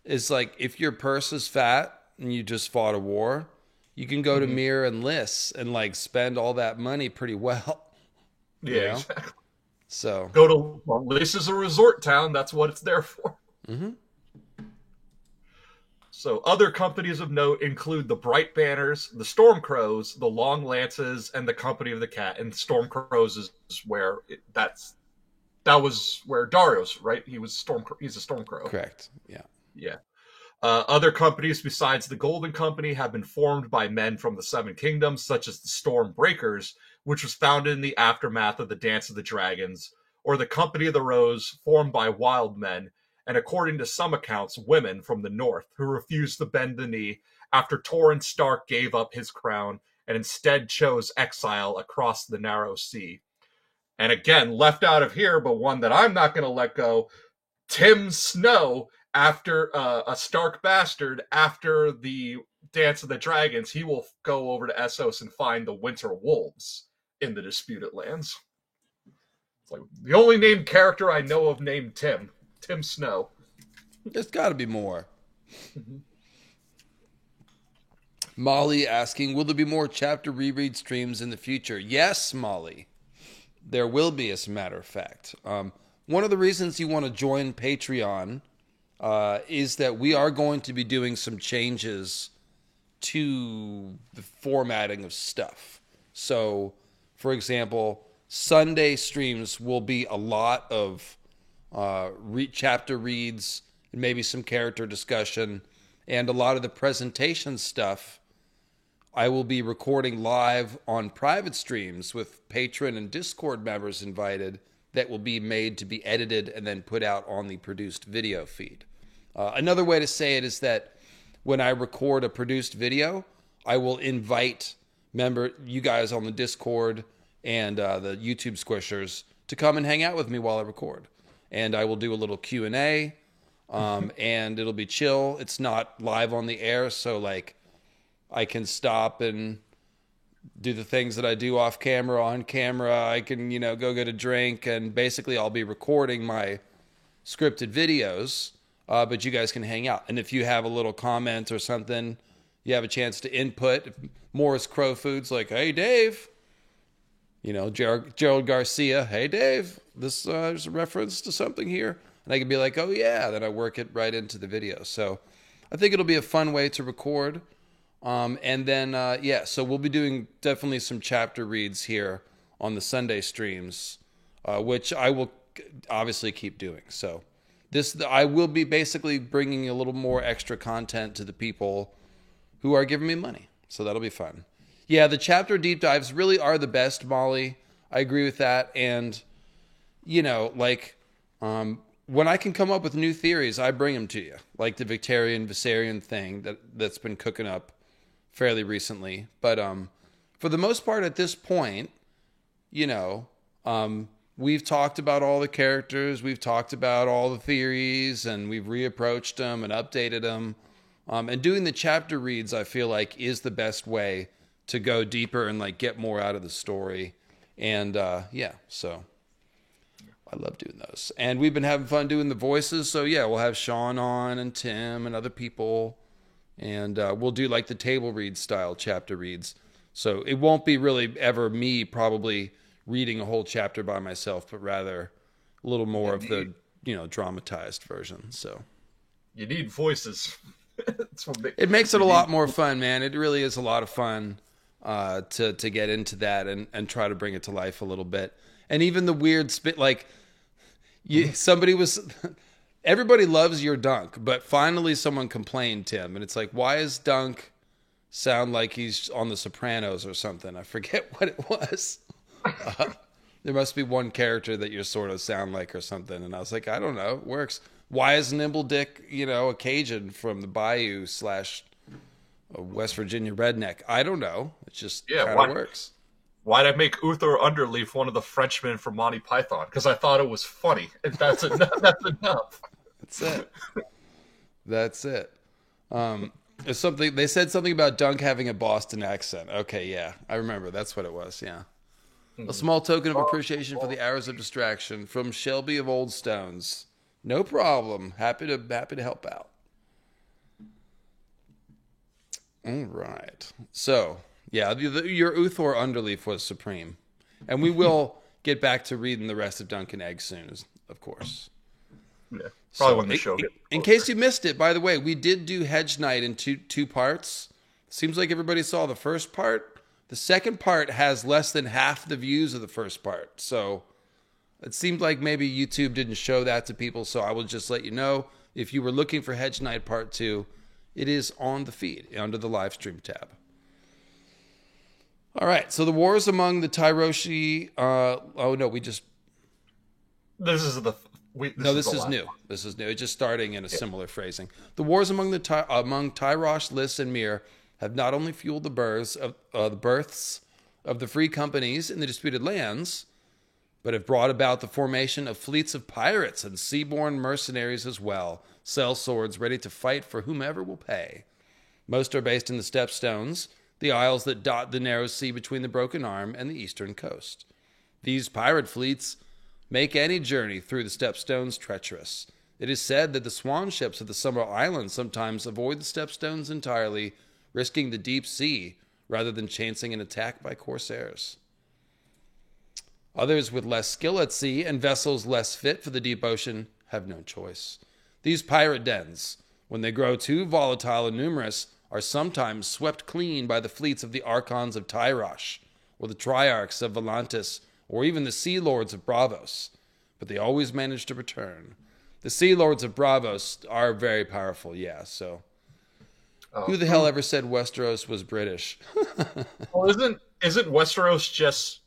is, like, if your purse is fat and you just fought a war, you can go to Mir and Liss and, like, spend all that money pretty well. Yeah, exactly. So go to, well, Liss is a resort town. That's what it's there for. Mm-hmm. So other companies of note include the Bright Banners, the Stormcrows, the Long Lances, and the Company of the Cat. And Stormcrows is where that was where Dario's, right? He's a Stormcrow. Correct. Yeah. Yeah. Other companies besides the Golden Company have been formed by men from the Seven Kingdoms, such as the Stormbreakers, which was founded in the aftermath of the Dance of the Dragons, or the Company of the Rose, formed by wild men, and according to some accounts, women from the north, who refused to bend the knee after Torrhen Stark gave up his crown and instead chose exile across the narrow sea. And again, left out of here, but one that I'm not going to let go, Tim Snow, after a Stark bastard, after the Dance of the Dragons, he will go over to Essos and find the Winter Wolves in the Disputed Lands. It's like the only named character I know of named Tim Snow. There's got to be more. Molly asking, will there be more chapter reread streams in the future? Yes, Molly. There will be, as a matter of fact. One of the reasons you want to join Patreon is that we are going to be doing some changes to the formatting of stuff. So, for example, Sunday streams will be a lot of chapter reads and maybe some character discussion, and a lot of the presentation stuff I will be recording live on private streams with Patreon and Discord members invited, that will be made to be edited and then put out on the produced video feed. Another way to say it is that when I record a produced video, I will invite you guys on the Discord and the YouTube Squishers to come and hang out with me while I record. And I will do a little Q&A, and it'll be chill. It's not live on the air, so like I can stop and do the things that I do off camera, on camera. I can, go get a drink, and basically I'll be recording my scripted videos, but you guys can hang out. And if you have a little comment or something, you have a chance to input. If Morris Crow Foods like, hey, Dave, Gerald Garcia, hey, Dave, this is a reference to something here. And I can be like, oh, yeah, then I work it right into the video. So I think it'll be a fun way to record. And then, so we'll be doing definitely some chapter reads here on the Sunday streams, which I will obviously keep doing. So I will be basically bringing a little more extra content to the people who are giving me money. So that'll be fun. Yeah, the chapter deep dives really are the best, Molly. I agree with that. And, when I can come up with new theories, I bring them to you. Like the Victarion-Viserion thing that's been cooking up fairly recently. But for the most part at this point, we've talked about all the characters, we've talked about all the theories, and we've reapproached them and updated them. And doing the chapter reads, I feel like, is the best way to go deeper and like get more out of the story. And so I love doing those. And we've been having fun doing the voices. So yeah, we'll have Sean on and Tim and other people. And we'll do like the table read style chapter reads. So it won't be really ever me probably reading a whole chapter by myself, but rather a little more of the, dramatized version. So you need voices. It makes it a lot more fun, man. It really is a lot of fun to get into that and try to bring it to life a little bit. And even the weird somebody was everybody loves your Dunk, but finally someone complained, Tim, and it's like, why is Dunk sound like he's on The Sopranos or something? I forget what it was. There must be one character that you sort of sound like or something. And I was like, I don't know. It works. Why is Nimble Dick, a Cajun from the Bayou / a West Virginia redneck? I don't know. It just kind of works. Why'd I make Uther Underleaf one of the Frenchmen from Monty Python? Because I thought it was funny. And that's enough. That's enough. That's it. That's it. There's something they said something about Dunk having a Boston accent. Okay, yeah, I remember. That's what it was. Yeah. A small token of appreciation for the hours of distraction from Shelby of Old Stones. No problem. Happy to help out. All right. So, yeah, your Uthor Underleaf was supreme. And we will get back to reading the rest of Dunk and Egg soon, of course. Yeah, probably when the show gets in case you missed it, by the way, we did do Hedge Knight in two parts. Seems like everybody saw the first part. The second part has less than half the views of the first part. So it seemed like maybe YouTube didn't show that to people. So I will just let you know, if you were looking for Hedge Knight Part 2, it is on the feed under the live stream tab. All right. So the wars among the Tyroshi. This is new. This is new. It's just starting in a similar phrasing. The wars among Tyrosh, Lys, and Myr have not only fueled the births of the free companies in the disputed lands, but have brought about the formation of fleets of pirates and seaborne mercenaries as well, sell swords ready to fight for whomever will pay. Most are based in the Stepstones, the isles that dot the narrow sea between the Broken Arm and the eastern coast. These pirate fleets make any journey through the Stepstones treacherous. It is said that the swan ships of the Summer Islands sometimes avoid the Stepstones entirely, risking the deep sea rather than chancing an attack by corsairs. Others with less skill at sea and vessels less fit for the deep ocean have no choice. These pirate dens, when they grow too volatile and numerous, are sometimes swept clean by the fleets of the Archons of Tyrosh, or the Triarchs of Volantis, or even the Sea Lords of Braavos. But they always manage to return. The Sea Lords of Braavos are very powerful, yeah, so... Who the hell ever said Westeros was British? Well, isn't Westeros just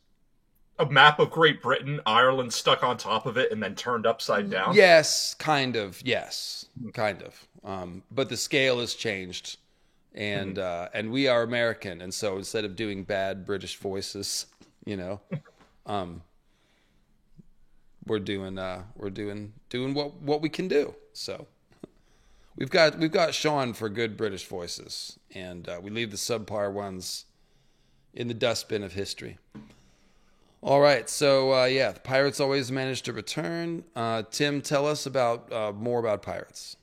a map of Great Britain, Ireland stuck on top of it, and then turned upside down? Yes, kind of. Yes, kind of. But the scale has changed, and we are American, and so instead of doing bad British voices, we're doing what we can do. So. We've got Sean for good British voices, and we leave the subpar ones in the dustbin of history. All right, so the pirates always manage to return. Tim, tell us about more about pirates.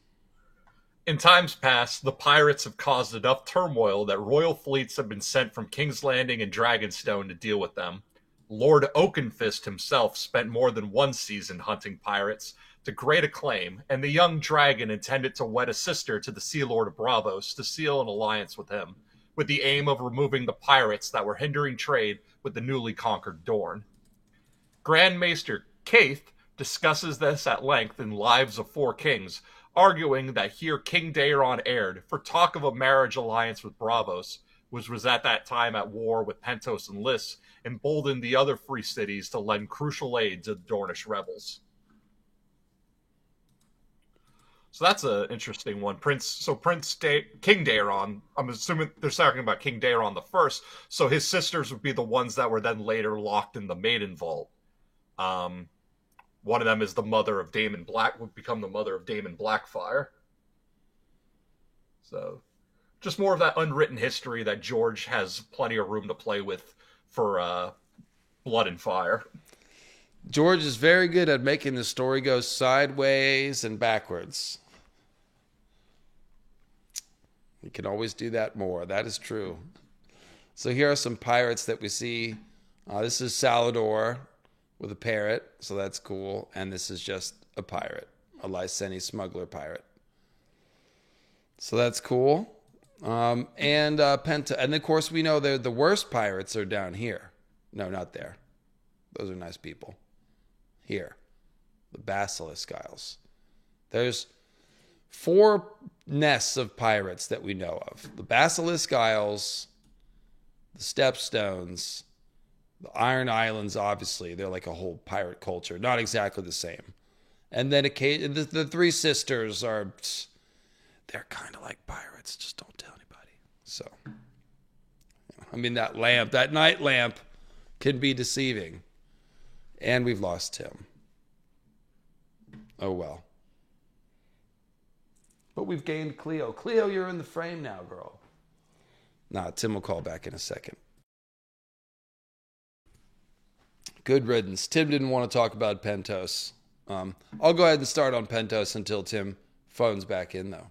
In times past, the pirates have caused enough turmoil that royal fleets have been sent from King's Landing and Dragonstone to deal with them. Lord Oakenfist himself spent more than one season hunting pirates, to great acclaim, and the young dragon intended to wed a sister to the Sea Lord of Braavos to seal an alliance with him, with the aim of removing the pirates that were hindering trade with the newly conquered Dorne. Grand Maester Kaith discusses this at length in Lives of Four Kings, arguing that here King Daeron heired, for talk of a marriage alliance with Braavos, which was at that time at war with Pentos and Lys, emboldened the other free cities to lend crucial aid to the Dornish rebels. So that's an interesting one. King Daeron, I'm assuming they're talking about King Daeron the First, so his sisters would be the ones that were then later locked in the Maiden Vault. One of them is the mother of Daemon Black, would become the mother of Daemon Blackfire. So, just more of that unwritten history that George has plenty of room to play with for Blood and Fire. George is very good at making the story go sideways and backwards. He can always do that more. That is true. So here are some pirates that we see. This is Salador with a parrot, so that's cool. And this is just a pirate, a Lyseni smuggler pirate. So that's cool. And Penta. And of course, we know the worst pirates are down here. No, not there. Those are nice people. Here, the Basilisk Isles. There's 4 nests of pirates that we know of. The Basilisk Isles, the Stepstones, the Iron Islands, obviously. They're like a whole pirate culture. Not exactly the same. And then the 3 sisters are... They're kind of like pirates. Just don't tell anybody. So, I mean, that night lamp can be deceiving. And we've lost Tim. Oh, well. But we've gained Cleo. Cleo, you're in the frame now, girl. Nah, Tim will call back in a second. Good riddance. Tim didn't want to talk about Pentos. I'll go ahead and start on Pentos until Tim phones back in, though.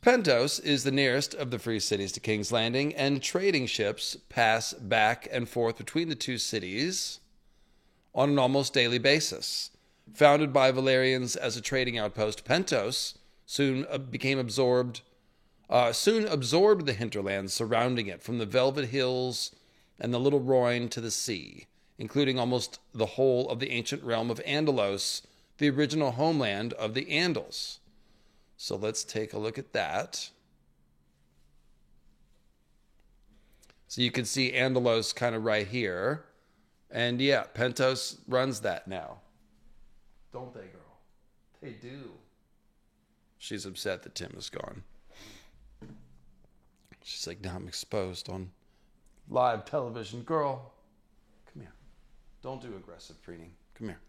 Pentos is the nearest of the free cities to King's Landing, and trading ships pass back and forth between the 2 cities on an almost daily basis. Founded by Valerians as a trading outpost, Pentos soon absorbed the hinterlands surrounding it, from the Velvet Hills and the Little Rhoyne to the sea, including almost the whole of the ancient realm of Andalos, the original homeland of the Andals. So let's take a look at that. So you can see Andalos kind of right here. And yeah, Pentos runs that now. Don't they, girl? They do. She's upset that Tim is gone. She's like, now I'm exposed on live television. Girl, come here. Don't do aggressive preening. Come here.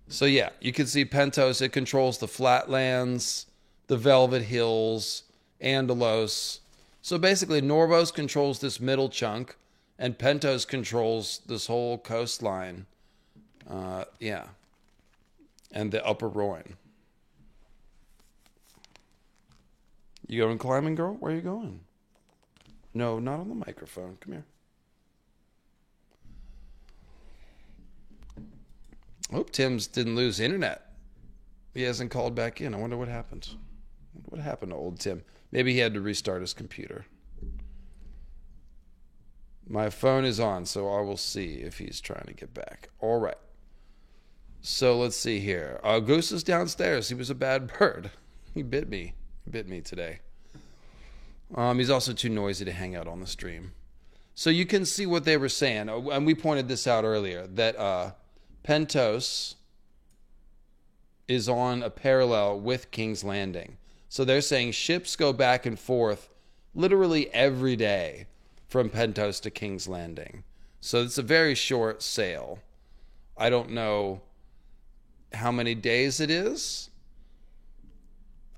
So yeah, you can see Pentos. It controls the flatlands, the Velvet Hills, Andalos. So basically, Norvos controls this middle chunk, and Pentos controls this whole coastline. Yeah. And the Upper Rhoyne. You going climbing, girl? Where are you going? No, not on the microphone. Come here. I hope Tim's didn't lose internet. He hasn't called back in. I wonder what happened. What happened to old Tim? Maybe he had to restart his computer. My phone is on, so I will see if he's trying to get back. All right. So let's see here. Goose is downstairs. He was a bad bird. He bit me. He bit me today. He's also too noisy to hang out on the stream. So you can see what they were saying. And we pointed this out earlier, that Pentos is on a parallel with King's Landing. So they're saying ships go back and forth literally every day from Pentos to King's Landing. So it's a very short sail. I don't know how many days it is.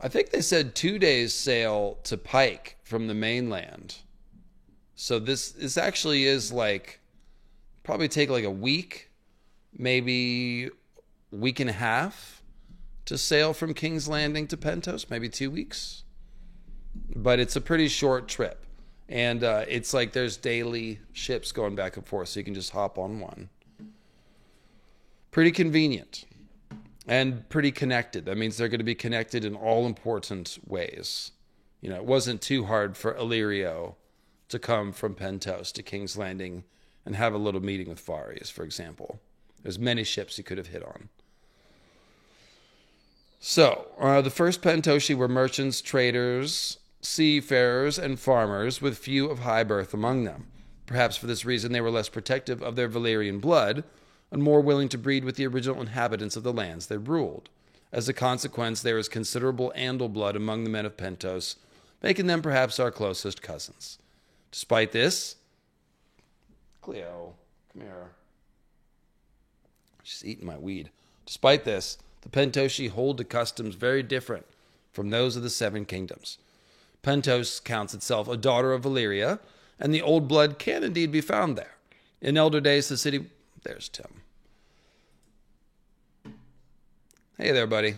I think they said 2 days sail to Pike from the mainland. So this actually is like, probably take like a week, maybe a week and a half to sail from King's Landing to Pentos, maybe 2 weeks. But it's a pretty short trip. And it's like there's daily ships going back and forth, so you can just hop on one. Pretty convenient. And pretty connected. That means they're going to be connected in all important ways. You know, it wasn't too hard for Illyrio to come from Pentos to King's Landing and have a little meeting with Farius, for example. There's many ships he could have hit on. So, the first Pentoshi were merchants, traders, seafarers, and farmers, with few of high birth among them. Perhaps for this reason they were less protective of their Valyrian blood, and more willing to breed with the original inhabitants of the lands they ruled. As a consequence, there is considerable Andal blood among the men of Pentos, making them perhaps our closest cousins. Despite this... Cleo, come here. She's eating my weed. Despite this, the Pentoshi hold to customs very different from those of the Seven Kingdoms. Pentos counts itself a daughter of Valyria, and the old blood can indeed be found there. In elder days, the city... There's Tim. Hey there, buddy.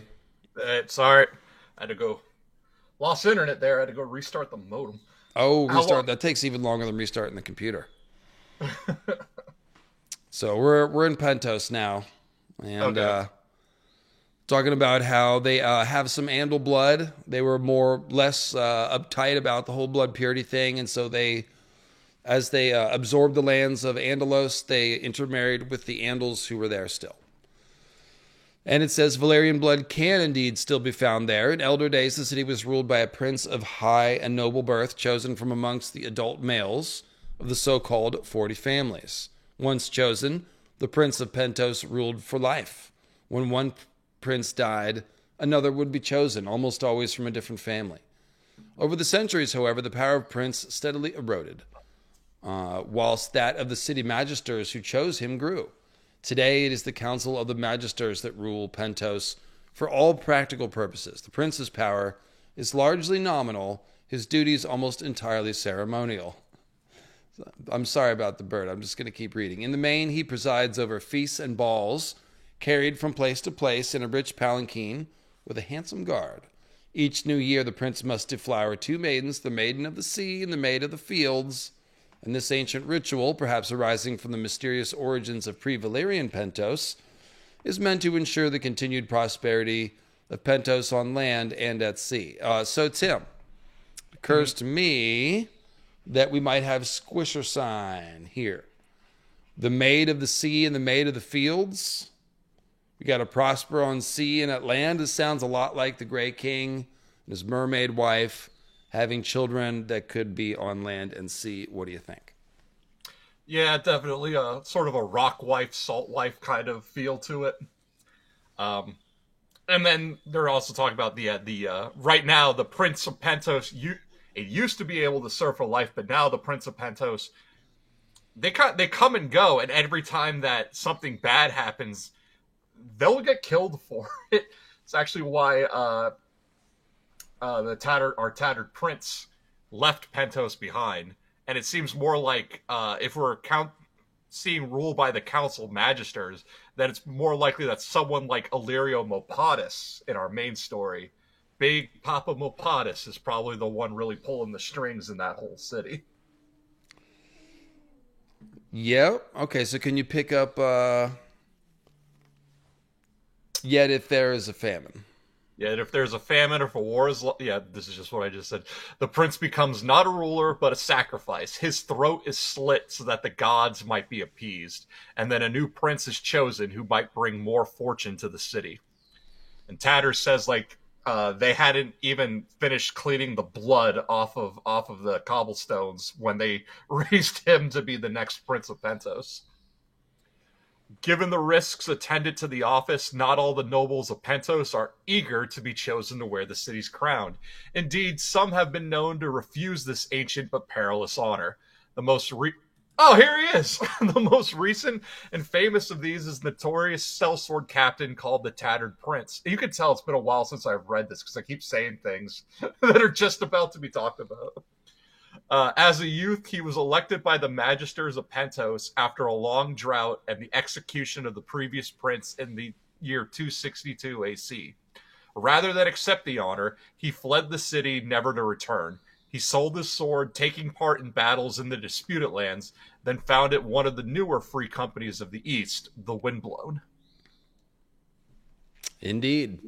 Sorry. I had to go. Lost internet there. I had to go restart the modem. Oh, restart. That takes even longer than restarting the computer. So we're in Pentos now. And talking about how they have some Andal blood. They were less uptight about the whole blood purity thing. And so as they absorbed the lands of Andalos, they intermarried with the Andals who were there still. And it says Valerian blood can indeed still be found there. In elder days, the city was ruled by a prince of high and noble birth, chosen from amongst the adult males of the so-called 40 families. Once chosen, the prince of Pentos ruled for life. When one prince died, another would be chosen, almost always from a different family. Over the centuries, however, the power of prince steadily eroded, whilst that of the city magisters who chose him grew. Today, it is the council of the magisters that rule Pentos for all practical purposes. The prince's power is largely nominal, his duties almost entirely ceremonial. I'm sorry about the bird. I'm just going to keep reading. In the main, he presides over feasts and balls, carried from place to place in a rich palanquin with a handsome guard. Each new year, the prince must deflower 2 maidens, the maiden of the sea and the maid of the fields. And this ancient ritual, perhaps arising from the mysterious origins of pre-Valerian Pentos, is meant to ensure the continued prosperity of Pentos on land and at sea. So, Tim, it occurs to me that we might have Squisher sign here. The maid of the sea and the maid of the fields. We got to prosper on sea and at land. This sounds a lot like the Grey King and his mermaid wife having children that could be on land and sea. What do you think? Yeah, definitely a sort of a rock wife, salt wife kind of feel to it. And then they're also talking about the right now the Prince of Pentos. It used to be able to serve for life, but now the Prince of Pentos, they come and go, and every time that something bad happens, they'll get killed for it. It's actually why our tattered prince left Pentos behind, and it seems more like if we're seeing rule by the council magisters, that it's more likely that someone like Illyrio Mopatis in our main story, Big Papa Mopatis, is probably the one really pulling the strings in that whole city. Yeah. Okay. So can you pick up? Yet if there is a famine. Yet if there's a famine or if a war is... Yeah, this is just what I just said. The prince becomes not a ruler, but a sacrifice. His throat is slit so that the gods might be appeased. And then a new prince is chosen who might bring more fortune to the city. And Tatter says, like, they hadn't even finished cleaning the blood off of the cobblestones when they raised him to be the next Prince of Pentos. Given the risks attendant to the office, not all the nobles of Pentos are eager to be chosen to wear the city's crown. Indeed, some have been known to refuse this ancient but perilous honor. Oh, here he is! The most recent and famous of these is notorious sellsword captain called the Tattered Prince. You can tell it's been a while since I've read this because I keep saying things that are just about to be talked about. As a youth, he was elected by the magisters of Pentos after a long drought and the execution of the previous prince in the year 262 AC. Rather than accept the honor, he fled the city, never to return. He sold his sword, taking part in battles in the disputed lands, then founded one of the newer free companies of the East, the Windblown. Indeed.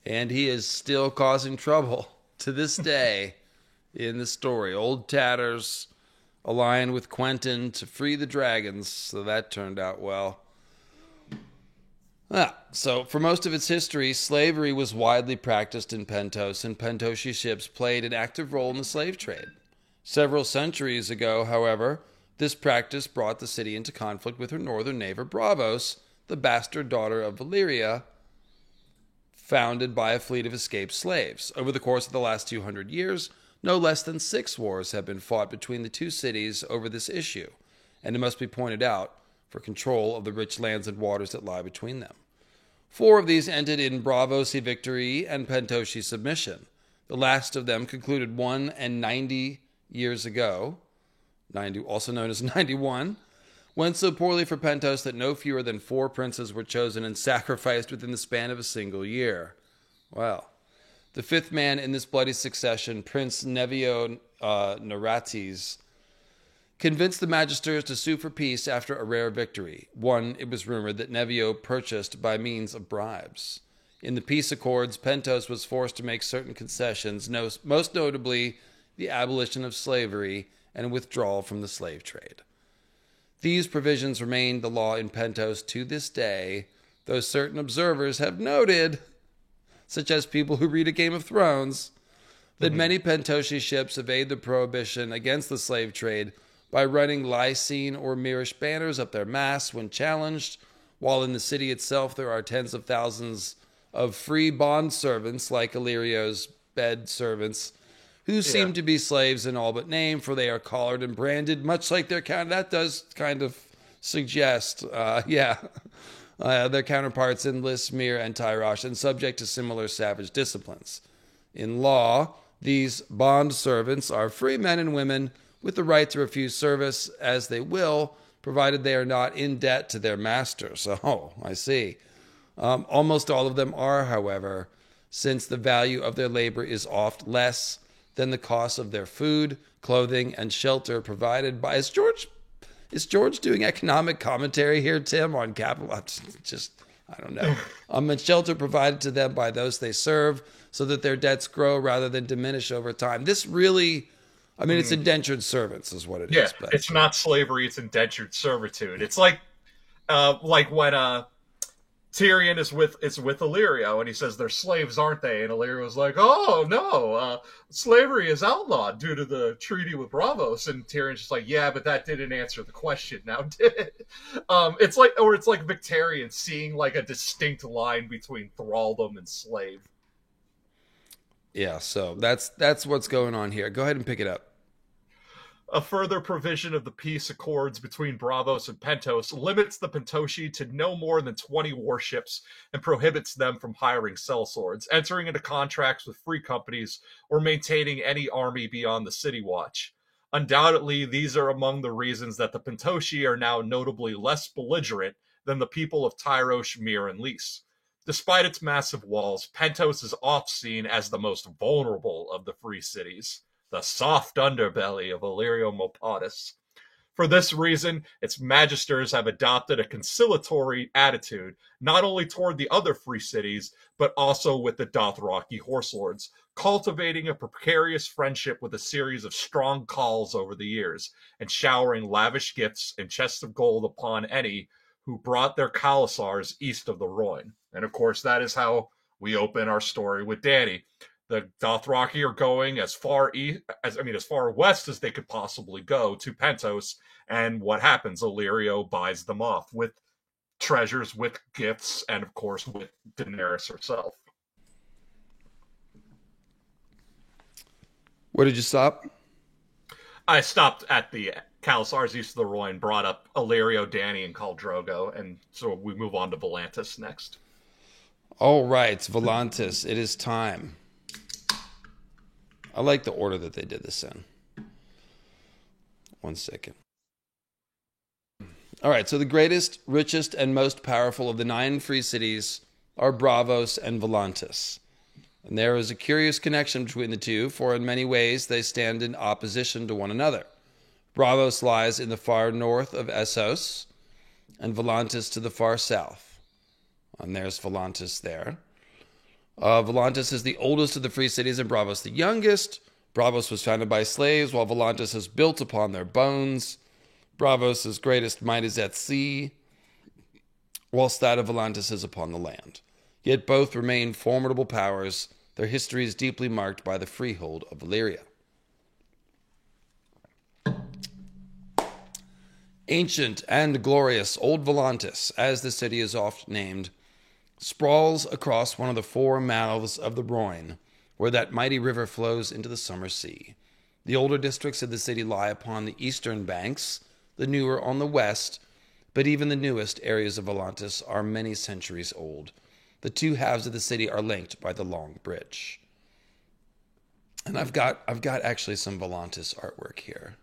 And he is still causing trouble to this day. In the story, old Tatters aligned with Quentin to free the dragons, so that turned out well. So for most of its history, slavery was widely practiced in Pentos, and Pentoshi ships played an active role in the slave trade. Several centuries ago, however, this practice brought the city into conflict with her northern neighbor Braavos, the bastard daughter of Valeria, founded by a fleet of escaped slaves. Over the course of the last 200 years, no less than 6 wars have been fought between the two cities over this issue, and it must be pointed out, for control of the rich lands and waters that lie between them. 4 of these ended in Braavosi victory and Pentoshi submission. The last of them concluded 190 years ago, 90, also known as 91, went so poorly for Pentos that no fewer than 4 princes were chosen and sacrificed within the span of a single year. Well, the 5th man in this bloody succession, Prince Nevio Narates, convinced the magisters to sue for peace after a rare victory, one, it was rumored, that Nevio purchased by means of bribes. In the peace accords, Pentos was forced to make certain concessions, most notably the abolition of slavery and withdrawal from the slave trade. These provisions remain the law in Pentos to this day, though certain observers have noted, such as people who read A Game of Thrones, that many Pentoshi ships evade the prohibition against the slave trade by running lysine or Moorish banners up their masts when challenged, while in the city itself there are tens of thousands of free bond servants like Illyrio's bed servants, who seem to be slaves in all but name, for they are collared and branded, much like their that does kind of suggest, their counterparts in Lismir and Tyrosh, and subject to similar savage disciplines. In law, these bond servants are free men and women with the right to refuse service as they will, provided they are not in debt to their masters. Oh, I see. Almost all of them are, however, since the value of their labor is oft less than the cost of their food, clothing, and shelter provided by... Is George doing economic commentary here, Tim, on capital? I don't know. And shelter provided to them by those they serve, so that their debts grow rather than diminish over time. This really... it's indentured servants is what it is. But it's not slavery, it's indentured servitude. It's like when Tyrion is with Illyrio, and he says they're slaves, aren't they? And Illyrio's like, oh no, slavery is outlawed due to the treaty with Braavos. And Tyrion's just like, yeah, but that didn't answer the question. Now did it? It's like Victarion seeing like a distinct line between thraldom and slave. Yeah, so that's what's going on here. Go ahead and pick it up. A further provision of the peace accords between Braavos and Pentos limits the Pentoshi to no more than 20 warships and prohibits them from hiring sellswords, entering into contracts with free companies, or maintaining any army beyond the city watch. Undoubtedly, these are among the reasons that the Pentoshi are now notably less belligerent than the people of Tyrosh, Myr, and Lys. Despite its massive walls, Pentos is oft seen as the most vulnerable of the free cities, the soft underbelly of Illyrio Mopatis. For this reason, its magisters have adopted a conciliatory attitude, not only toward the other free cities, but also with the Dothraki horse lords, cultivating a precarious friendship with a series of strong calls over the years, and showering lavish gifts and chests of gold upon any who brought their Khalasars east of the Rhoyne. And of course, that is how we open our story with Dany. The Dothraki are going as far west as they could possibly go to Pentos, and what happens? Illyrio buys them off with treasures, with gifts, and of course with Daenerys herself. Where did you stop? I stopped at the Khalasars east of the Rhoyne, brought up Illyrio, Dany, and Khal Drogo, and so we move on to Volantis next. All right, Volantis, it is time. I like the order that they did this in. 1 second. All right, so the greatest, richest, and most powerful of the 9 free cities are Braavos and Volantis. And there is a curious connection between the two, for in many ways they stand in opposition to one another. Braavos lies in the far north of Essos, and Volantis to the far south. And there's Volantis there. Volantis is the oldest of the free cities and Braavos the youngest. Braavos was founded by slaves, while Volantis is built upon their bones. Braavos' greatest might is at sea, whilst that of Volantis is upon the land. Yet both remain formidable powers. Their history is deeply marked by the freehold of Valyria. Ancient and glorious Old Volantis, as the city is oft named, sprawls across one of the 4 mouths of the Rhoyne, where that mighty river flows into the summer sea. The older districts of the city lie upon the eastern banks, the newer on the west, but even the newest areas of Volantis are many centuries old. The 2 halves of the city are linked by the long bridge. And I've got actually some Volantis artwork here.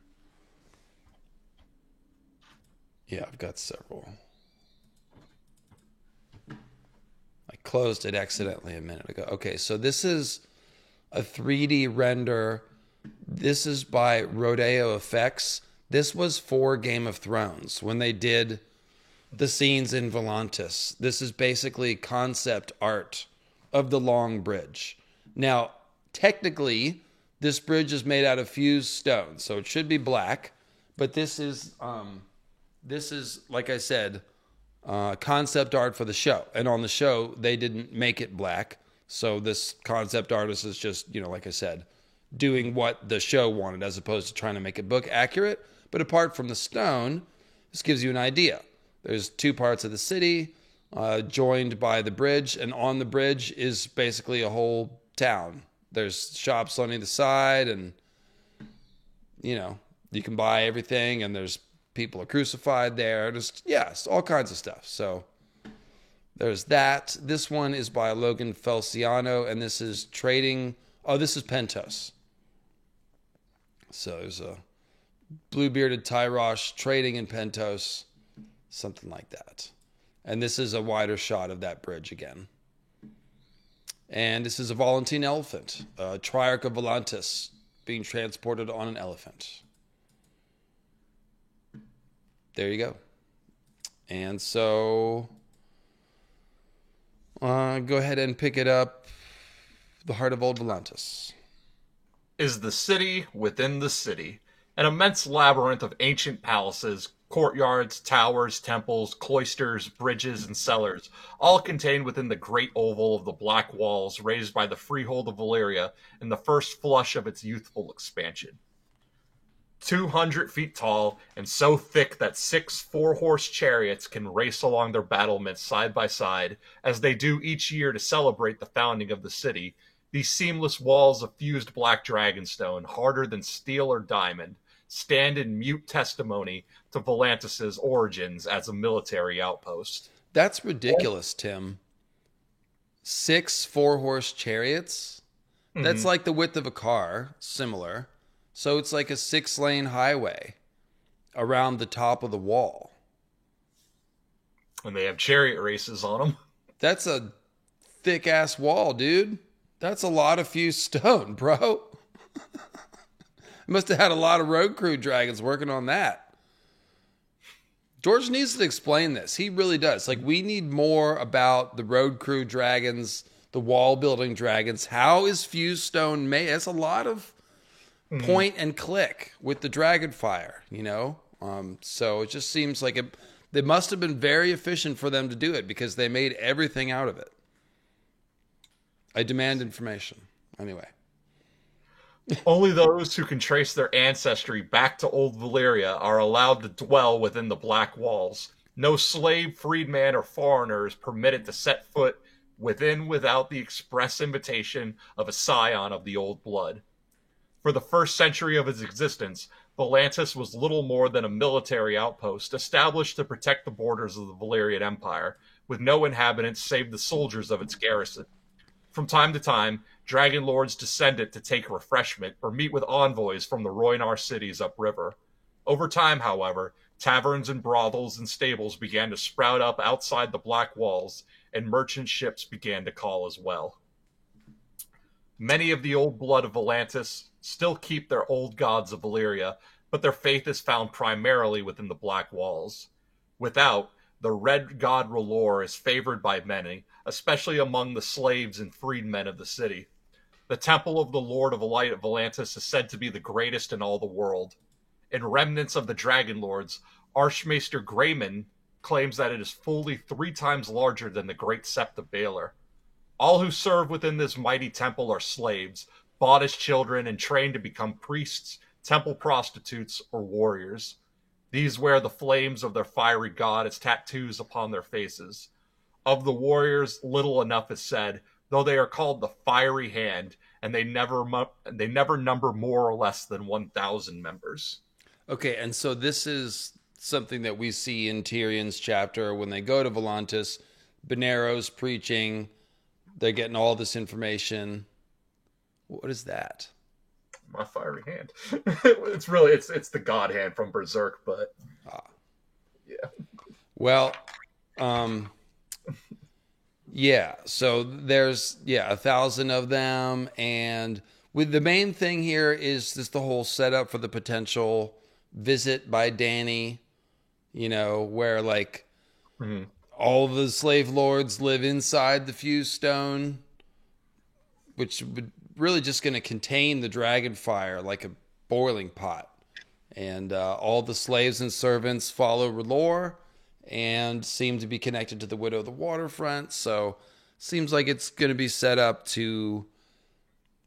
Yeah, I've got several. I closed it accidentally a minute ago. Okay, so this is a 3D render. This is by Rodeo Effects. This was for Game of Thrones when they did the scenes in Volantis. This is basically concept art of the long bridge. Now, technically, this bridge is made out of fused stone, so it should be black. But this is like I said, concept art for the show. And on the show, they didn't make it black. So this concept artist is just, like I said, doing what the show wanted as opposed to trying to make it book accurate. But apart from the stone, this gives you an idea. There's two parts of the city joined by the bridge, and on the bridge is basically a whole town. There's shops on either side, and, you can buy everything, and there's people are crucified there. Just, it's all kinds of stuff. So there's that. This one is by Logan Feliciano, and this is trading. Oh, this is Pentos. So there's a blue-bearded Tyrosh trading in Pentos, something like that. And this is a wider shot of that bridge again. And this is a Volantine elephant, a Triarch of Volantis being transported on an elephant. There you go. And so go ahead and pick it up. The Heart of Old Volantis is the city within the city, an immense labyrinth of ancient palaces, courtyards, towers, temples, cloisters, bridges, and cellars, all contained within the great oval of the black walls raised by the freehold of Valyria in the first flush of its youthful expansion. 200 feet tall and so thick that 6 four-horse chariots can race along their battlements side by side, as they do each year to celebrate the founding of the city, these seamless walls of fused black dragonstone, harder than steel or diamond, stand in mute testimony to Volantis' origins as a military outpost. That's ridiculous, Tim. 6 four-horse chariots? Mm-hmm. That's like the width of a car, similar. So it's like a 6-lane highway around the top of the wall. And they have chariot races on them. That's a thick-ass wall, dude. That's a lot of fused stone, bro. Must have had a lot of road crew dragons working on that. George needs to explain this. He really does. Like, we need more about the road crew dragons, the wall building dragons. How is fused stone made? That's a lot of point and click with the dragonfire, So it just seems like they must have been very efficient for them to do it because they made everything out of it. I demand information. Anyway. Only those who can trace their ancestry back to Old Valyria are allowed to dwell within the black walls. No slave, freedman, or foreigner is permitted to set foot within without the express invitation of a scion of the old blood. For the first century of its existence, Volantis was little more than a military outpost established to protect the borders of the Valyrian Empire, with no inhabitants save the soldiers of its garrison. From time to time, dragon lords descended to take refreshment or meet with envoys from the Rhoynar cities upriver. Over time, however, taverns and brothels and stables began to sprout up outside the black walls, and merchant ships began to call as well. Many of the old blood of Volantis still keep their old gods of Valyria, but their faith is found primarily within the black walls. Without, the red god R'hllor is favored by many, especially among the slaves and freedmen of the city. The temple of the Lord of Light at Volantis is said to be the greatest in all the world. In Remnants of the Dragon Lords, Archmaester Grayman claims that it is fully 3 times larger than the Great Sept of Baelor. All who serve within this mighty temple are slaves, bought as children and trained to become priests, temple prostitutes, or warriors. These wear the flames of their fiery god as tattoos upon their faces. Of the warriors, little enough is said, though they are called the Fiery Hand, and they never number more or less than 1,000 members. Okay, and so this is something that we see in Tyrion's chapter when they go to Volantis. Benero's preaching. They're getting all this information. What is that? My fiery hand. It's the god hand from Berserk, but yeah. Well, yeah. So there's 1,000 of them, and with the main thing here is this the whole setup for the potential visit by Dany. Where like all the slave lords live inside the fused stone, which would really just going to contain the dragon fire like a boiling pot. And all the slaves and servants follow R'hllor, and seem to be connected to the Widow of the Waterfront. So seems like it's going to be set up to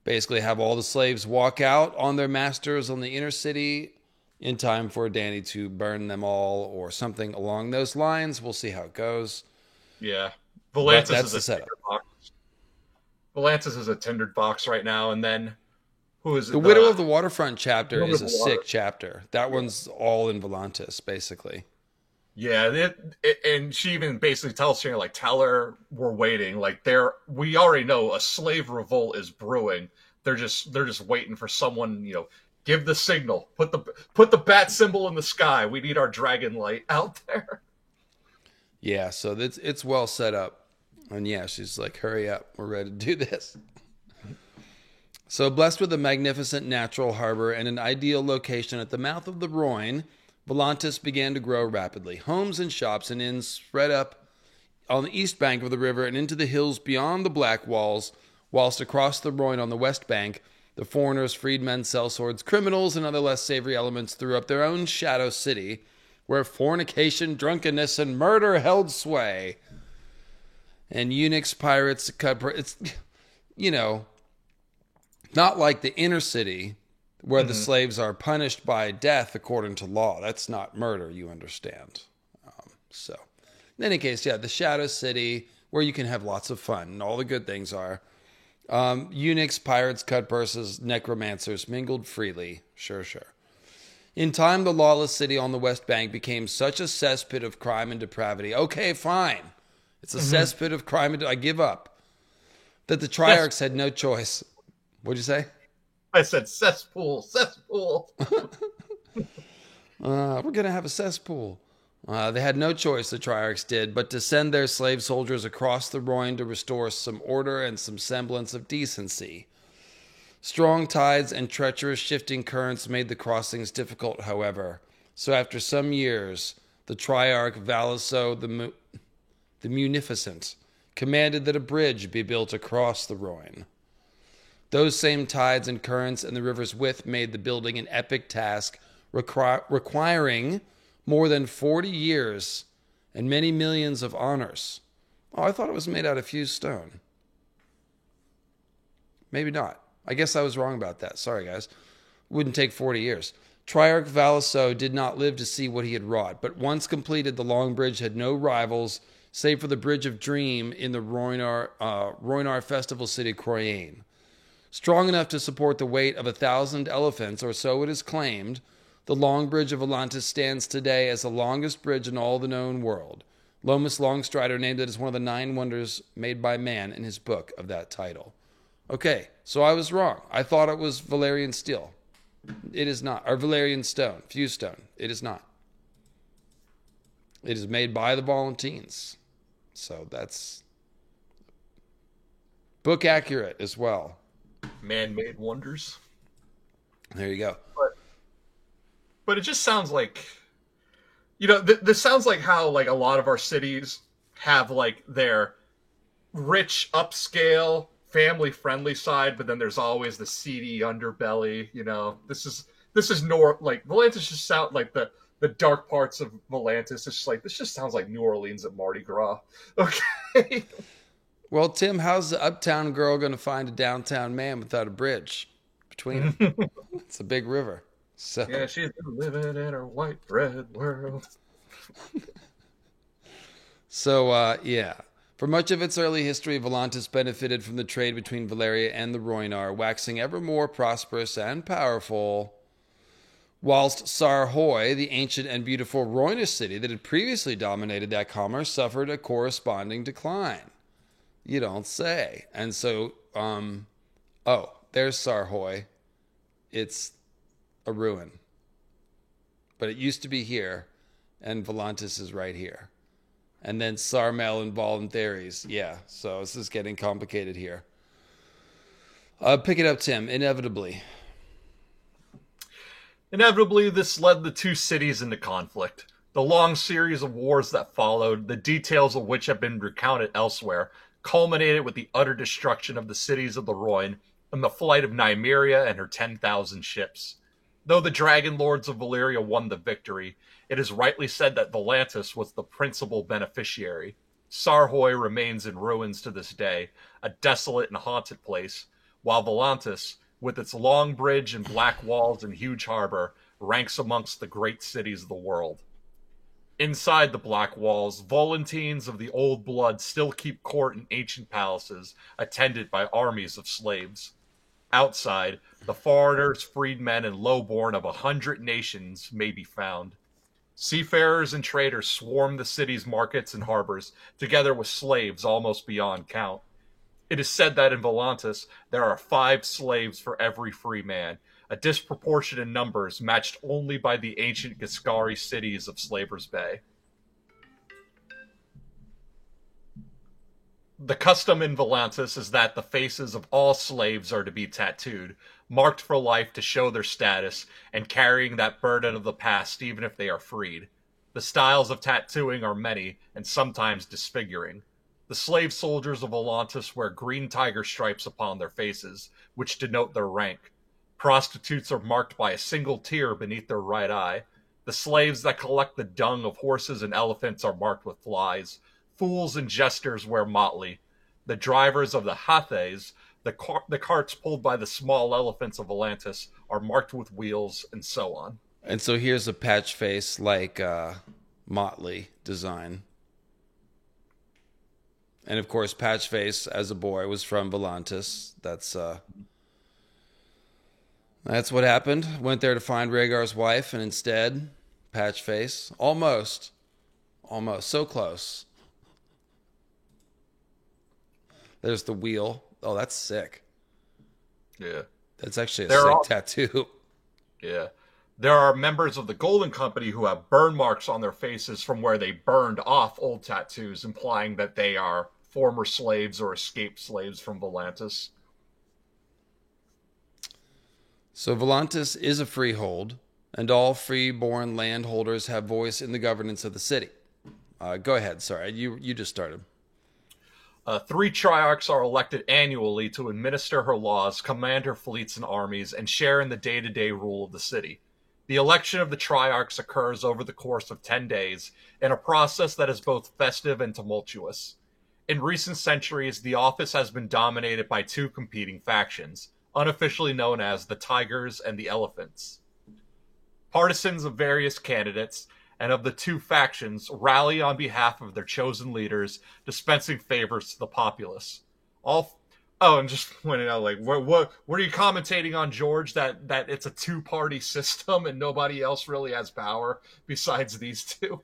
basically have all the slaves walk out on their masters on the inner city in time for Danny to burn them all or something along those lines. We'll see how it goes. Yeah. But Volantis that's is the a setup. tinderbox. Volantis is a tinderbox right now, and then who is it? The Widow of the Waterfront chapter Widow is of a the Water- sick chapter. That one's all in Volantis, basically. Yeah, and she even basically tells her, like, tell her we're waiting. Like, we already know a slave revolt is brewing. They're just waiting for someone, give the signal, put the bat symbol in the sky. We need our dragon light out there. Yeah, so it's well set up. And yeah, she's like, hurry up, we're ready to do this. So blessed with a magnificent natural harbor and an ideal location at the mouth of the Rhône, Volantis began to grow rapidly. Homes and shops and inns spread up on the east bank of the river and into the hills beyond the Black Walls, whilst across the Rhône on the west bank, the foreigners, freedmen, sellswords, criminals, and other less savory elements threw up their own shadow city, where fornication, drunkenness, and murder held sway. And eunuchs, pirates, it's, not like the inner city where the slaves are punished by death according to law. That's not murder, you understand. So, in any case, yeah, the Shadow City where you can have lots of fun and all the good things are. Eunuchs, pirates, cut purses, necromancers mingled freely. Sure. In time, the lawless city on the West Bank became such a cesspit of crime and depravity. Okay, fine. It's a cesspit of crime and I give up. That the Triarchs had no choice. What'd you say? I said cesspool. We're going to have a cesspool. They had no choice, the Triarchs did, but to send their slave soldiers across the Rhône to restore some order and some semblance of decency. Strong tides and treacherous shifting currents made the crossings difficult, however. So after some years, the Triarch Valiso the Munificent commanded that a bridge be built across the Rhône. Those same tides and currents and the river's width made the building an epic task, requiring more than 40 years and many millions of honors. Oh, I thought it was made out of fused stone. Maybe not. I guess I was wrong about that. Sorry, guys. Wouldn't take 40 years. Triarch Valiso did not live to see what he had wrought, but once completed, the Long Bridge had no rivals, save for the Bridge of Dream in the Roinar festival city, Croyane. Strong enough to support the weight of 1,000 elephants, or so it is claimed, the Long Bridge of Volantis stands today as the longest bridge in all the known world. Lomas Longstrider named it as one of the 9 wonders made by man in his book of that title. Okay, so I was wrong. I thought it was Valerian steel. It is not. Or Valerian stone, fused stone. It is not. It is made by the Volantines. So that's book accurate as well. Man-made wonders. There you go. But it just sounds like, this sounds like how like a lot of our cities have like their rich, upscale, family-friendly side, but then there's always the seedy underbelly. This is like Volantis just sound like the dark parts of Volantis. It's just like this just sounds like New Orleans at Mardi Gras. Okay. Well, Tim, how's the uptown girl going to find a downtown man without a bridge between them? It's a big river. So yeah, she's living in her white bread world. So, yeah. For much of its early history, Volantis benefited from the trade between Valeria and the Roinar, waxing ever more prosperous and powerful, whilst Sarhoy, the ancient and beautiful Roinar city that had previously dominated that commerce, suffered a corresponding decline. You don't say. And so, there's Sarhoy. It's a ruin. But it used to be here, and Volantis is right here. And then Sarmel and Voluntaries. Yeah, so this is getting complicated here. Pick it up, Tim. Inevitably. Inevitably, this led the two cities into conflict. The long series of wars that followed, the details of which have been recounted elsewhere, culminated with the utter destruction of the cities of the Rhône and the flight of Nymeria and her 10,000 ships. Though the Dragon Lords of Valyria won the victory, It is rightly said that Volantis was the principal beneficiary. Sarhoy remains in ruins to this day, a desolate and haunted place, while Volantis, with its long bridge and black walls and huge harbor, ranks amongst the great cities of the world. Inside the black walls, Volantines of the old blood still keep court in ancient palaces, attended by armies of slaves. Outside, the foreigners, freedmen, and lowborn of 100 nations may be found. Seafarers and traders swarm the city's markets and harbors, together with slaves almost beyond count. It is said that in Volantis there are 5 slaves for every free man, a disproportion in numbers matched only by the ancient Giscari cities of Slaver's Bay. The custom in Volantis is that the faces of all slaves are to be tattooed, marked for life to show their status, and carrying that burden of the past even if they are freed. The styles of tattooing are many, and sometimes disfiguring. The slave soldiers of Volantis wear green tiger stripes upon their faces, which denote their rank. Prostitutes are marked by a single tear beneath their right eye. The slaves that collect the dung of horses and elephants are marked with flies. Fools and jesters wear motley. The drivers of the Hathes, the carts pulled by the small elephants of Volantis, are marked with wheels, and so on. And so here's a patch face like motley design. And of course, Patchface, as a boy, was from Volantis. That's what happened. Went there to find Rhaegar's wife, and instead, Patchface, almost, so close. There's the wheel. Oh, that's sick. Yeah. That's actually a sick tattoo. Yeah. There are members of the Golden Company who have burn marks on their faces from where they burned off old tattoos, implying that they are former slaves or escaped slaves from Volantis. So Volantis is a freehold, and all free-born landholders have voice in the governance of the city. Go ahead, sorry, you just started. 3 triarchs are elected annually to administer her laws, command her fleets and armies, and share in the day-to-day rule of the city. The election of the triarchs occurs over the course of 10 days, in a process that is both festive and tumultuous. In recent centuries, the office has been dominated by 2 competing factions, unofficially known as the Tigers and the Elephants. Partisans of various candidates and of the 2 factions rally on behalf of their chosen leaders, dispensing favors to the populace. And just pointing out, like, what are you commentating on, George? That it's a 2-party system and nobody else really has power besides these 2.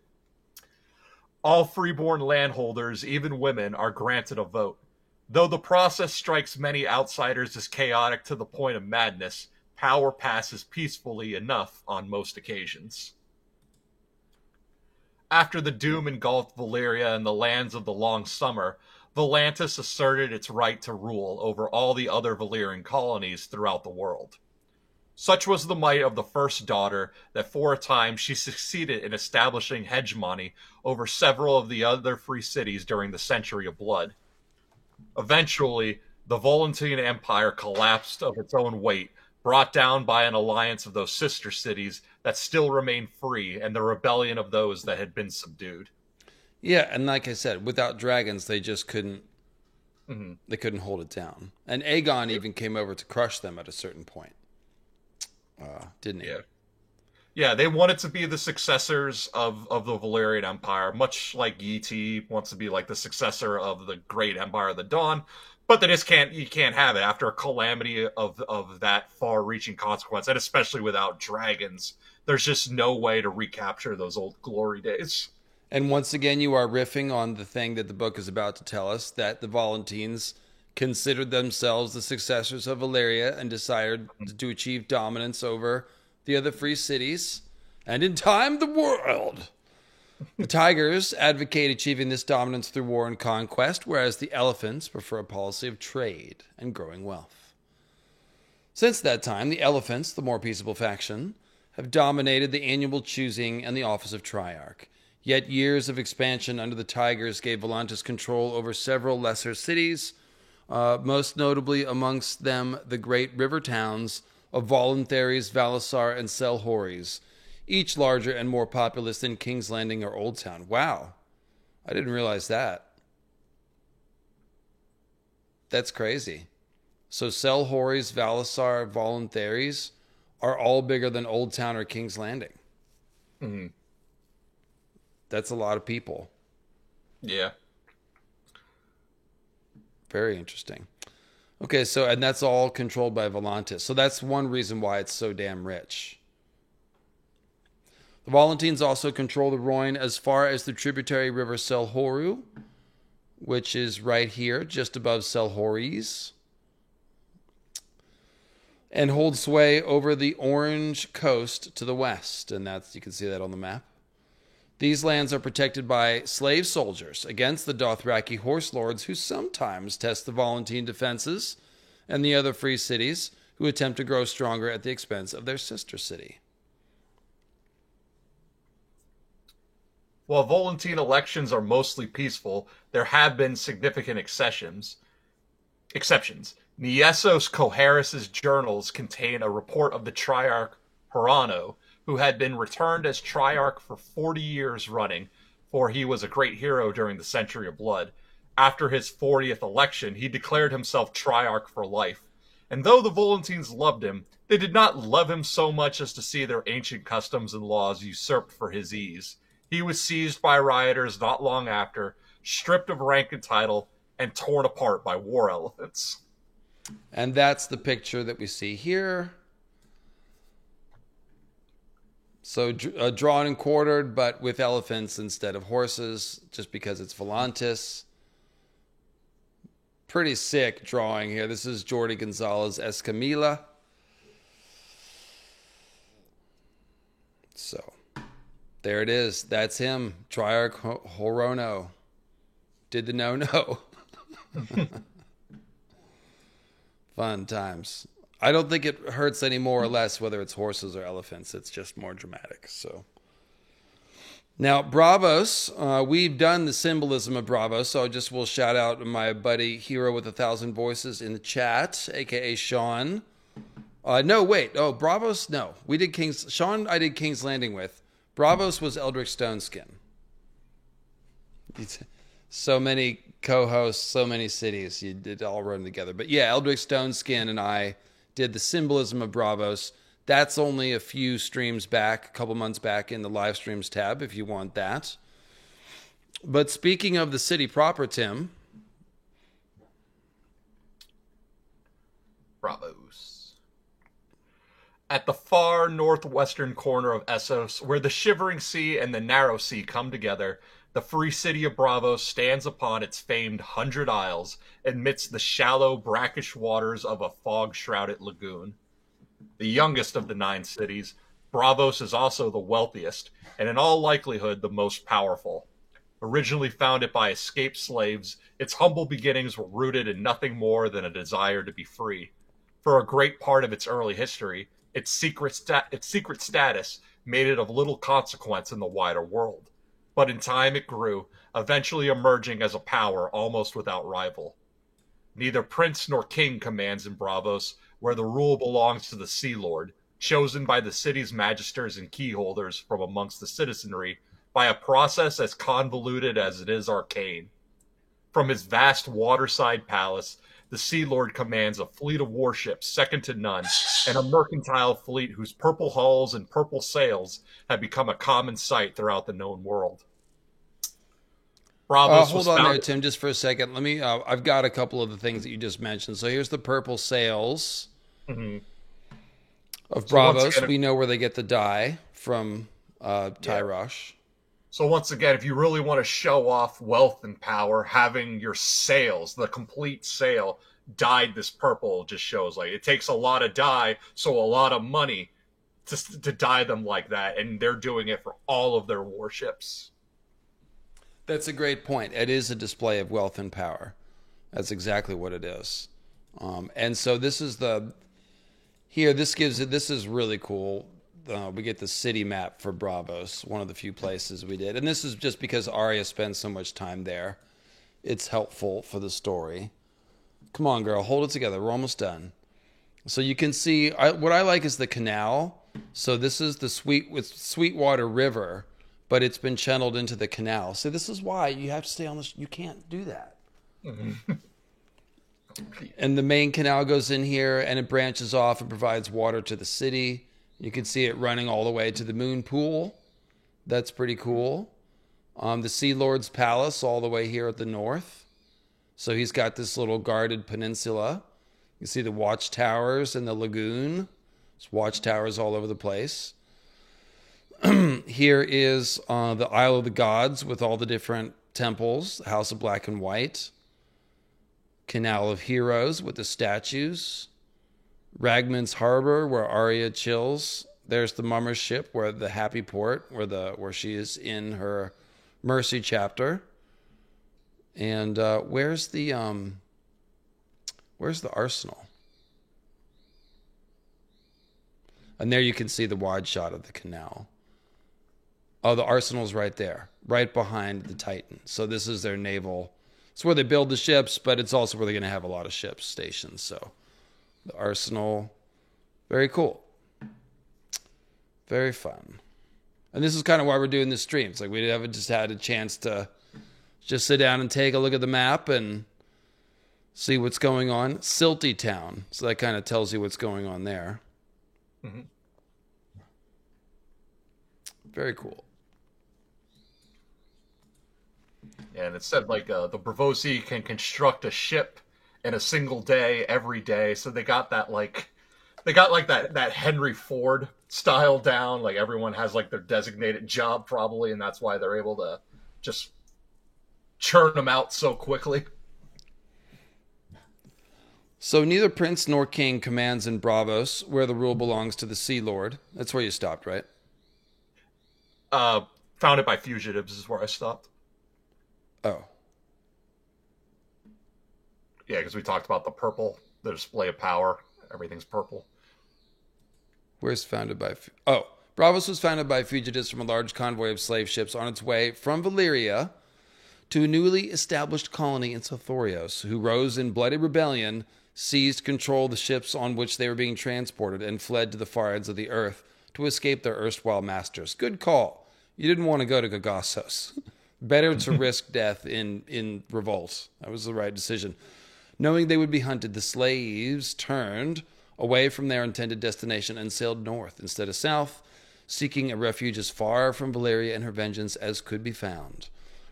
All freeborn landholders, even women, are granted a vote. Though the process strikes many outsiders as chaotic to the point of madness, power passes peacefully enough on most occasions. After the doom engulfed Valyria and the lands of the Long Summer, Volantis asserted its right to rule over all the other Valyrian colonies throughout the world. Such was the might of the first daughter that for a time she succeeded in establishing hegemony over several of the other free cities during the Century of Blood. Eventually, the Volantine Empire collapsed of its own weight, brought down by an alliance of those sister cities that still remained free and the rebellion of those that had been subdued. Yeah, and like I said, without dragons, they just couldn't. Mm-hmm. They couldn't hold it down. And Aegon even came over to crush them at a certain point. Didn't he? Yeah. Yeah, they wanted to be the successors of the Valyrian Empire, much like Yi Ti wants to be like the successor of the Great Empire of the Dawn. But they just you can't have it after a calamity of that far-reaching consequence, and especially without dragons. There's just no way to recapture those old glory days. And once again, you are riffing on the thing that the book is about to tell us, that the Volantines considered themselves the successors of Valyria and decided to achieve dominance over the other free cities, and in time, the world. The Tigers advocate achieving this dominance through war and conquest, whereas the Elephants prefer a policy of trade and growing wealth. Since that time, the Elephants, the more peaceable faction, have dominated the annual choosing and the office of Triarch. Yet years of expansion under the Tigers gave Volantis control over several lesser cities, most notably amongst them the great river towns of Volantharies, Valasar, and Selhories. each larger and more populous than King's Landing or Old Town. Wow. I didn't realize that. That's crazy. So Selhoris, Valisar, Voluntaries are all bigger than Old Town or King's Landing. Mm-hmm. That's a lot of people. Yeah. Very interesting. Okay, so, and that's all controlled by Volantis. So that's one reason why it's so damn rich. The Volantines also control the Rhoyne as far as the tributary river Selhoru, which is right here, just above Selhoris, and hold sway over the Orange coast to the west. And that's, you can see that on the map. These lands are protected by slave soldiers against the Dothraki horse lords, who sometimes test the Volantine defenses and the other free cities, who attempt to grow stronger at the expense of their sister city. While Volantine elections are mostly peaceful, there have been significant exceptions. Niesos Coharis' journals contain a report of the Triarch Hirano, who had been returned as Triarch for 40 years running, for he was a great hero during the Century of Blood. After his 40th election, he declared himself Triarch for life. And though the Volantines loved him, they did not love him so much as to see their ancient customs and laws usurped for his ease. He was seized by rioters not long after, stripped of rank and title, and torn apart by war elephants. And that's the picture that we see here. So drawn and quartered, but with elephants instead of horses, just because it's Volantis. Pretty sick drawing here. This is Jordi Gonzalez Escamilla. So, there it is. That's him. Triarch Horono. Did the no-no. Fun times. I don't think it hurts any more or less whether it's horses or elephants. It's just more dramatic. So now Braavos, we've done the symbolism of Braavos, so I just will shout out my buddy Hero with 1,000 Voices in the chat, aka Sean. No, wait. Oh, Braavos. No, we did Sean. I did King's Landing with. Braavos was Eldrick Stoneskin. So many co-hosts, so many cities. You did all run together. But yeah, Eldrick Stoneskin and I did the symbolism of Braavos. That's only a few streams back, a couple months back in the live streams tab if you want that. But speaking of the city proper, Tim. Braavos. At the far northwestern corner of Essos, where the Shivering Sea and the Narrow Sea come together, the free city of Braavos stands upon its famed 100 Isles amidst the shallow, brackish waters of a fog-shrouded lagoon. The youngest of the 9 cities, Braavos is also the wealthiest, and in all likelihood the most powerful. Originally founded by escaped slaves, its humble beginnings were rooted in nothing more than a desire to be free. For a great part of its early history, its secret status made it of little consequence in the wider world. But in time it grew, eventually emerging as a power almost without rival. Neither prince nor king commands in Braavos, where the rule belongs to the Sea Lord, chosen by the city's magisters and keyholders from amongst the citizenry, by a process as convoluted as it is arcane. From his vast waterside palace, the Sea Lord commands a fleet of warships second to none, and a mercantile fleet whose purple hulls and purple sails have become a common sight throughout the known world. Hold on there, Tim, just for a second. Let me. I've got a couple of the things that you just mentioned. So here's the purple sails of Braavos. We know where they get the dye from Tyrosh. So once again, if you really want to show off wealth and power, having your sails, the complete sail, dyed this purple just shows like it takes a lot of dye, so a lot of money to dye them like that, and they're doing it for all of their warships. That's a great point. It is a display of wealth and power. That's exactly what it is. And so this is this is really cool. We get the city map for Braavos, one of the few places we did. And this is just because Arya spends so much time there. It's helpful for the story. Come on, girl, hold it together. We're almost done. So you can see, what I like is the canal. So this is the Sweetwater River, but it's been channeled into the canal. So this is why you have to stay on this. You can't do that. Mm-hmm. And the main canal goes in here, and it branches off and provides water to the city. You can see it running all the way to the moon pool. That's pretty cool. The Sea Lord's Palace all the way here at the north. So he's got this little guarded peninsula. You see the watchtowers and the lagoon. There's watchtowers all over the place. Here is the Isle of the Gods with all the different temples. The House of Black and White. Canal of Heroes with the statues. Ragman's Harbor where Arya chills. There's the Mummer's ship where the Happy Port where she is in her Mercy chapter. And where's the arsenal? And there you can see the wide shot of the canal. Oh, the arsenal's right there, right behind the Titan. So this is their naval. It's where they build the ships, but it's also where they're going to have a lot of ships stationed. So the arsenal, very cool. Very fun. And this is kind of why we're doing this stream. It's like we haven't just had a chance to just sit down and take a look at the map and see what's going on. Silty Town. So that kind of tells you what's going on there. Mm-hmm. Very cool. And it said like the Braavosi can construct a ship in a single day every day. So they got that that Henry Ford style down. Like everyone has like their designated job probably, and that's why they're able to just churn them out so quickly. So neither prince nor king commands in Braavos, where the rule belongs to the Sea Lord. That's where you stopped, right? Founded by fugitives is where I stopped. Oh. Yeah, because we talked about the display of power. Everything's purple. Where's founded by... Braavos was founded by fugitives from a large convoy of slave ships on its way from Valyria to a newly established colony in Sothorios, who rose in bloody rebellion, seized control of the ships on which they were being transported, and fled to the far ends of the earth to escape their erstwhile masters. Good call. You didn't want to go to Gagasos. Better to risk death in revolt. That was the right decision. Knowing they would be hunted, the slaves turned away from their intended destination and sailed north instead of south, seeking a refuge as far from Valyria and her vengeance as could be found.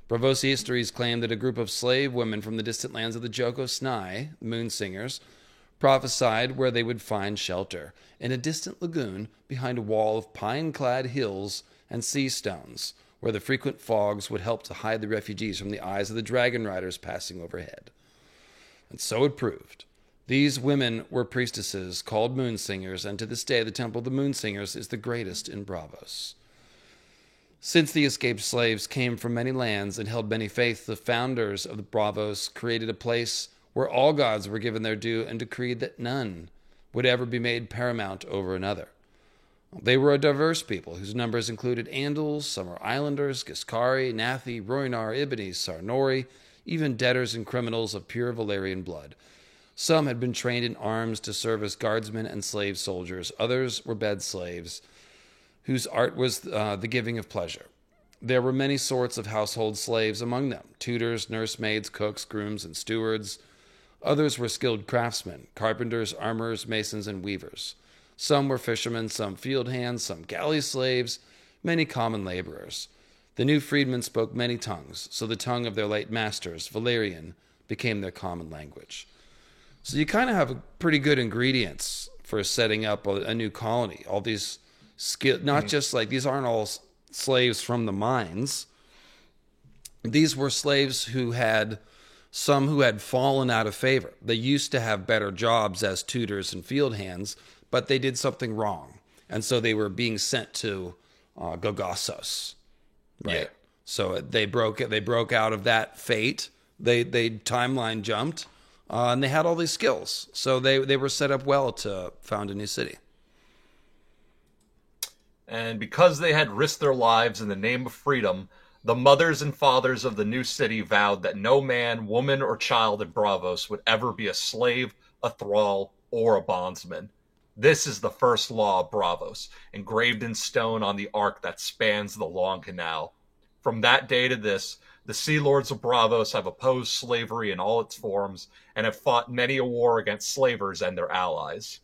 Braavosi histories claim that a group of slave women from the distant lands of the Joko Snai, moon singers, prophesied where they would find shelter, in a distant lagoon behind a wall of pine-clad hills and sea stones, where the frequent fogs would help to hide the refugees from the eyes of the dragon riders passing overhead. And so it proved. These women were priestesses called moon singers, and to this day the Temple of the Moon Singers is the greatest in Braavos. Since the escaped slaves came from many lands and held many faiths, the founders of the Braavos created a place where all gods were given their due and decreed that none would ever be made paramount over another. They were a diverse people whose numbers included Andals, Summer Islanders, Giscari, Nathi, Roinar, Ibani, Sarnori, even debtors and criminals of pure Valyrian blood. Some had been trained in arms to serve as guardsmen and slave soldiers. Others were bed slaves, whose art was the giving of pleasure. There were many sorts of household slaves among them: tutors, nursemaids, cooks, grooms, and stewards. Others were skilled craftsmen: carpenters, armorers, masons, and weavers. Some were fishermen, some field hands, some galley slaves, many common laborers. The new freedmen spoke many tongues, so the tongue of their late masters, Valyrian, became their common language. So you kind of have pretty good ingredients for setting up a new colony. All these skills, not just like, these aren't all slaves from the mines. These were slaves who had, some who had fallen out of favor. They used to have better jobs as tutors and field hands, but they did something wrong. And so they were being sent to Gagasos. Right. Yeah. So they broke out of that fate. They timeline jumped, and they had all these skills. So they were set up well to found a new city. And because they had risked their lives in the name of freedom, the mothers and fathers of the new city vowed that no man, woman, or child in Braavos would ever be a slave, a thrall, or a bondsman. This is the first law of Braavos, engraved in stone on the arc that spans the long canal. From that day to this, the Sea Lords of Braavos have opposed slavery in all its forms and have fought many a war against slavers and their allies.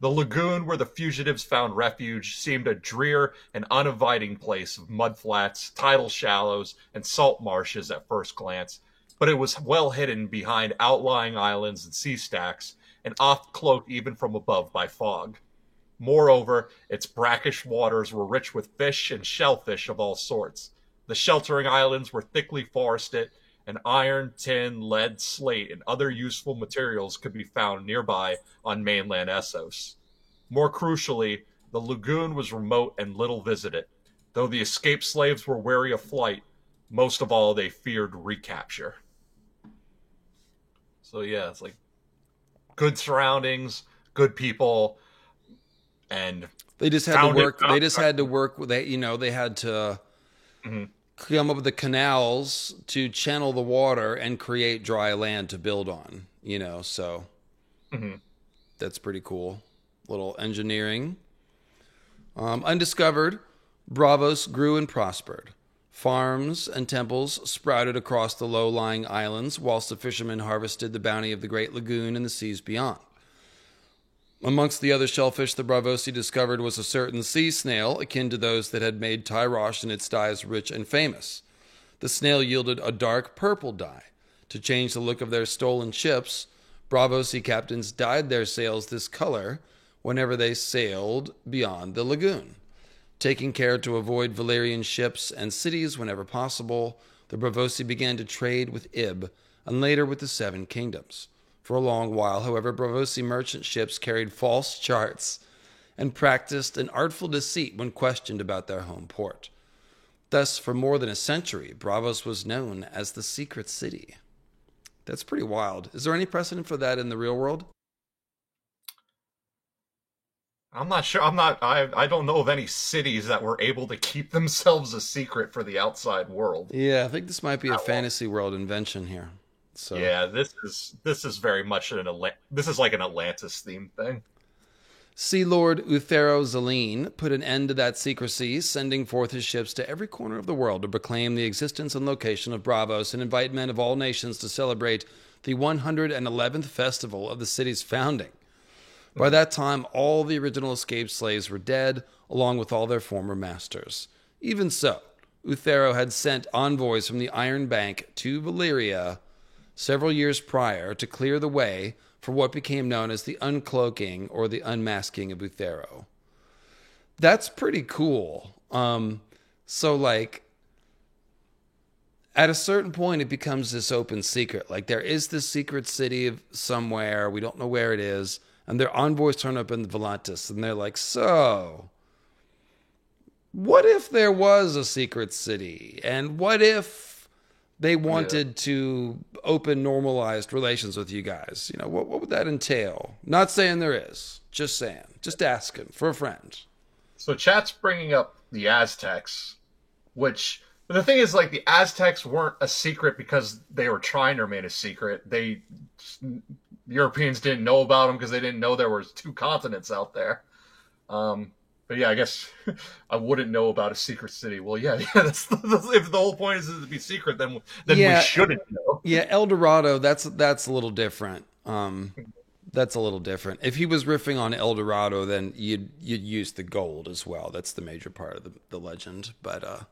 The lagoon where the fugitives found refuge seemed a drear and uninviting place of mudflats, tidal shallows, and salt marshes at first glance, but it was well hidden behind outlying islands and sea stacks, and oft cloaked even from above by fog. Moreover, its brackish waters were rich with fish and shellfish of all sorts. The sheltering islands were thickly forested, and iron, tin, lead, slate, and other useful materials could be found nearby on mainland Essos. More crucially, the lagoon was remote and little visited. Though the escaped slaves were wary of flight, most of all they feared recapture. So yeah, it's like good surroundings, good people, and they just had to work. They just had to work with that. They had to come up with the canals to channel the water and create dry land to build on. So that's pretty cool. Little engineering. Undiscovered, Braavos grew and prospered. Farms and temples sprouted across the low-lying islands, whilst the fishermen harvested the bounty of the great lagoon and the seas beyond. Amongst the other shellfish the Braavosi discovered was a certain sea snail, akin to those that had made Tyrosh and its dyes rich and famous. The snail yielded a dark purple dye. To change the look of their stolen ships, Braavosi captains dyed their sails this color whenever they sailed beyond the lagoon. Taking care to avoid Valyrian ships and cities whenever possible, the Braavosi began to trade with Ib, and later with the Seven Kingdoms. For a long while, however, Braavosi merchant ships carried false charts and practiced an artful deceit when questioned about their home port. Thus, for more than a century, Braavos was known as the Secret City. That's pretty wild. Is there any precedent for that in the real world? I'm not sure. I don't know of any cities that were able to keep themselves a secret for the outside world. Yeah, I think this might be a fantasy world invention here. So yeah, this is very much this is like an Atlantis themed thing. Sea Lord Uthero Zaleen put an end to that secrecy, sending forth his ships to every corner of the world to proclaim the existence and location of Braavos and invite men of all nations to celebrate the 111th festival of the city's founding. By that time, all the original escaped slaves were dead, along with all their former masters. Even so, Uthero had sent envoys from the Iron Bank to Valyria several years prior to clear the way for what became known as the uncloaking or the unmasking of Uthero. That's pretty cool. So, like, at a certain point, it becomes this open secret. Like, there is this secret city somewhere. We don't know where it is. And their envoys turn up in Volantis, and they're like, so, what if there was a secret city? And what if they wanted to open normalized relations with you guys? What would that entail? Not saying there is. Just saying. Just asking for a friend. So chat's bringing up the Aztecs, which... But the thing is, like, the Aztecs weren't a secret because they were trying to remain a secret. Europeans didn't know about them because they didn't know there was two continents out there. But yeah, I guess I wouldn't know about a secret city. Well, yeah, if the whole point is to be secret, then we shouldn't know. Yeah, El Dorado, that's a little different. That's a little different. If he was riffing on El Dorado, then you'd use the gold as well. That's the major part of the legend. But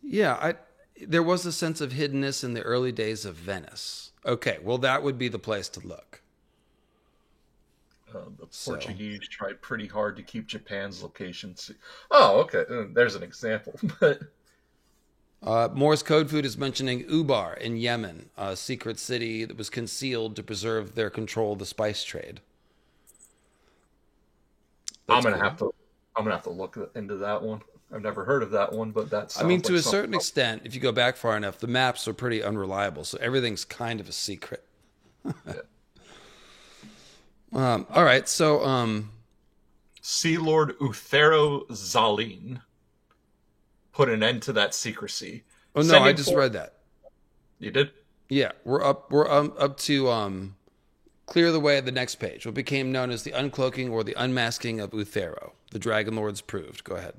there was a sense of hiddenness in the early days of Venice. Okay, well, that would be the place to look. The Portuguese tried pretty hard to keep Japan's location. Oh, okay. There's an example. But Morse Code Food is mentioning Ubar in Yemen, a secret city that was concealed to preserve their control of the spice trade. I'm gonna have to look into that one. I've never heard of that one, but that's. I mean, to a certain extent, if you go back far enough, the maps are pretty unreliable, so everything's kind of a secret. All right, so Sea Lord Uthero Zaleen put an end to that secrecy. Oh no, I just read that. You did? Yeah, we're up to clear the way at the next page. What became known as the uncloaking or the unmasking of Uthero. The Dragon Lords proved. Go ahead.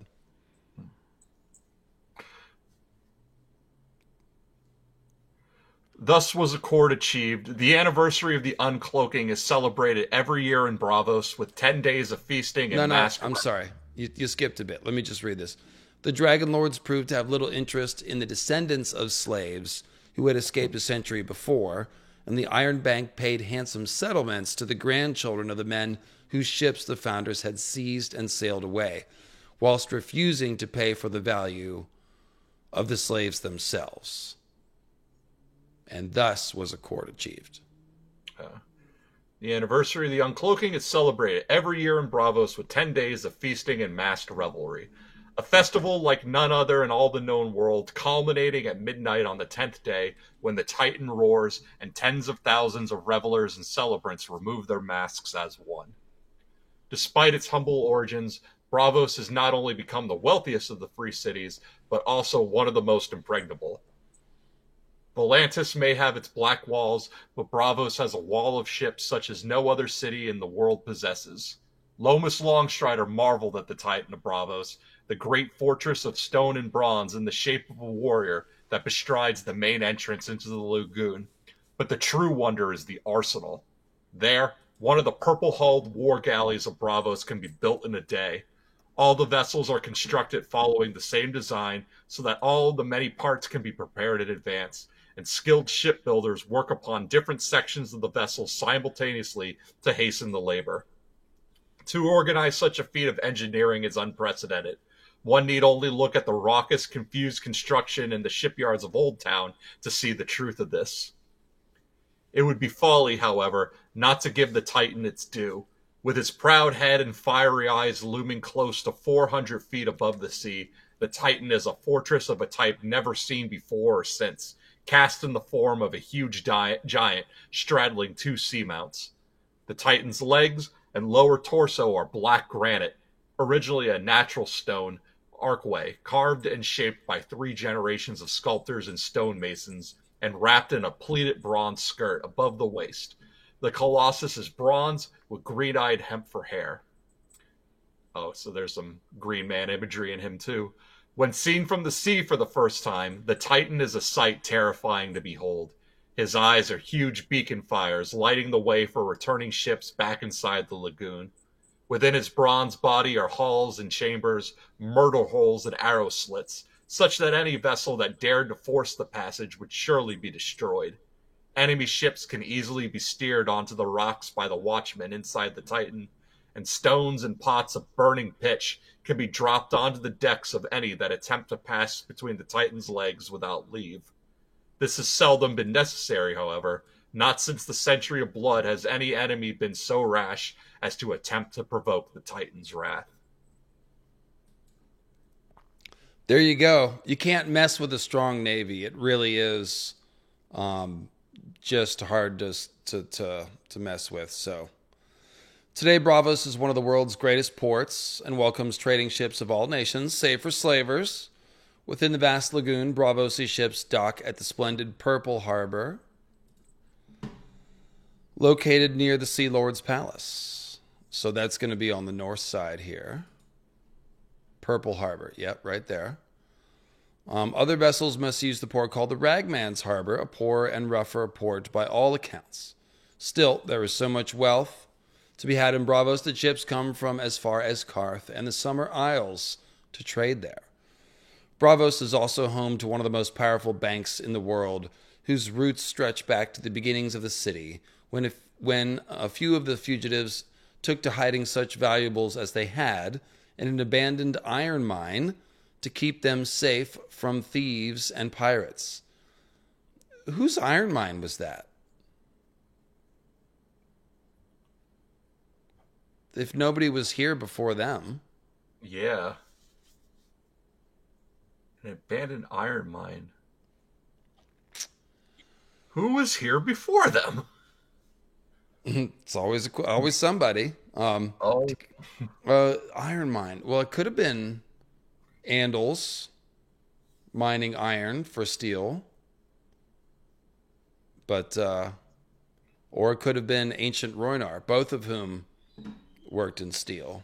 Thus was accord achieved. The anniversary of the uncloaking is celebrated every year in Bravos with 10 days of feasting and masquerade. I'm sorry. You skipped a bit. Let me just read this. The Dragon Lords proved to have little interest in the descendants of slaves who had escaped a century before, and the Iron Bank paid handsome settlements to the grandchildren of the men whose ships the founders had seized and sailed away, whilst refusing to pay for the value of the slaves themselves. And thus was accord achieved. The anniversary of the uncloaking is celebrated every year in Bravos with 10 days of feasting and masked revelry. A festival like none other in all the known world, culminating at midnight on the 10th day when the Titan roars and tens of thousands of revelers and celebrants remove their masks as one. Despite its humble origins, Bravos has not only become the wealthiest of the free cities, but also one of the most impregnable. Volantis may have its black walls, but Bravos has a wall of ships such as no other city in the world possesses. Lomas Longstrider marveled at the Titan of Bravos, the great fortress of stone and bronze in the shape of a warrior that bestrides the main entrance into the lagoon. But the true wonder is the arsenal. There, one of the purple-hulled war galleys of Bravos can be built in a day. All the vessels are constructed following the same design so that all the many parts can be prepared in advance, and skilled shipbuilders work upon different sections of the vessel simultaneously to hasten the labor. To organize such a feat of engineering is unprecedented. One need only look at the raucous, confused construction in the shipyards of Old Town to see the truth of this. It would be folly, however, not to give the Titan its due. With its proud head and fiery eyes looming close to 400 feet above the sea, the Titan is a fortress of a type never seen before or since, cast in the form of a huge giant straddling two seamounts. The Titan's legs and lower torso are black granite, originally a natural stone archway, carved and shaped by 3 generations of sculptors and stonemasons, and wrapped in a pleated bronze skirt above the waist. The Colossus is bronze with green-eyed hemp for hair. Oh, so there's some Green Man imagery in him too. When seen from the sea for the first time, the Titan is a sight terrifying to behold. His eyes are huge beacon fires, lighting the way for returning ships back inside the lagoon. Within his bronze body are halls and chambers, myrtle holes and arrow slits, such that any vessel that dared to force the passage would surely be destroyed. Enemy ships can easily be steered onto the rocks by the watchmen inside the Titan, and stones and pots of burning pitch can be dropped onto the decks of any that attempt to pass between the Titan's legs without leave. This has seldom been necessary, however. Not since the Century of Blood has any enemy been so rash as to attempt to provoke the Titan's wrath. There you go. You can't mess with a strong navy. It really is just hard to mess with. So today, Bravos is one of the world's greatest ports and welcomes trading ships of all nations, save for slavers. Within the vast lagoon, Bravos' ships dock at the splendid Purple Harbor, located near the Sea Lord's Palace. So that's going to be on the north side here. Purple Harbor. Yep, right there. Other vessels must use the port called the Ragman's Harbor, a poor and rougher port by all accounts. Still, there is so much wealth to be had in Bravos that ships come from as far as Karth and the Summer Isles to trade there. Bravos is also home to one of the most powerful banks in the world, whose roots stretch back to the beginnings of the city, when a few of the fugitives took to hiding such valuables as they had in an abandoned iron mine to keep them safe from thieves and pirates. Whose iron mine was that? If nobody was here before them. Yeah. An abandoned iron mine. Who was here before them? It's always somebody. Iron mine. Well, it could have been Andals mining iron for steel. But or it could have been ancient Roinar, both of whom worked in steel.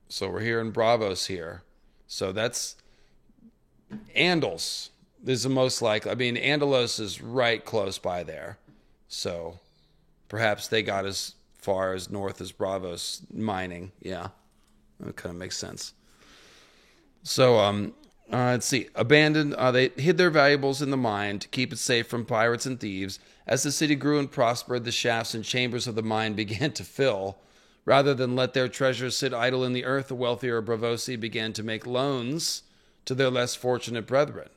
So we're here in Braavos here. So that's Andals is the most likely. I mean, Andalos is right close by there. So perhaps they got as far as north as Braavos mining. Yeah, that kind of makes sense. So let's see. Abandoned. They hid their valuables in the mine to keep it safe from pirates and thieves. As the city grew and prospered, the shafts and chambers of the mine began to fill. Rather than let their treasures sit idle in the earth, the wealthier Braavosi began to make loans to their less fortunate brethren.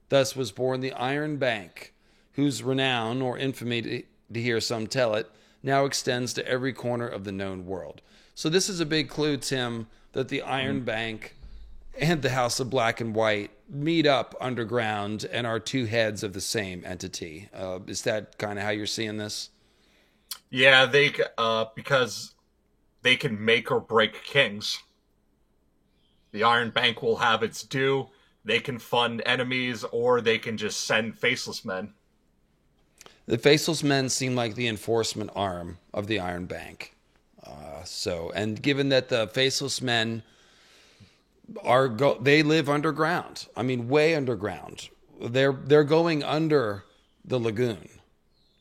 Thus was born the Iron Bank, whose renown, or infamy to hear some tell it, now extends to every corner of the known world. So this is a big clue, Tim, that the Iron Bank and the House of Black and White meet up underground and are two heads of the same entity. Is that kind of how you're seeing this? Yeah, because they can make or break kings. The Iron Bank will have its due. They can fund enemies, or they can just send Faceless Men. The Faceless Men seem like the enforcement arm of the Iron Bank. And given that the Faceless Men they live underground. I mean, way underground. They're going under the lagoon.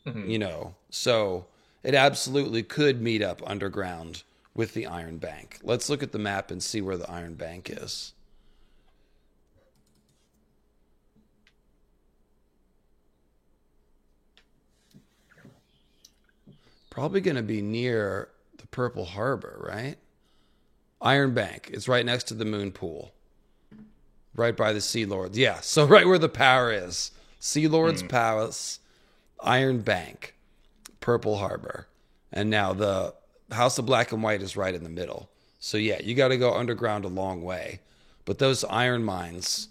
Mm-hmm. So it absolutely could meet up underground with the Iron Bank. Let's look at the map and see where the Iron Bank is. Probably going to be near the Purple Harbor, right? Iron Bank. It's right next to the Moon Pool. Right by the Sea Lords. Yeah, so right where the power is. Sea Lords Palace, Iron Bank, Purple Harbor. And now the House of Black and White is right in the middle. So yeah, you got to go underground a long way. But those iron mines,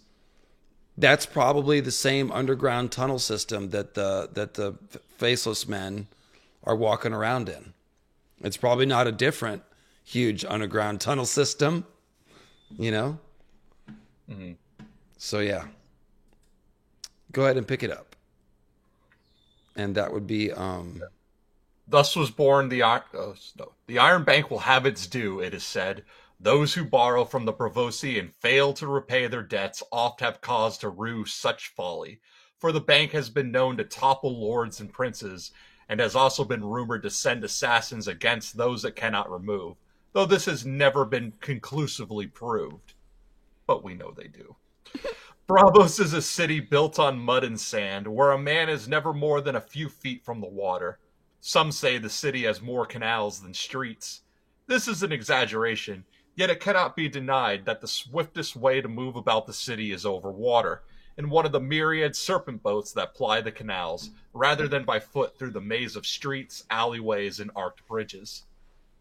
that's probably the same underground tunnel system that the Faceless Men are walking around in. It's probably not a different huge underground tunnel system, Mm-hmm. So yeah, go ahead and pick it up. And that would be Thus was born the Iron Bank will have its due, it is said. Those who borrow from the Braavosi and fail to repay their debts oft have cause to rue such folly. For the bank has been known to topple lords and princes, and has also been rumored to send assassins against those it cannot remove, though this has never been conclusively proved. But we know they do. Braavos is a city built on mud and sand, where a man is never more than a few feet from the water. Some say the city has more canals than streets. This is an exaggeration, yet it cannot be denied that the swiftest way to move about the city is over water, in one of the myriad serpent boats that ply the canals, rather than by foot through the maze of streets, alleyways, and arched bridges.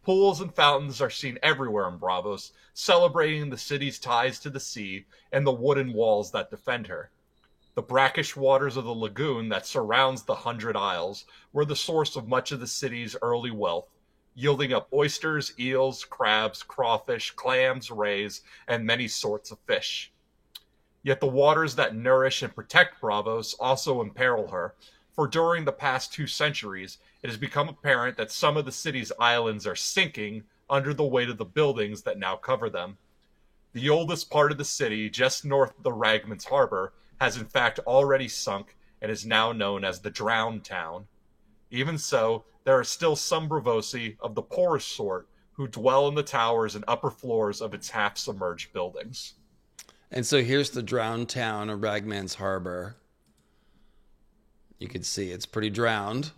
Pools and fountains are seen everywhere in Braavos, celebrating the city's ties to the sea and the wooden walls that defend her. The brackish waters of the lagoon that surrounds the 100 Isles were the source of much of the city's early wealth, yielding up oysters, eels, crabs, crawfish, clams, rays, and many sorts of fish. Yet the waters that nourish and protect Braavos also imperil her, for during the past 2 centuries, it has become apparent that some of the city's islands are sinking under the weight of the buildings that now cover them. The oldest part of the city, just north of the Ragman's Harbor, has in fact already sunk and is now known as the Drowned Town. Even so, there are still some Braavosi of the poorest sort who dwell in the towers and upper floors of its half-submerged buildings. And so here's the Drowned Town of Ragman's Harbor. You can see it's pretty drowned.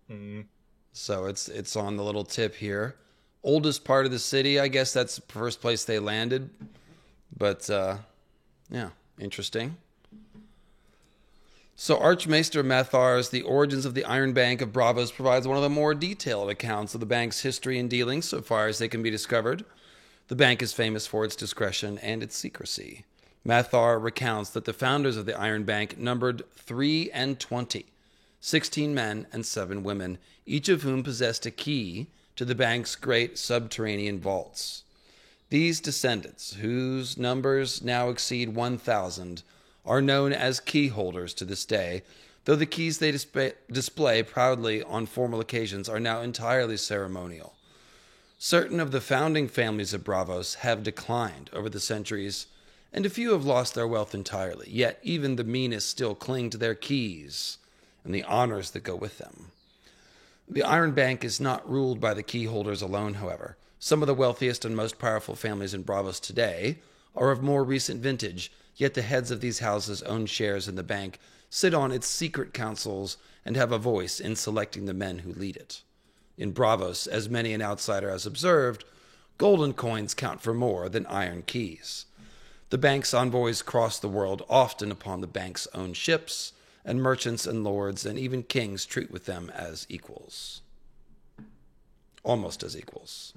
Mm. So it's on the little tip here. Oldest part of the city, I guess that's the first place they landed. But, yeah, interesting. So Archmaester Mathar's The Origins of the Iron Bank of Braavos provides one of the more detailed accounts of the bank's history and dealings so far as they can be discovered. The bank is famous for its discretion and its secrecy. Mathar recounts that the founders of the Iron Bank numbered 23, 16 men and 7 women, each of whom possessed a key to the bank's great subterranean vaults. These descendants, whose numbers now exceed 1,000, are known as key holders to this day, though the keys they display proudly on formal occasions are now entirely ceremonial. Certain of the founding families of Braavos have declined over the centuries, and a few have lost their wealth entirely, yet even the meanest still cling to their keys and the honors that go with them. The Iron Bank is not ruled by the key holders alone, however. Some of the wealthiest and most powerful families in Braavos today are of more recent vintage, yet the heads of these houses own shares in the bank, sit on its secret councils, and have a voice in selecting the men who lead it. In Braavos, as many an outsider has observed, golden coins count for more than iron keys. The bank's envoys cross the world, often upon the bank's own ships, and merchants and lords and even kings treat with them as equals. Almost as equals.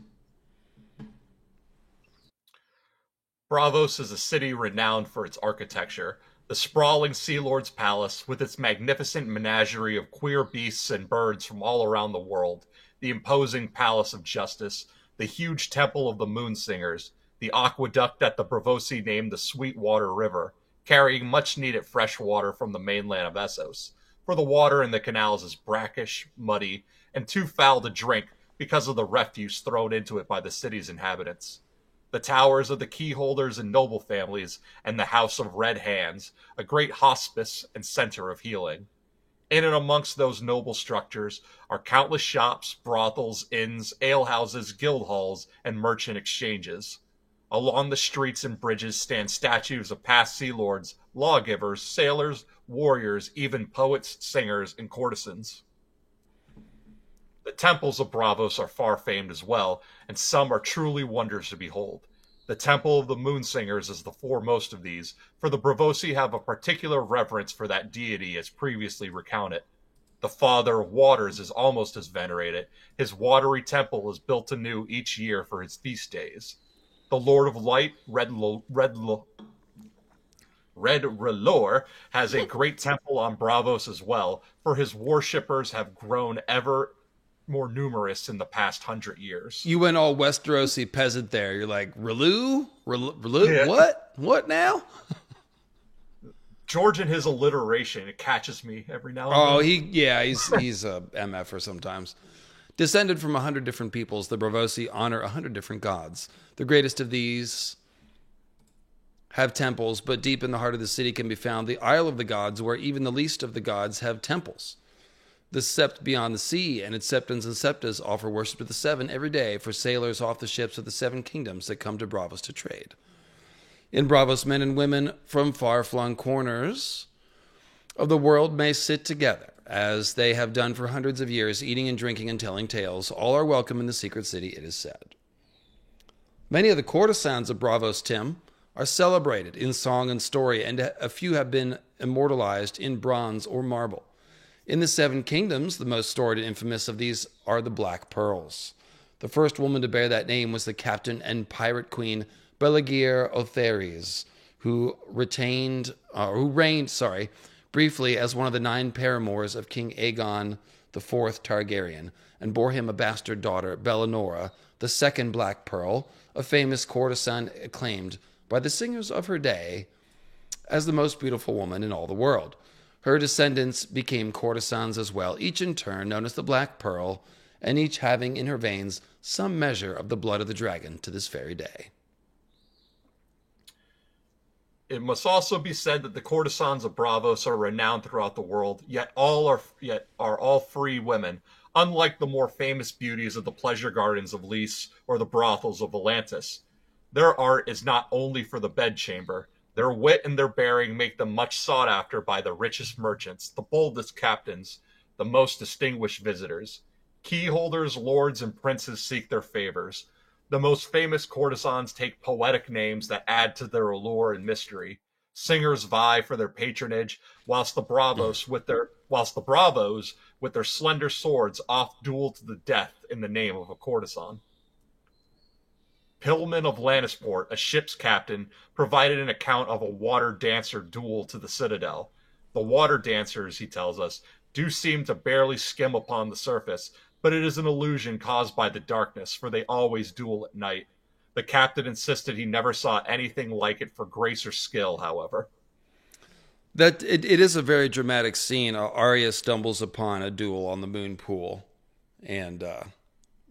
Braavos is a city renowned for its architecture. The sprawling Sea Lord's Palace, with its magnificent menagerie of queer beasts and birds from all around the world, the imposing Palace of Justice, the huge Temple of the Moonsingers, the aqueduct that the Braavosi named the Sweetwater River, carrying much-needed fresh water from the mainland of Essos, for the water in the canals is brackish, muddy, and too foul to drink because of the refuse thrown into it by the city's inhabitants. The towers of the keyholders and noble families, and the House of Red Hands, a great hospice and center of healing. In and amongst those noble structures are countless shops, brothels, inns, alehouses, guild halls, and merchant exchanges. Along the streets and bridges stand statues of past sea lords, lawgivers, sailors, warriors, even poets, singers, and courtesans. The temples of Braavos are far famed as well, and some are truly wonders to behold. The Temple of the Moonsingers is the foremost of these, for the Braavosi have a particular reverence for that deity as previously recounted. The Father of Waters is almost as venerated. His watery temple is built anew each year for his feast days. The Lord of Light, Red R'hllor, has a great temple on Braavos as well, for his worshippers have grown ever more numerous in the past 100 years. You went all Westerosi peasant there. You're like, R'hllor? Yeah. What? What now? George and his alliteration, it catches me every now and Oh, then. he's a MFer sometimes. Descended from 100 different peoples, the Braavosi honor 100 different gods. The greatest of these have temples, but deep in the heart of the city can be found the Isle of the Gods, where even the least of the gods have temples. The Sept beyond the sea and its septons and septas offer worship to the seven every day for sailors off the ships of the seven kingdoms that come to Braavos to trade. In Braavos, men and women from far-flung corners of the world may sit together, as they have done for hundreds of years, eating and drinking and telling tales. All are welcome in the secret city, it is said. Many of the courtesans of Braavos, Tim, are celebrated in song and story, and a few have been immortalized in bronze or marble. In the Seven Kingdoms, the most storied and infamous of these are the Black Pearls. The first woman to bear that name was the captain and pirate queen Belagir Othares, who reigned briefly as one of the 9 paramours of King Aegon IV Targaryen, and bore him a bastard daughter, Bellinora, the second Black Pearl, a famous courtesan acclaimed by the singers of her day as the most beautiful woman in all the world. Her descendants became courtesans as well, each in turn known as the Black Pearl, and each having in her veins some measure of the blood of the dragon to this very day. It must also be said that the courtesans of Braavos are renowned throughout the world, yet are all free women, unlike the more famous beauties of the pleasure gardens of Lys or the brothels of Atlantis. Their art is not only for the bedchamber. Their wit and their bearing make them much sought after by the richest merchants, the boldest captains, the most distinguished visitors. Keyholders, lords, and princes seek their favors. The most famous courtesans take poetic names that add to their allure and mystery. Singers vie for their patronage, whilst the Braavos with their slender swords oft duel to the death in the name of a courtesan. Pillman of Lannisport, a ship's captain, provided an account of a water dancer duel to the citadel. The water dancers, he tells us, do seem to barely skim upon the surface, but it is an illusion caused by the darkness, for they always duel at night. The captain insisted he never saw anything like it for grace or skill, however. That it is a very dramatic scene. Arya stumbles upon a duel on the moon pool, and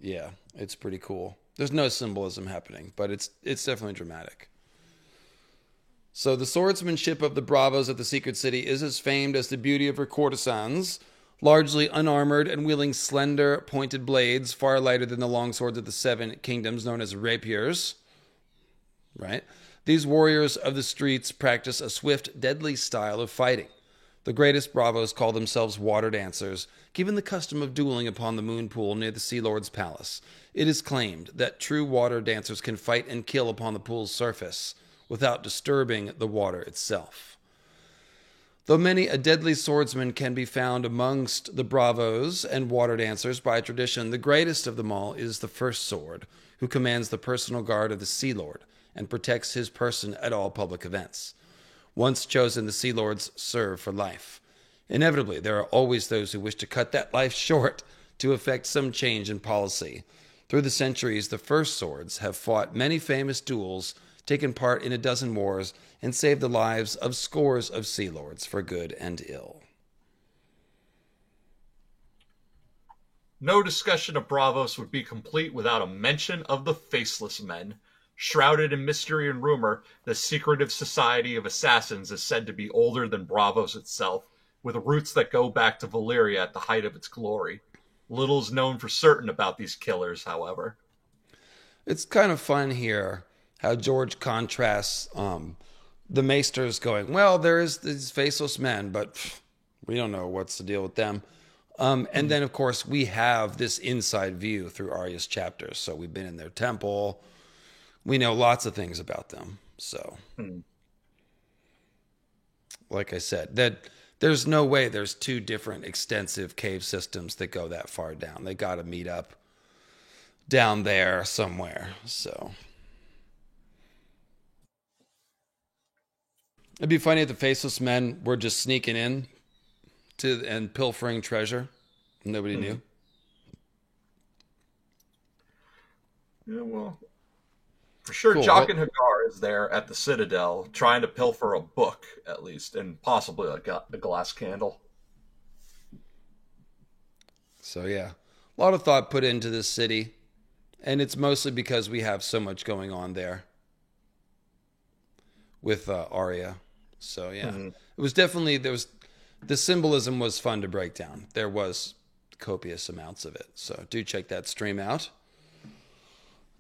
yeah, it's pretty cool. There's no symbolism happening, but it's definitely dramatic. So the swordsmanship of the bravos of the Secret City is as famed as the beauty of her courtesans, largely unarmored and wielding slender, pointed blades, far lighter than the long swords of the Seven Kingdoms, known as rapiers. Right? These warriors of the streets practice a swift, deadly style of fighting. The greatest bravos call themselves water dancers, given the custom of dueling upon the moon pool near the Sea Lord's palace. It is claimed that true water dancers can fight and kill upon the pool's surface without disturbing the water itself. Though many a deadly swordsman can be found amongst the bravos and water dancers by tradition, the greatest of them all is the First Sword, who commands the personal guard of the Sea Lord and protects his person at all public events. Once chosen, the Sea Lords serve for life. Inevitably, there are always those who wish to cut that life short to effect some change in policy. Through the centuries, the First Swords have fought many famous duels, taken part in a dozen wars, and saved the lives of scores of Sea Lords for good and ill. No discussion of Bravos would be complete without a mention of the Faceless Men. Shrouded in mystery and rumor, the secretive society of assassins is said to be older than Bravos itself, with roots that go back to Valyria at the height of its glory. Little is known for certain about these killers, however. It's kind of fun here how George contrasts the Maesters going, well, there is these faceless men, but we don't know what's the deal with them. And then, of course, we have this inside view through Arya's chapters. So we've been in their temple. We know lots of things about them. So, like I said, that there's no way there's two different extensive cave systems that go that far down. They got to meet up down there somewhere. So it'd be funny if the Faceless Men were just sneaking in and pilfering treasure. Nobody knew. Yeah, well, for sure, Cool. Jaqen H'ghar is there at the Citadel trying to pilfer a book, at least, and possibly a glass candle. So, yeah, a lot of thought put into this city, and it's mostly because we have so much going on there with Arya. So, yeah, it was definitely, the symbolism was fun to break down. There was copious amounts of it. So, do check that stream out.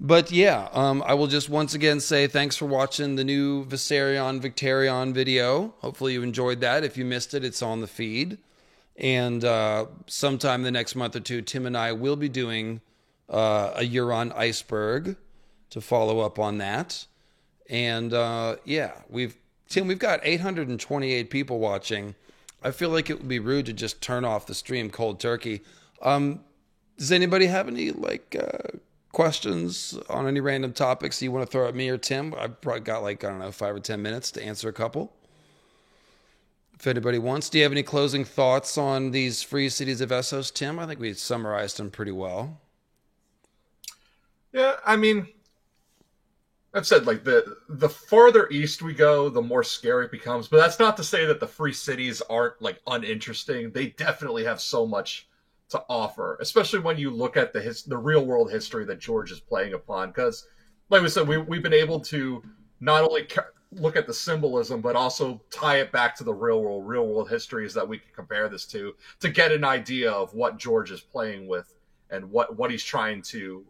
But yeah, I will just once again say thanks for watching the new Viserion Victarion video. Hopefully you enjoyed that. If you missed it, it's on the feed. And sometime the next month or two, Tim and I will be doing a Euron Iceberg to follow up on that. And yeah, we've got 828 people watching. I feel like it would be rude to just turn off the stream cold turkey. Does anybody have any questions on any random topics you want to throw at me or Tim? I've probably got 5 or 10 minutes to answer a couple. If anybody wants. Do you have any closing thoughts on these free cities of Essos, Tim? I think we summarized them pretty well. Yeah, I mean, I've said the farther east we go, the more scary it becomes. But that's not to say that the free cities aren't uninteresting. They definitely have so much to offer, especially when you look at the real world history that George is playing upon. Because, like we said, we've been able to not only look at the symbolism, but also tie it back to the real world histories that we can compare this to get an idea of what George is playing with and what he's trying to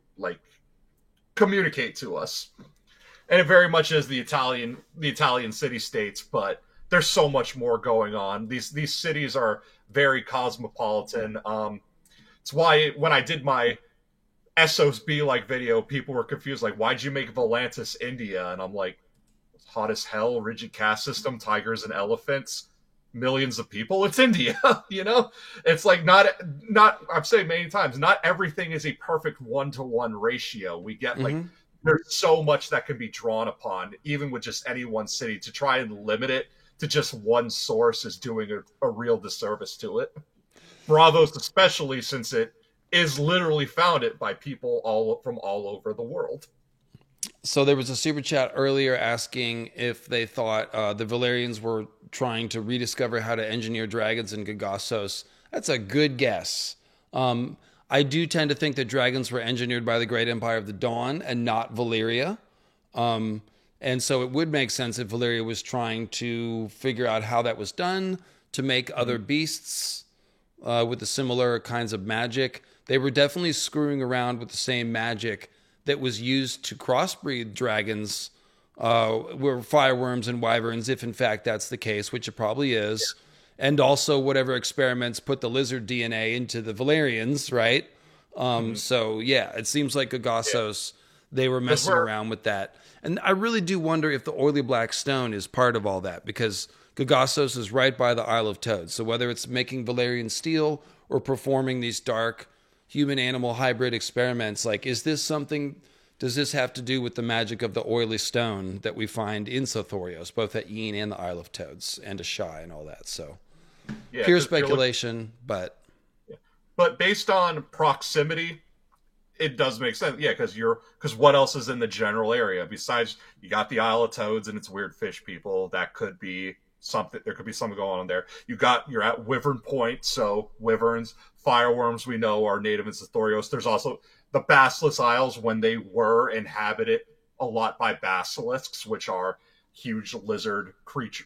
communicate to us. And it very much is the Italian city states, but there's so much more going on. These cities are very cosmopolitan. It's why when I did my Essos Be Like video, people were confused, why'd you make Volantis India? And I'm like, it's hot as hell, rigid caste system, tigers and elephants, millions of people. It's India, It's not I've said many times, not everything is a perfect 1-to-1 ratio. We get there's so much that can be drawn upon, even with just any one city. To try and limit it to just one source is doing a real disservice to it. Bravos, especially since it is literally founded by people from all over the world. So there was a super chat earlier asking if they thought the Valerians were trying to rediscover how to engineer dragons in Gagossos. That's a good guess. I do tend to think that dragons were engineered by the Great Empire of the Dawn and not Valyria. And so it would make sense if Valyria was trying to figure out how that was done to make other beasts with the similar kinds of magic. They were definitely screwing around with the same magic that was used to crossbreed dragons were fireworms and wyverns, if in fact that's the case, which it probably is. Yeah. And also whatever experiments put the lizard DNA into the Valerians, right? So, yeah, it seems like Gagossos, they were messing around with that. And I really do wonder if the oily black stone is part of all that, because Gagossos is right by the Isle of Toads. So whether it's making Valerian steel or performing these dark human-animal hybrid experiments, like, is this something, does this have to do with the magic of the oily stone that we find in Sothorios, both at Yin and the Isle of Toads, and Asshai and all that? So, yeah, pure speculation, but... Yeah. But based on proximity, it does make sense. Yeah, because what else is in the general area? Besides, you got the Isle of Toads and its weird fish people. That could be something. There could be something going on there. You're at Wyvern Point, so wyverns, fireworms we know are native in Sothorios. There's also the Basilisk Isles when they were inhabited a lot by basilisks, which are huge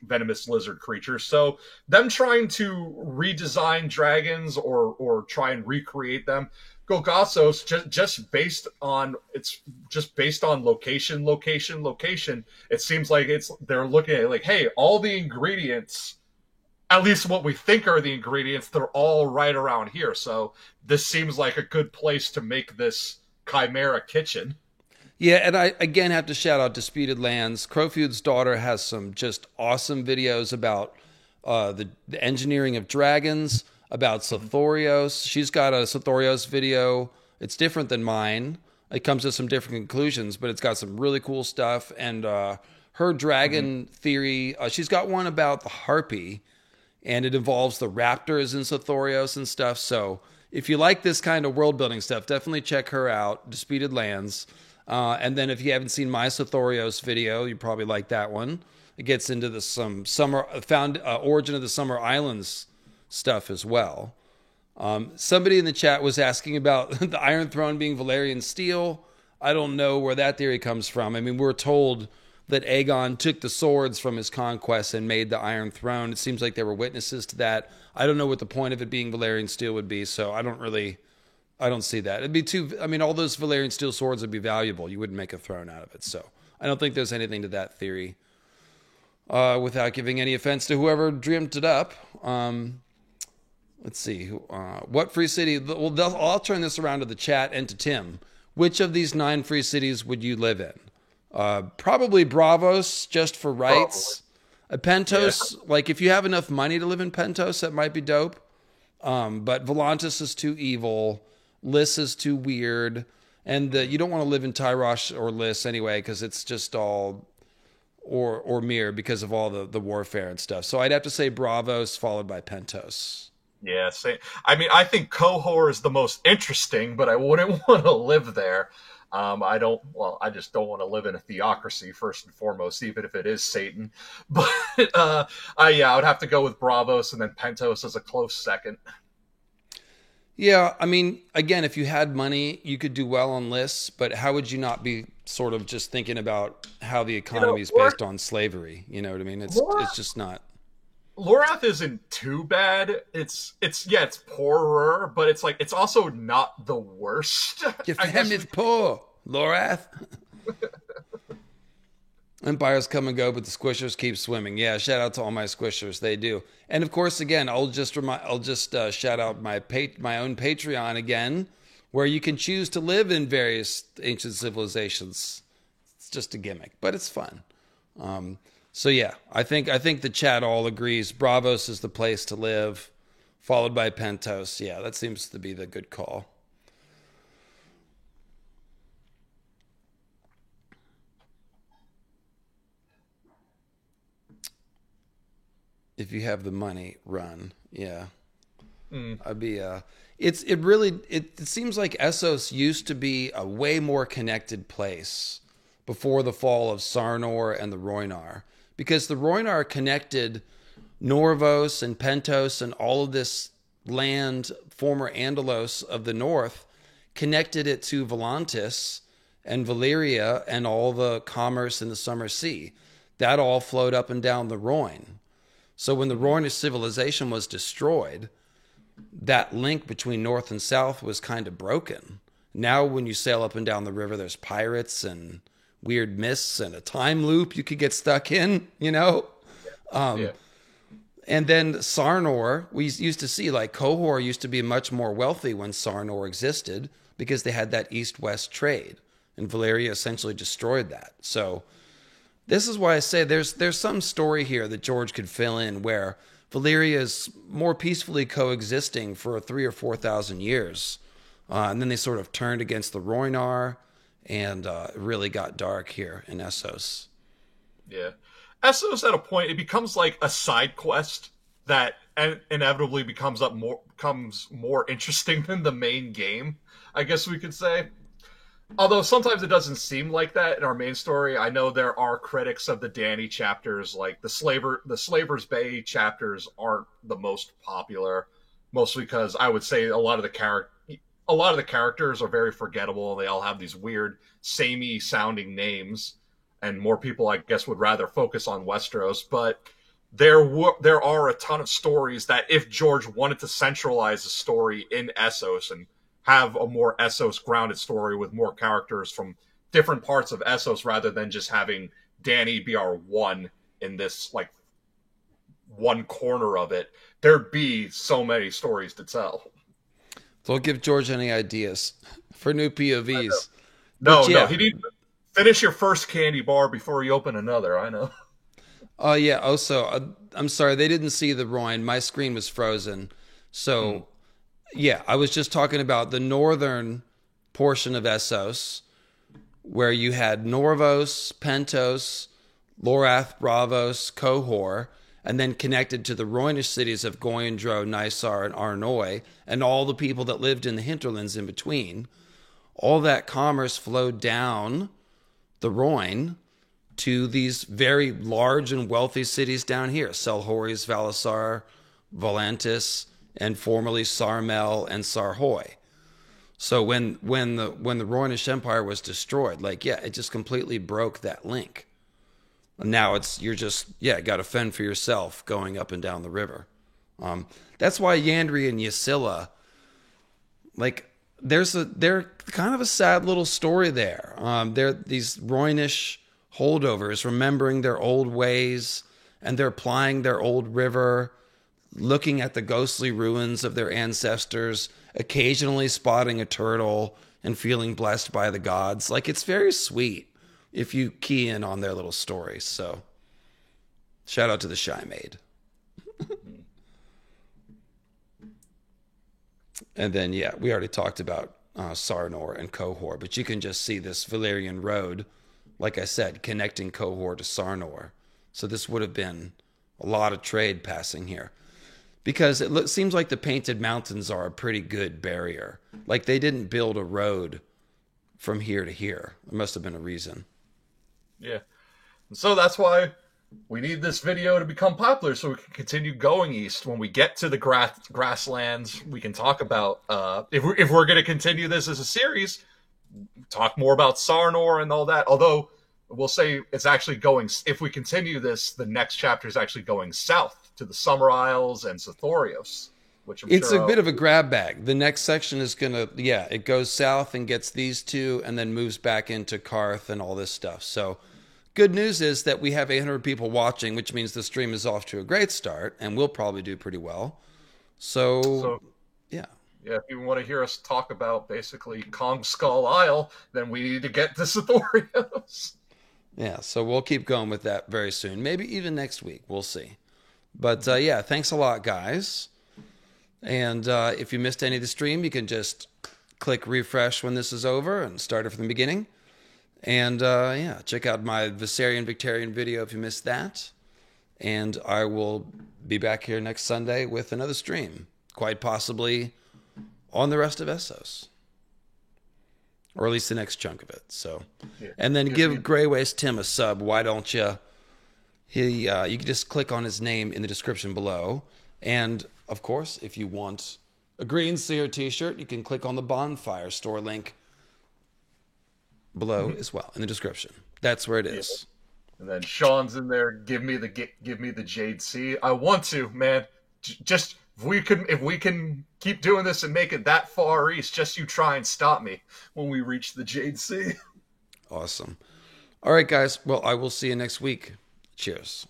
venomous lizard creatures. So them trying to redesign dragons or try and recreate them, Gagossos, just based on location. It seems like they're looking at like, hey, all the ingredients, at least what we think are the ingredients, they're all right around here. So this seems like a good place to make this Chimera kitchen. Yeah, and I again have to shout out Disputed Lands. Crowfeud's daughter has some just awesome videos about the engineering of dragons, about Sothorios. She's got a Sothorios video. It's different than mine. It comes to some different conclusions, but it's got some really cool stuff. And her dragon theory, she's got one about the harpy, and it involves the raptors in Sothorios and stuff. So if you like this kind of world building stuff, definitely check her out, Disputed Lands. And then if you haven't seen my Sothorios video, you probably like that one. It gets into some origin of the Summer Islands stuff as well. Somebody in the chat was asking about the Iron Throne being Valyrian steel. I don't know where that theory comes from. I mean, we're told that Aegon took the swords from his conquests and made the Iron Throne. It seems like there were witnesses to that. I don't know what the point of it being Valyrian steel would be, so I don't see that. It'd be all those Valyrian steel swords would be valuable. You wouldn't make a throne out of it. So I don't think there's anything to that theory. Without giving any offense to whoever dreamt it up. Let's see. What free city? Well, I'll turn this around to the chat and to Tim. Which of these 9 free cities would you live in? Probably Braavos, just for rights. Pentos, like if you have enough money to live in Pentos, that might be dope. But Volantis is too evil. Lys is too weird. And you don't want to live in Tyrosh or Lys anyway, because it's just all... or Mir, because of all the warfare and stuff. So I'd have to say Braavos, followed by Pentos. Yeah, same. I mean, I think Qohor is the most interesting, but I wouldn't want to live there. I just don't want to live in a theocracy, first and foremost, even if it is Satan. But I would have to go with Braavos and then Pentos as a close second. Yeah, I mean, again, if you had money, you could do well on lists, but how would you not be sort of just thinking about how the economy is based on slavery? You know what I mean? It's just not. Lorath isn't too bad. It's poorer, but it's also not the worst. Your family's poor, Lorath. Empires come and go, but the squishers keep swimming. Yeah, shout out to all my squishers. They do. And of course, again, I'll just shout out my own Patreon again, where you can choose to live in various ancient civilizations. It's just a gimmick, but it's fun. So yeah, I think the chat all agrees Braavos is the place to live, followed by Pentos. Yeah, that seems to be the good call. If you have the money, run. Yeah. I'd be it seems like Essos used to be a way more connected place before the fall of Sarnor and the Rhoynar, because the Rhoynar connected Norvos and Pentos and all of this land, former Andalos of the north, connected it to Volantis and Valyria and all the commerce in the Summer Sea. That all flowed up and down the Rhoyne. So when the Rhoynish civilization was destroyed, that link between north and south was kind of broken. Now when you sail up and down the river, there's pirates and weird mists and a time loop you could get stuck in, you know? Yeah. And then Sarnor, we used to see, like, Qohor used to be much more wealthy when Sarnor existed because they had that east-west trade. And Valyria essentially destroyed that. So this is why I say there's some story here that George could fill in where Valyria is more peacefully coexisting for 3,000 or 4,000 years. And then they sort of turned against the Rhoynar, and it really got dark here in Essos. Yeah. Essos, at a point, it becomes like a side quest that inevitably becomes more interesting than the main game, I guess we could say. Although sometimes it doesn't seem like that in our main story. I know there are critics of the Dany chapters, like the Slaver's Bay chapters aren't the most popular, mostly because I would say a lot of the characters are very forgettable. They all have these weird, samey sounding names, and more people, I guess, would rather focus on Westeros. But there are a ton of stories that if George wanted to centralize a story in Essos and have a more Essos grounded story with more characters from different parts of Essos rather than just having Dany be our one in this, like, one corner of it, there'd be so many stories to tell. Don't give George any ideas for new POVs. No, he didn't. Finish your first candy bar before you open another, I know. Oh, yeah. Also, I'm sorry, they didn't see the Rhoyne. My screen was frozen. So, yeah, I was just talking about the northern portion of Essos, where you had Norvos, Pentos, Lorath, Braavos, Qohor, and then connected to the Rhoynish cities of Goyandro, Nysar, and Arnoi, and all the people that lived in the hinterlands in between. All that commerce flowed down the Rhoyne to these very large and wealthy cities down here: Selhorys, Valisar, Volantis, and formerly Sarmel and Sarhoy. So when the Rhoynish Empire was destroyed, it just completely broke that link. And now you're just got to fend for yourself going up and down the river. That's why Yandri and Ysilla, they're kind of a sad little story there. They're these Rhoynish holdovers remembering their old ways, and they're plying their old river, looking at the ghostly ruins of their ancestors, occasionally spotting a turtle and feeling blessed by the gods. It's very sweet if you key in on their little stories. So shout out to the Shy Maid. And then, we already talked about Sarnor and Qohor, but you can just see this Valyrian road, like I said, connecting Qohor to Sarnor. So this would have been a lot of trade passing here. Because it seems like the Painted Mountains are a pretty good barrier. They didn't build a road from here to here. There must have been a reason. Yeah. And so that's why we need this video to become popular so we can continue going east. When we get to the grasslands, we can talk about, if we're going to continue this as a series, talk more about Sarnor and all that. Although, we'll say it's actually going, if we continue this, the next chapter is actually going south to the Summer Isles and Sithorios, which it's a bit of a grab bag. The next section is going to, it goes south and gets these two and then moves back into Karth and all this stuff. So good news is that we have 800 people watching, which means the stream is off to a great start, and we'll probably do pretty well. So yeah. Yeah, if you want to hear us talk about basically Kong Skull Isle, then we need to get to Sithorios. Yeah, so we'll keep going with that very soon. Maybe even next week. We'll see. But thanks a lot, guys. And if you missed any of the stream, you can just click refresh when this is over and start it from the beginning. And check out my Viserion Victarion video if you missed that. And I will be back here next Sunday with another stream, quite possibly on the rest of Essos. or at least the next chunk of it. So, Yeah. and then Gives give me- Gray Waste Tim a sub. Why don't you? You can just click on his name in the description below. And of course, if you want a Green Seer t-shirt, you can click on the Bonfire store link below as well in the description. That's where it is. And then Sean's in there. Give me the Jade Sea. I want to, man. Just if we can keep doing this and make it that far east, just you try and stop me when we reach the Jade Sea. Awesome. All right, guys. Well, I will see you next week. Cheers.